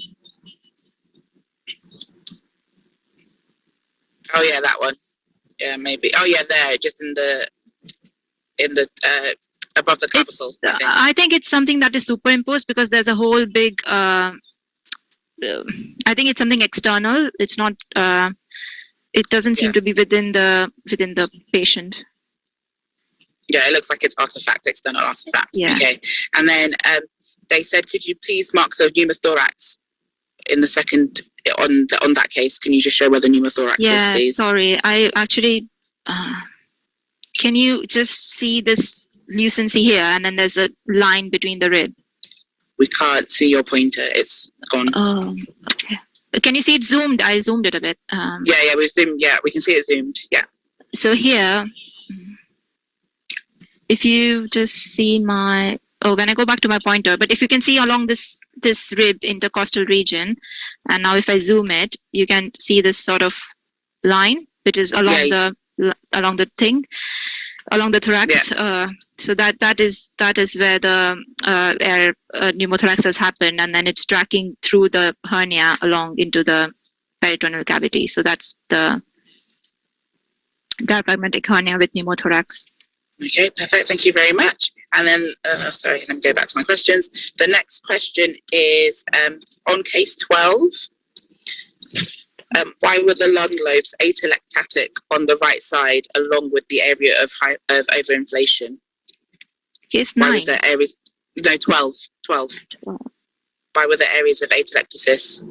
Oh yeah, that one. Yeah, maybe. Oh yeah, there, just in the above the clavicle. I think it's something that is superimposed because there's a whole big. I think it's something external. It's not. It doesn't seem to be within the patient. Yeah, it looks like it's external artifact. Yeah. Okay, and then they said, could you please mark the pneumothorax in the second on that case? Can you just show where the pneumothorax is, please? Sorry, I actually. Can you just see this lucency here, and then there's a line between the rib? We can't see your pointer. It's gone. Oh, okay. Can you see it zoomed? I zoomed it a bit. Yeah, we zoomed. Yeah, we can see it zoomed. Yeah. So here, if you just see when I go back to my pointer, but if you can see along this rib intercostal region, and now if I zoom it, you can see this sort of line, which is along the thing, along the thorax. So that is where the air pneumothorax has happened, and then it's tracking through the hernia along into the peritoneal cavity. So that's the diaphragmatic hernia with pneumothorax. Okay, perfect. Thank you very much. And then, sorry, let me go back to my questions. The next question is on case 12. Why were the lung lobes atelectatic on the right side along with the area of overinflation? Case 9. Why was there areas? No, 12. Why were there areas of atelectasis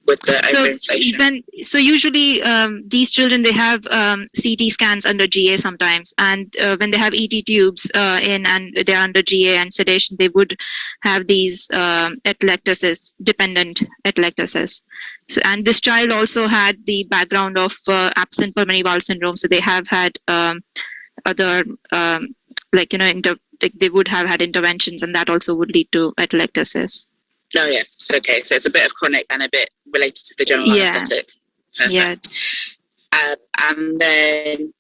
with the overinflation? So usually these children, they have CT scans under GA sometimes, and when they have ET tubes in and they're under GA and sedation, they would have these atelectasis, dependent atelectasis. So, and this child also had the background of absent pulmonary valve syndrome, so they have had other they would have had interventions, and that also would lead to atelectasis. Oh yeah, so okay, so it's a bit of chronic and a bit related to the general anesthetic. Perfect. Yeah. And then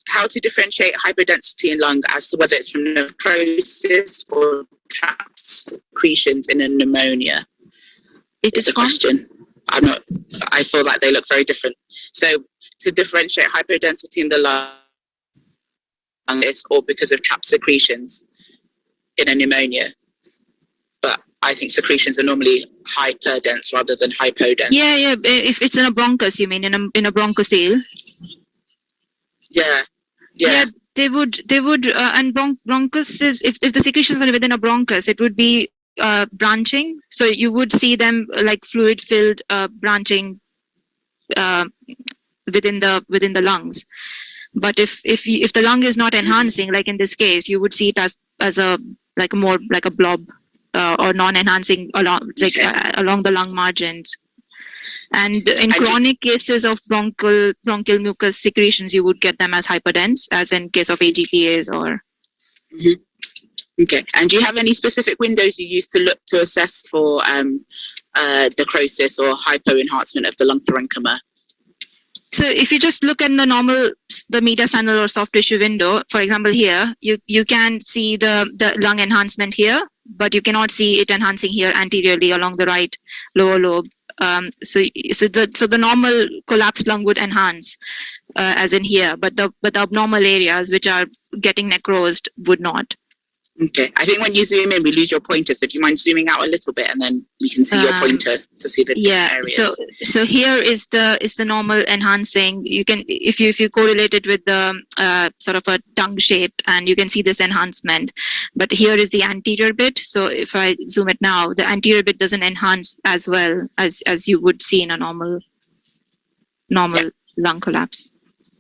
how to differentiate hypodensity in lung as to whether it's from necrosis or trapped secretions in a pneumonia. It's a question. I feel like they look very different. So to differentiate hypodensity in the lung is or because of trapped secretions in a pneumonia. But I think secretions are normally hyperdense rather than hypodense. Yeah. If it's in a bronchus, you mean in a bronchocele? Yeah. They would, and bronchus is if the secretions are within a bronchus, it would be branching. So you would see them like fluid-filled branching within the lungs. But if the lung is not enhancing, like in this case, you would see it as a more like a blob. Or non-enhancing along the lung margins, and in chronic cases of bronchial mucus secretions, you would get them as hyperdense, as in case of AGPAs or. Mm-hmm. Okay, and do you have any specific windows you use to look to assess for necrosis or hypoenhancement of the lung parenchyma? So if you just look at the mediastinal or soft tissue window, for example, here you can see the lung enhancement here, but you cannot see it enhancing here anteriorly along the right lower lobe So the normal collapsed lung would enhance, as in here, but the abnormal areas which are getting necrosed would not. Okay. I think when you zoom in, we lose your pointer. So do you mind zooming out a little bit, and then we can see your pointer to see the different areas? So here is the normal enhancing. You can, if you correlate it with the sort of a tongue shape, and you can see this enhancement. But here is the anterior bit. So if I zoom it now, the anterior bit doesn't enhance as well as you would see in a normal lung collapse.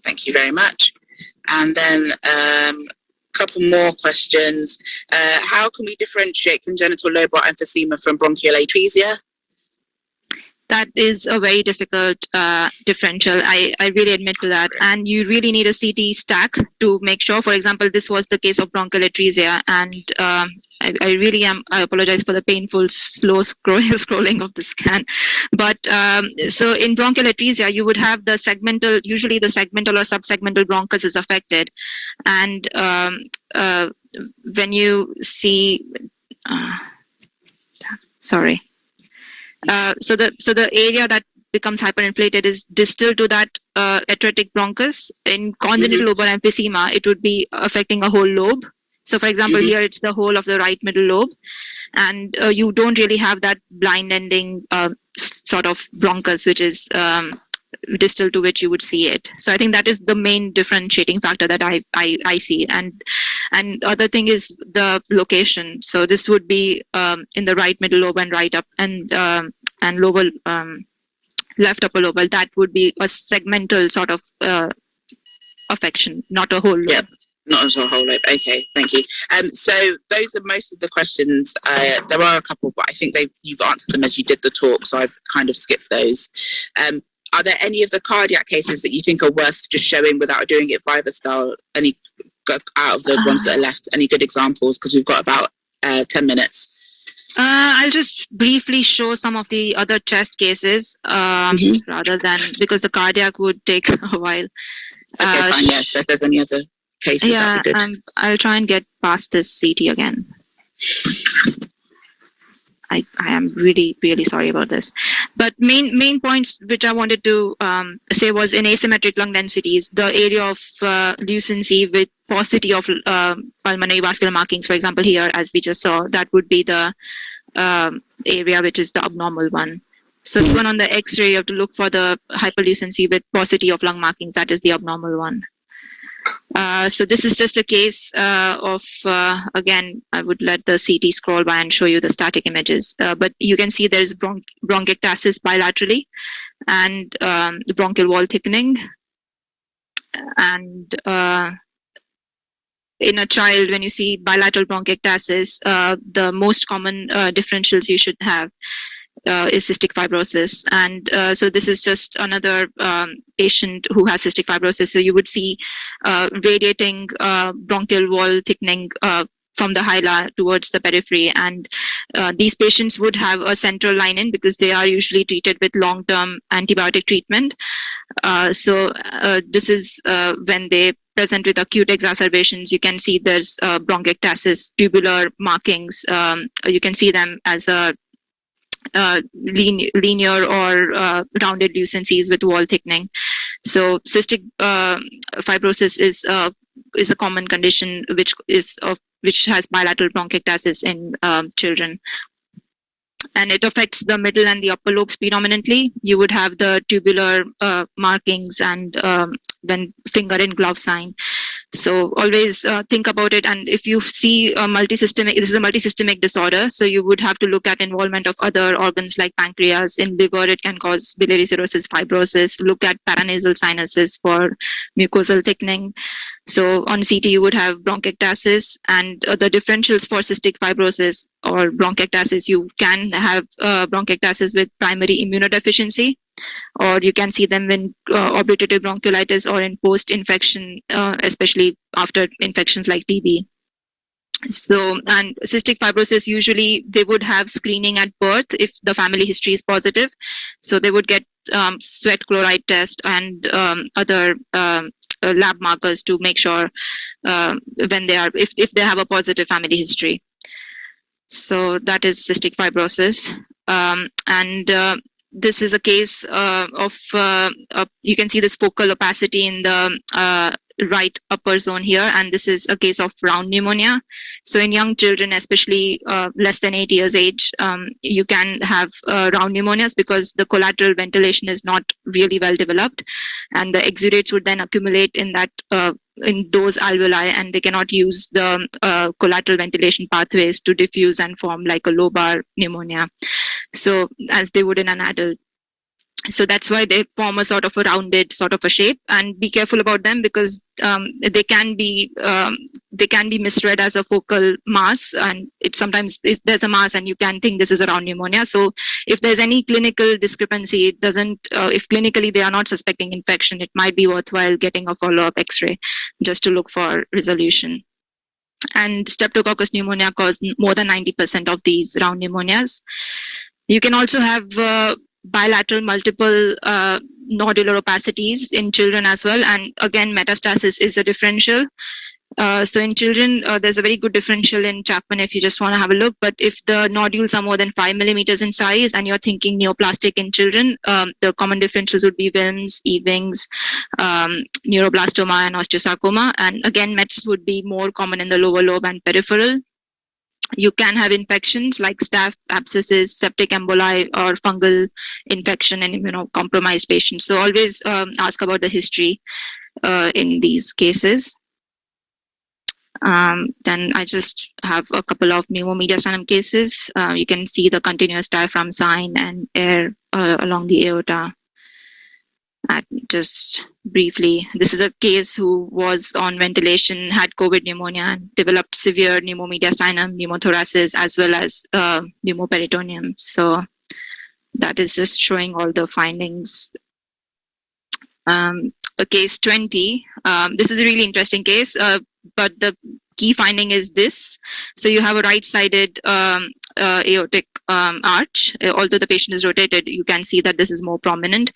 Thank you very much. And then couple more questions. How can we differentiate congenital lobar emphysema from bronchial atresia? That is a very difficult differential. I really admit to that. And you really need a CT stack to make sure. For example, this was the case of bronchial atresia, and I apologize for the painful slow scrolling of the scan. But so in bronchial atresia, you would have the segmental, usually the segmental or subsegmental bronchus is affected. And when you see, so the area that becomes hyperinflated is distal to that atretic bronchus. In congenital lobar emphysema, it would be affecting a whole lobe. So for example, here it's the whole of the right middle lobe, and you don't really have that blind ending sort of bronchus, which is distal to which you would see it. So I think that is the main differentiating factor that I see. And other thing is the location. So this would be in the right middle lobe and right up and lower left upper lobe. Well, that would be a segmental sort of affection, not a whole lobe. Yeah. Not as a whole lobe. Okay, thank you. So those are most of the questions. There are a couple, but I think you've answered them as you did the talk, so I've kind of skipped those. Are there any of the cardiac cases that you think are worth just showing without doing it Viva style? Any out of the ones that are left? Any good examples? Because we've got about 10 minutes. I'll just briefly show some of the other chest cases rather than, because the cardiac would take a while. Okay, fine. Yeah. So if there's any other cases, yeah, I'll try and get past this CT again. I am really, really sorry about this. But main points which I wanted to say was in asymmetric lung densities, the area of lucency with paucity of pulmonary vascular markings, for example, here, as we just saw, that would be the area which is the abnormal one. So even on the X-ray, you have to look for the hyperlucency with paucity of lung markings. That is the abnormal one. So this is just a case of, again, I would let the CT scroll by and show you the static images. But you can see there's bronchiectasis bilaterally and the bronchial wall thickening. And in a child, when you see bilateral bronchiectasis, the most common differentials you should have is cystic fibrosis. And so this is just another patient who has cystic fibrosis. So you would see radiating bronchial wall thickening from the hila towards the periphery. And these patients would have a central line in because they are usually treated with long-term antibiotic treatment. So this is when they present with acute exacerbations. You can see there's bronchiectasis, tubular markings. You can see them as a linear or rounded lucencies with wall thickening. So cystic fibrosis is a common condition which has bilateral bronchiectasis in children. And it affects the middle and the upper lobes predominantly. You would have the tubular markings and then finger in glove sign. So always think about it. And if you see a multisystemic, this is a multisystemic disorder, so you would have to look at involvement of other organs like pancreas. In liver, it can cause biliary cirrhosis, fibrosis. Look at paranasal sinuses for mucosal thickening. So on CT, you would have bronchiectasis, and the differentials for cystic fibrosis or bronchiectasis, you can have bronchiectasis with primary immunodeficiency, or you can see them in obliterative bronchiolitis or in post-infection, especially after infections like TB. So, and cystic fibrosis, usually they would have screening at birth if the family history is positive. So they would get sweat chloride test and other lab markers to make sure when they are, if they have a positive family history. So that is cystic fibrosis. And this is a case of you can see this focal opacity in the right upper zone here, and this is a case of round pneumonia. So in young children, especially less than 8 years age, you can have round pneumonias because the collateral ventilation is not really well developed, and the exudates would then accumulate in that in those alveoli, and they cannot use the collateral ventilation pathways to diffuse and form like a lobar pneumonia, so as they would in an adult. So that's why they form a sort of a rounded sort of a shape, and be careful about them because they can be misread as a focal mass, and it sometimes there's a mass and you can think this is a round pneumonia. So if there's any clinical discrepancy, it doesn't if clinically they are not suspecting infection, it might be worthwhile getting a follow-up x-ray just to look for resolution. And Streptococcus pneumonia cause more than 90% of these round pneumonias. You can also have bilateral multiple nodular opacities in children as well, and again metastasis is a differential. So in children there's a very good differential in Chapman if you just want to have a look, but if the nodules are more than 5 millimeters in size and you're thinking neoplastic in children, the common differentials would be Wilms, Ewings, neuroblastoma and osteosarcoma, and again Mets would be more common in the lower lobe and peripheral. You can have infections like staph, abscesses, septic emboli, or fungal infection in immunocompromised patients. So always ask about the history in these cases. Then I just have a couple of pneumomediastinum cases. You can see the continuous diaphragm sign and air along the aorta. Just briefly, this is a case who was on ventilation, had COVID pneumonia, and developed severe pneumomediastinum, pneumothoraces, as well as pneumoperitoneum. So that is just showing all the findings. Case 20. This is a really interesting case, but the key finding is this. So you have a right-sided aortic arch. Although the patient is rotated, you can see that this is more prominent.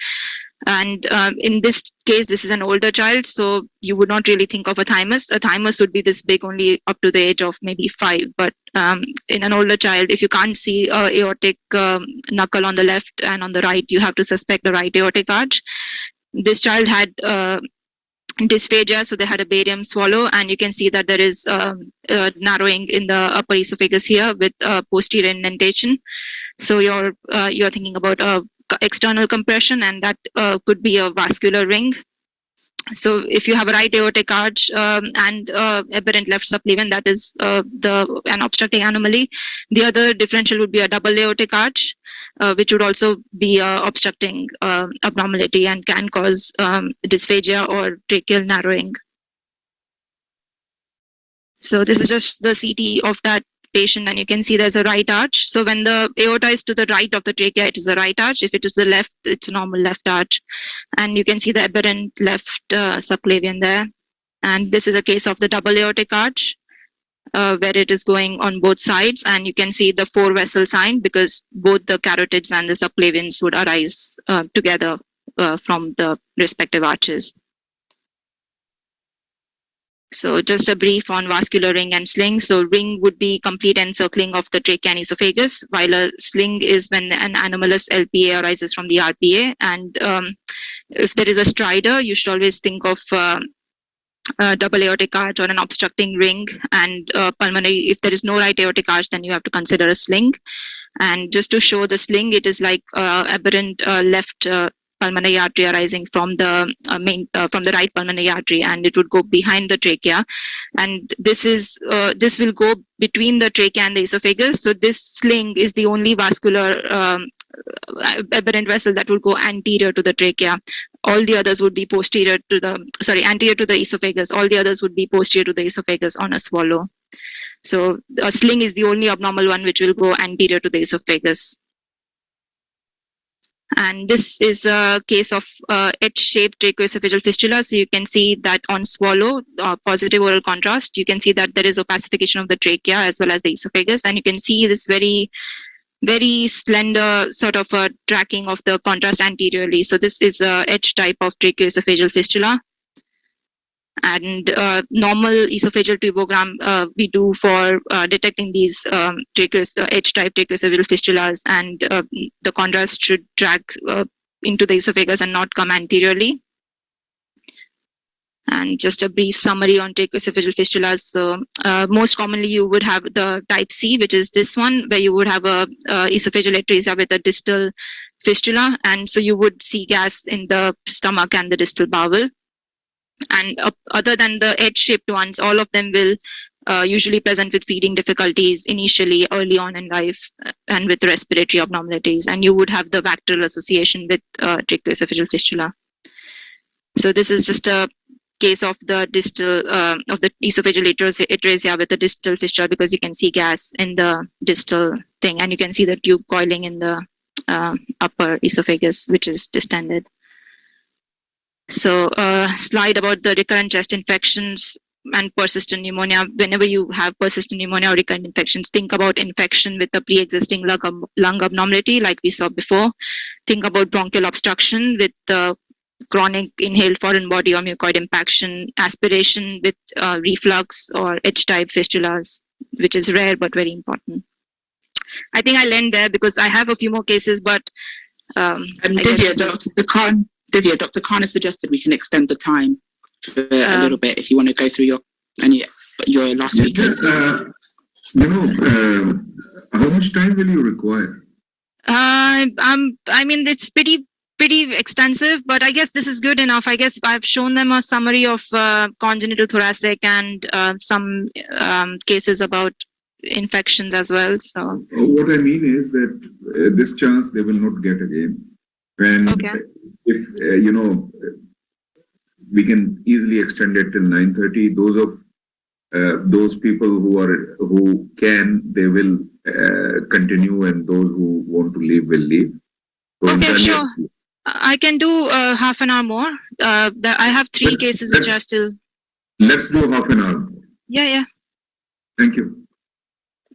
And in this case, this is an older child, so you would not really think of a thymus. A thymus would be this big only up to the age of maybe 5. But in an older child, if you can't see aortic knuckle on the left and on the right, you have to suspect the right aortic arch. This child had dysphagia, so they had a barium swallow, and you can see that there is narrowing in the upper esophagus here with posterior indentation. So you're thinking about external compression, and that could be a vascular ring. So if you have a right aortic arch and aberrant left subclavian, that is an obstructing anomaly. The other differential would be a double aortic arch, which would also be obstructing abnormality and can cause dysphagia or tracheal narrowing. So this is just the CT of that patient, and you can see there's a right arch. So when the aorta is to the right of the trachea, it is a right arch. If it is the left, it's a normal left arch. And you can see the aberrant left subclavian there. And this is a case of the double aortic arch, where it is going on both sides, and you can see the 4 vessel sign because both the carotids and the subclavians would arise together from the respective arches. So just a brief on vascular ring and sling. So ring would be complete encircling of the trachea and esophagus, while a sling is when an anomalous LPA arises from the RPA. And if there is a stridor, you should always think of double aortic arch or an obstructing ring, and pulmonary. If there is no right aortic arch, then you have to consider a sling. And just to show the sling, it is like aberrant left pulmonary artery arising from the from the right pulmonary artery, and it would go behind the trachea, and this will go between the trachea and the esophagus. So this sling is the only vascular aberrant vessel that will go anterior to the trachea. All the others would be anterior to the esophagus. All the others would be posterior to the esophagus on a swallow. So a sling is the only abnormal one which will go anterior to the esophagus. And this is a case of H-shaped tracheoesophageal fistula. So you can see that on swallow, positive oral contrast, you can see that there is opacification of the trachea as well as the esophagus. And you can see this very, very slender sort of a tracking of the contrast anteriorly. So this is a H type of tracheoesophageal fistula. And normal esophageal tubogram we do for detecting these H-type tracheoesophageal fistulas, and the contrast should drag into the esophagus and not come anteriorly. And just a brief summary on tracheoesophageal fistulas. So most commonly you would have the type C, which is this one, where you would have a esophageal atresia with a distal fistula, and so you would see gas in the stomach and the distal bowel. And other than the H-shaped ones, all of them will usually present with feeding difficulties initially early on in life, and with respiratory abnormalities, and you would have the bacterial association with tracheoesophageal fistula. So this is just a case of the distal of the esophageal atresia with the distal fistula, because you can see gas in the distal thing, and you can see the tube coiling in the upper esophagus, which is distended. So slide about the recurrent chest infections and persistent pneumonia. Whenever you have persistent pneumonia or recurrent infections, think about infection with a pre-existing lung abnormality like we saw before. Think about bronchial obstruction with the chronic inhaled foreign body or mucoid impaction, aspiration with reflux or H-type fistulas, which is rare but very important. I think I'll end there because I have a few more cases, but Divya, Dr. Khan has suggested we can extend the time for a little bit if you want to go through your last few cases. How much time will you require? I mean, it's pretty extensive, but I guess this is good enough. I guess I've shown them a summary of congenital thoracic and some cases about infections as well. So what I mean is that this chance they will not get again. And okay. If we can easily extend it till 9:30. Those people who can, they will continue, and those who want to leave will leave. So okay, sure. I can do half an hour more. I have three cases which are still. Let's do half an hour. Yeah. Thank you.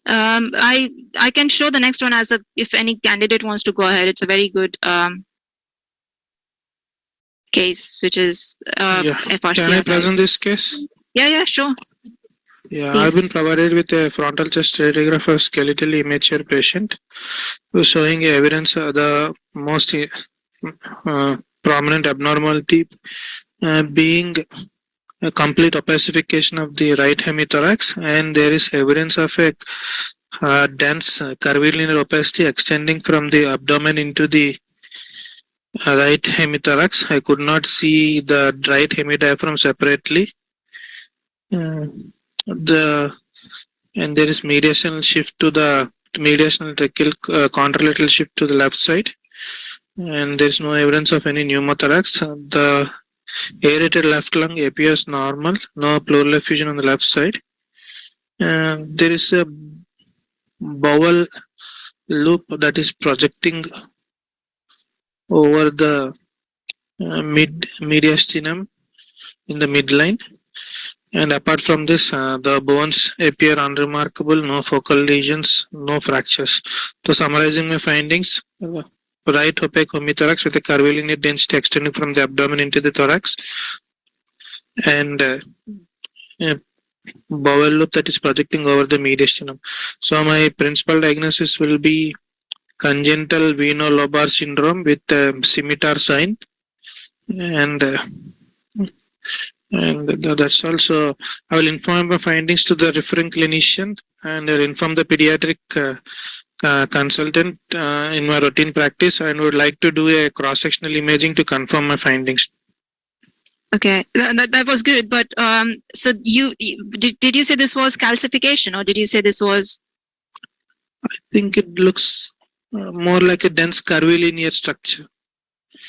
I can show the next one as if any candidate wants to go ahead. It's a very good case, which is FRC. Can I present this case? Yeah, sure. Yeah, Please. I've been provided with a frontal chest radiograph of skeletally immature patient who's showing evidence of the most prominent abnormality being a complete opacification of the right hemithorax, and there is evidence of a dense curvilinear opacity extending from the abdomen into the right hemithorax. I could not see the right hemidiaphragm separately. And there is mediastinal shift to the mediastinal tracheal contralateral shift to the left side, and there is no evidence of any pneumothorax. The aerated left lung appears normal, no pleural effusion on the left side. There is a bowel loop that is projecting over the mediastinum in the midline. And apart from this, the bones appear unremarkable, no focal lesions, no fractures. So summarizing my findings, right opaque hemithorax with a curvilinear density extending from the abdomen into the thorax, and a bowel loop that is projecting over the mediastinum. So my principal diagnosis will be congenital veno-lobar syndrome with scimitar sign, and that's also. I will inform my findings to the referring clinician and inform the pediatric consultant in my routine practice, and would like to do a cross-sectional imaging to confirm my findings. Okay, that was good. But so did you say this was calcification, or did you say this was? I think it looks more like a dense curvilinear structure.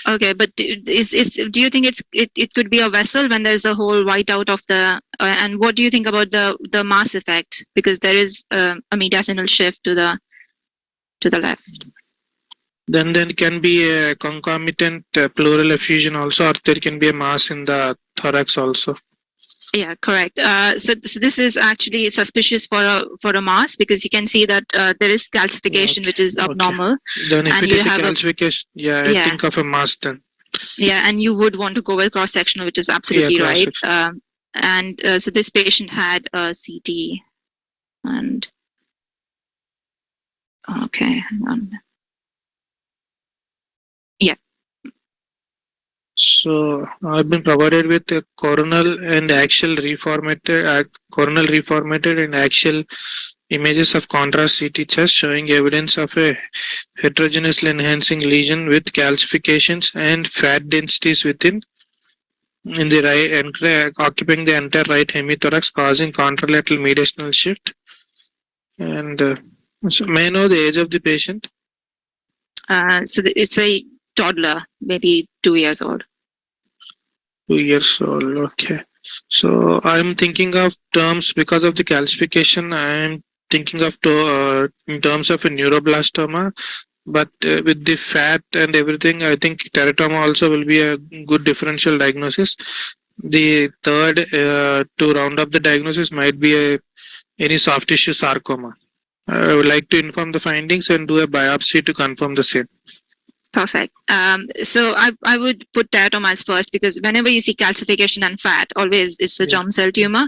Okay, but do you think it could be a vessel when there's a whole whiteout of the and what do you think about the mass effect, because there is a mediastinal shift to the left? Then there can be a concomitant pleural effusion also, or there can be a mass in the thorax also. Yeah, correct. So this is actually suspicious for a mass, because you can see that there is calcification, okay. which is abnormal. Okay. Then if it is a calcification, I think of a mass then. Yeah, and you would want to go with cross-sectional, which is absolutely right. And so this patient had a CT and okay, hang on. Yeah. So I've been provided with a coronal and axial reformatted and axial images of contrast CT chest showing evidence of a heterogeneously enhancing lesion with calcifications and fat densities within in the right occupying the entire right hemithorax, causing contralateral mediastinal shift. And so may I know the age of the patient? So it's a toddler, maybe 2 years old. 2 years old. Okay. So I'm thinking of terms because of the calcification. I'm thinking of in terms of a neuroblastoma, but with the fat and everything, I think teratoma also will be a good differential diagnosis. The third to round up the diagnosis might be any soft tissue sarcoma. I would like to inform the findings and do a biopsy to confirm the same. Perfect. So I would put teratomas first because whenever you see calcification and fat, always it's a germ cell tumor.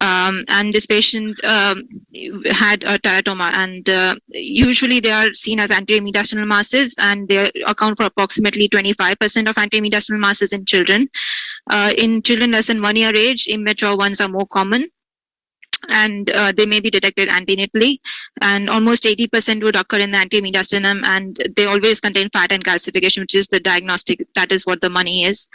And this patient had a teratoma, and usually they are seen as anterior mediastinal masses, and they account for approximately 25% of anterior mediastinal masses in children. In children less than 1 year age, immature ones are more common, and they may be detected antenatally, and almost 80% would occur in the anterior mediastinum, and they always contain fat and calcification, which is the diagnostic. That is what the money is,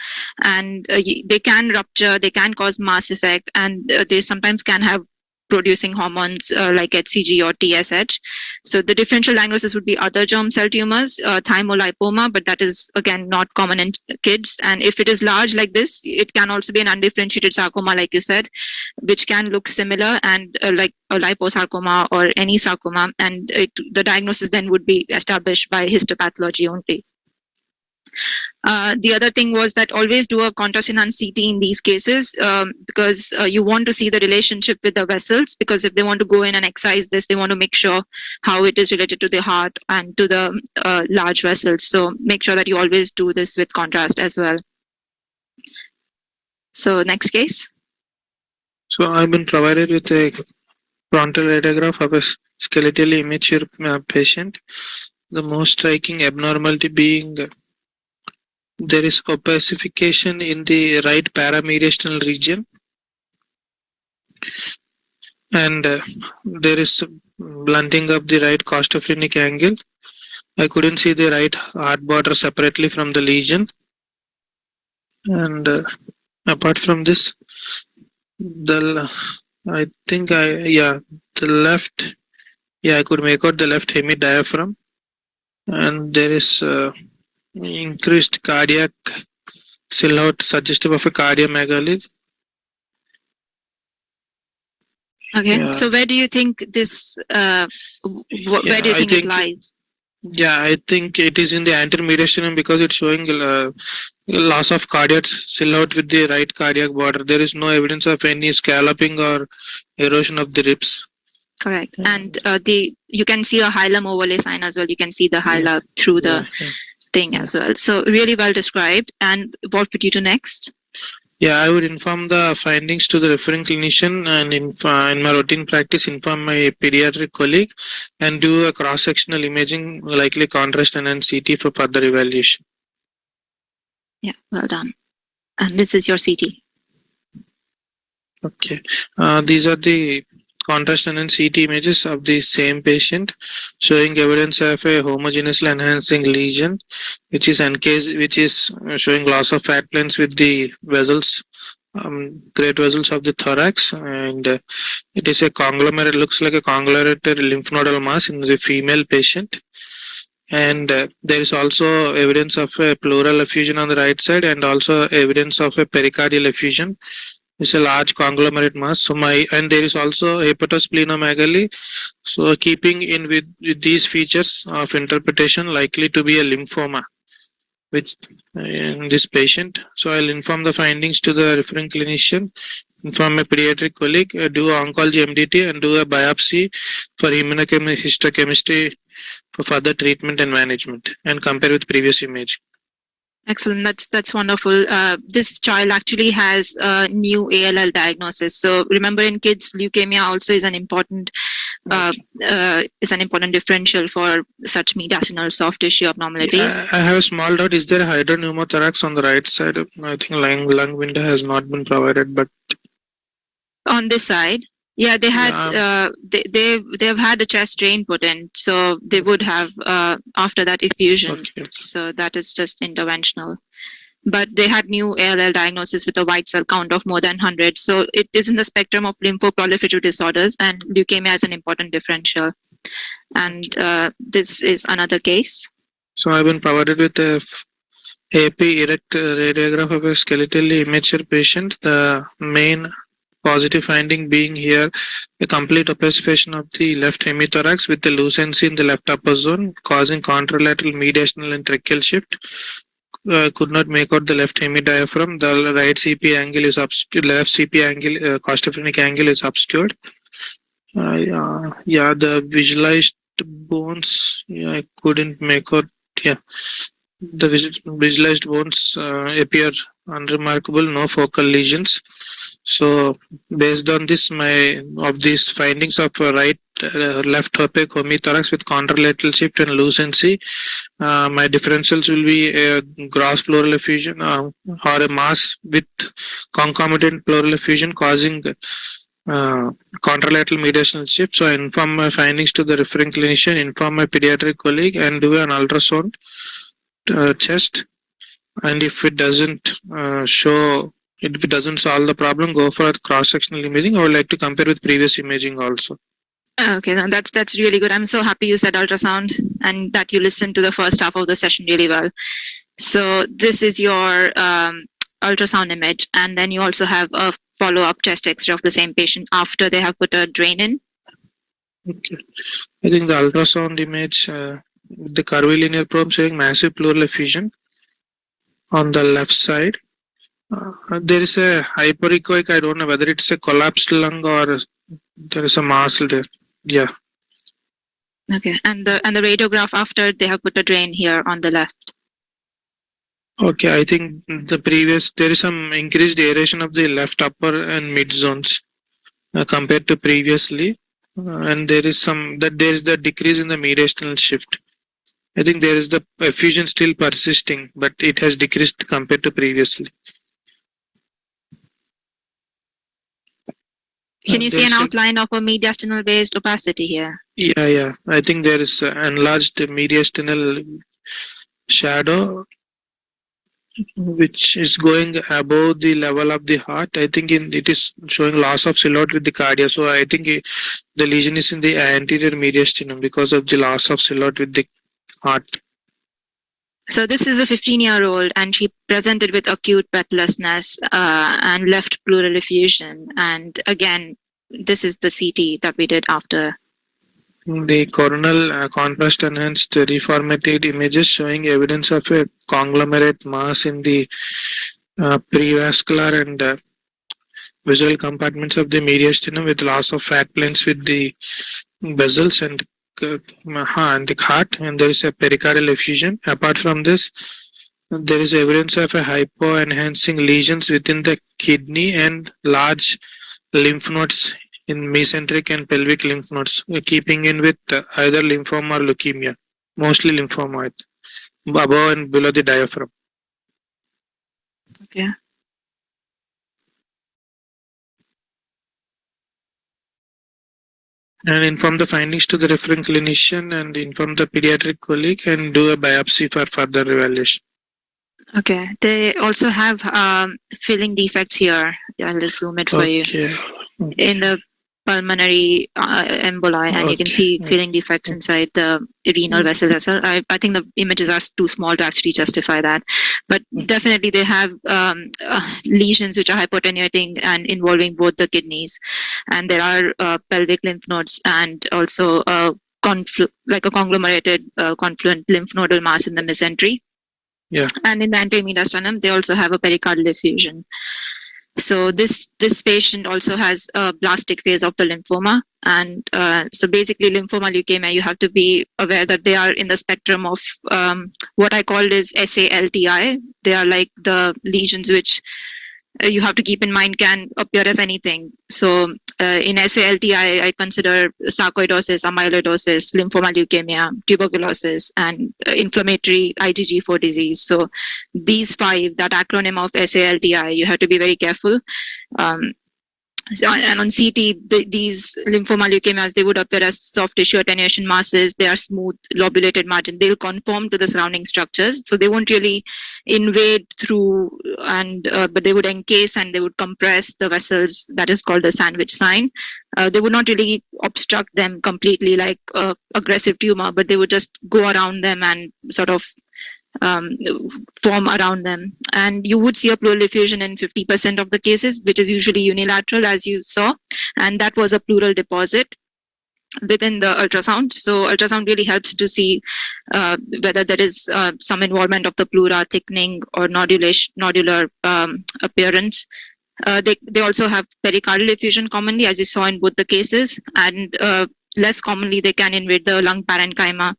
and they can rupture, they can cause mass effect, and they sometimes can have producing hormones like HCG or TSH. So the differential diagnosis would be other germ cell tumors, thymolipoma, but that is again not common in kids. And if it is large like this, it can also be an undifferentiated sarcoma, like you said, which can look similar and like a liposarcoma or any sarcoma, and the diagnosis then would be established by histopathology only. The other thing was that always do a contrast enhanced CT in these cases because you want to see the relationship with the vessels, because if they want to go in and excise this, they want to make sure how it is related to the heart and to the large vessels. So make sure that you always do this with contrast as well. So next case. So I've been provided with a frontal radiograph of a skeletally immature patient. The most striking abnormality being there is opacification in the right paramediastinal region, and there is blunting of the right costophrenic angle. I couldn't see the right heart border separately from the lesion, and apart from this, the left, I could make out the left hemidiaphragm, and there is increased cardiac silhouette suggestive of a cardiomegaly. Okay, Yeah. so where do you think this, where do you think it lies? Yeah, I think it is in the anterior mediastinum because it's showing loss of cardiac silhouette with the right cardiac border. There is no evidence of any scalloping or erosion of the ribs. Correct. And you can see a hilum overlay sign as well. You can see the hilum through the thing as well. So really well described. And what would you do next? Yeah, I would inform the findings to the referring clinician, and in my routine practice inform my pediatric colleague and do a cross-sectional imaging, likely contrast and CT for further evaluation. Yeah, well done. And this is your CT. Okay, these are the contrast and CT images of the same patient showing evidence of a homogeneously enhancing lesion, which is showing loss of fat planes with the vessels, great vessels of the thorax, and it is a conglomerate, looks like a conglomerated lymph nodal mass in the female patient. And there is also evidence of a pleural effusion on the right side, and also evidence of a pericardial effusion. It's a large conglomerate mass. So and there is also hepatosplenomegaly. So keeping in with these features of interpretation, likely to be a lymphoma, which in this patient. So I'll inform the findings to the referring clinician, inform a pediatric colleague, do oncology MDT, and do a biopsy for histochemistry for further treatment and management, and compare with previous image. Excellent. That's wonderful. This child actually has a new ALL diagnosis. So remember, in kids, leukemia also is an important differential for such mediastinal soft tissue abnormalities. I have a small doubt. Is there a hydropneumothorax on the right side? I think lung window has not been provided, but On this side, yeah, they had they've had a chest drain put in, so they would have after that effusion. Okay. So that is just interventional. But they had new ALL diagnosis with a white cell count of more than 100. So it is in the spectrum of lymphoproliferative disorders, and leukemia is an important differential. And this is another case. So I've been provided with a AP erect radiograph of a skeletally immature patient. The main positive finding being here a complete opacification of the left hemithorax with the lucency in the left upper zone, causing contralateral mediastinal and tracheal shift. Could not make out the left hemidiaphragm. The right CP angle is obscured. Left CP angle, costophrenic angle is obscured. Yeah, the visualized bones. Yeah, I couldn't make out. Yeah, the visualized bones appear unremarkable. No focal lesions. So based on this, these findings of left opaque hemithorax with contralateral shift and lucency, my differentials will be a gross pleural effusion or a mass with concomitant pleural effusion causing contralateral mediastinal shift. So I inform my findings to the referring clinician, inform my pediatric colleague, and do an ultrasound chest. And if it doesn't if it doesn't solve the problem, go for cross-sectional imaging. I would like to compare with previous imaging also. Okay, that's really good. I'm so happy you said ultrasound and that you listened to the first half of the session really well. So this is your ultrasound image, and then you also have a follow-up chest X-ray of the same patient after they have put a drain in. Okay, I think the ultrasound image with the curvilinear probe showing massive pleural effusion on the left side. There is a hyperechoic. I don't know whether it's a collapsed lung or there is a mass there. Yeah. Okay, and the radiograph after they have put a drain here on the left. Okay, I think there is some increased aeration of the left upper and mid zones compared to previously, and there is the decrease in the mediastinal shift. I think there is the effusion still persisting, but it has decreased compared to previously. Can you see an outline of a mediastinal based opacity here? Yeah. I think there is enlarged mediastinal shadow which is going above the level of the heart. I think it is showing loss of silhouette with the cardia. So I think the lesion is in the anterior mediastinum because of the loss of silhouette with the heart. So this is a 15-year-old, and she presented with acute breathlessness and left pleural effusion. And again, this is the CT that we did after. The coronal contrast-enhanced reformatted images showing evidence of a conglomerate mass in the prevascular and visual compartments of the mediastinum with loss of fat planes with the vessels and the heart, and there is a pericardial effusion. Apart from this, there is evidence of a hypo-enhancing lesions within the kidney and large lymph nodes in mesenteric and pelvic lymph nodes, keeping in with either lymphoma or leukemia, mostly lymphomoid, above and below the diaphragm. Okay. And inform the findings to the referring clinician and inform the pediatric colleague and do a biopsy for further evaluation. Okay. They also have filling defects here. I'll just zoom it for you. In the pulmonary emboli, and you can see filling defects inside the renal vessels as well. I think the images are too small to actually justify that, but definitely they have lesions which are hypotenuating and involving both the kidneys, and there are pelvic lymph nodes and also like a conglomerated confluent lymph nodal mass in the mesentery. Yeah. And in the anteromediastinum, they also have a pericardial effusion. So this patient also has a blastic phase of the lymphoma, and so basically lymphoma leukemia, you have to be aware that they are in the spectrum of what I called is SALTI. They are like the lesions which you have to keep in mind can appear as anything. So in SALT, I consider sarcoidosis, amyloidosis, lymphoma leukemia, tuberculosis, and inflammatory IgG4 disease. So these 5, that acronym of SALTI, you have to be very careful. And on CT, these lymphoma leukemias, they would appear as soft tissue attenuation masses. They are smooth, lobulated margin. They'll conform to the surrounding structures. So they won't really invade through, and but they would encase and they would compress the vessels. That is called the sandwich sign. They would not really obstruct them completely like aggressive tumor, but they would just go around them and sort of form around them. And you would see a pleural effusion in 50% of the cases, which is usually unilateral, as you saw, and that was a pleural deposit within the ultrasound. So ultrasound really helps to see whether there is some involvement of the pleura, thickening or nodular appearance. They also have pericardial effusion commonly, as you saw in both the cases, and less commonly they can invade the lung parenchyma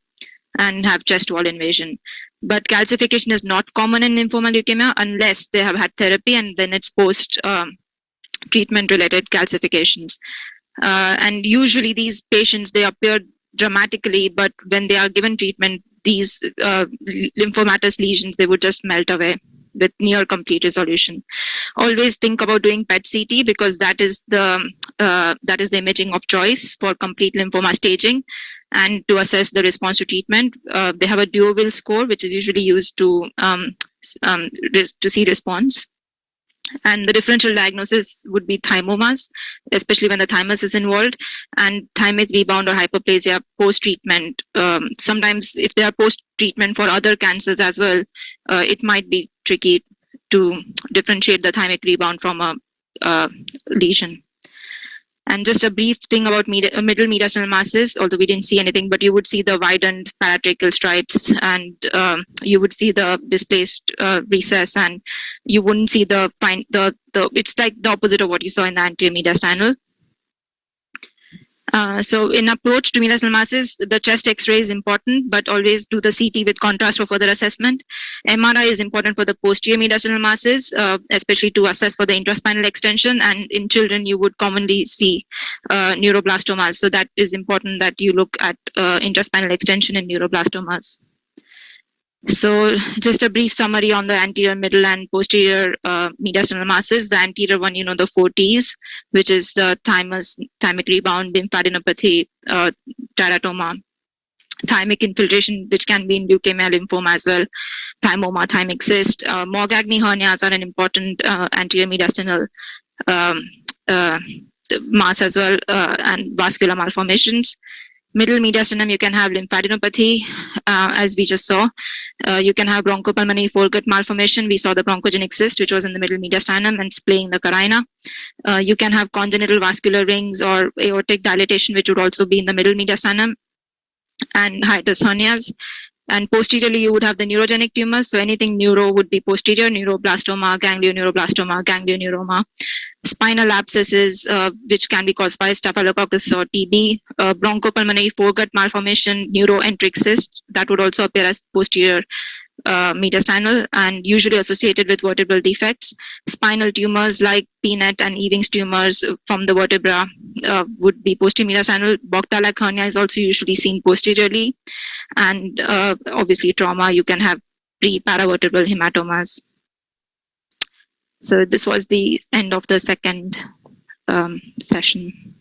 and have chest wall invasion. But calcification is not common in lymphoma leukemia unless they have had therapy, and then it's post treatment related calcifications. And usually these patients, they appear dramatically, but when they are given treatment, these lymphomatous lesions, they would just melt away with near complete resolution. Always think about doing PET CT because that is the imaging of choice for complete lymphoma staging and to assess the response to treatment. They have a Deauville score, which is usually used to see response. And the differential diagnosis would be thymomas, especially when the thymus is involved, and thymic rebound or hyperplasia post-treatment. Sometimes if they are post-treatment for other cancers as well, it might be tricky to differentiate the thymic rebound from a lesion. And just a brief thing about middle mediastinal masses, although we didn't see anything, but you would see the widened paratracheal stripes, and you would see the displaced recess, and you wouldn't see it's like the opposite of what you saw in the anterior mediastinal. So in approach to mediastinal masses, the chest X-ray is important, but always do the CT with contrast for further assessment. MRI is important for the posterior mediastinal masses, especially to assess for the intraspinal extension. And in children, you would commonly see neuroblastomas. So that is important that you look at intraspinal extension in neuroblastomas. So just a brief summary on the anterior, middle, and posterior mediastinal masses. The anterior one, the 4 Ts, which is the thymus, thymic rebound, lymphadenopathy, teratoma, thymic infiltration, which can be in leukemia, lymphoma as well, thymoma, thymic cyst. Morgagni hernias are an important anterior mediastinal mass as well, and vascular malformations. Middle mediastinum, you can have lymphadenopathy, as we just saw. You can have bronchopulmonary foregut malformation. We saw the bronchogenic cyst, which was in the middle mediastinum and splaying the carina. You can have congenital vascular rings or aortic dilatation, which would also be in the middle mediastinum, and hiatus hernias. And posteriorly, you would have the neurogenic tumors. So anything neuro would be posterior, neuroblastoma, ganglioneuroblastoma, ganglioneuroma. Spinal abscesses, which can be caused by staphylococcus or TB. Bronchopulmonary foregut malformation, neuroenteric cyst, that would also appear as posterior mediastinal and usually associated with vertebral defects. Spinal tumors like Peanut and Ewing's tumors from the vertebra would be posterior mediastinal. Boktalak hernia is also usually seen posteriorly. And obviously trauma, you can have pre-paravertebral hematomas. So this was the end of the second session.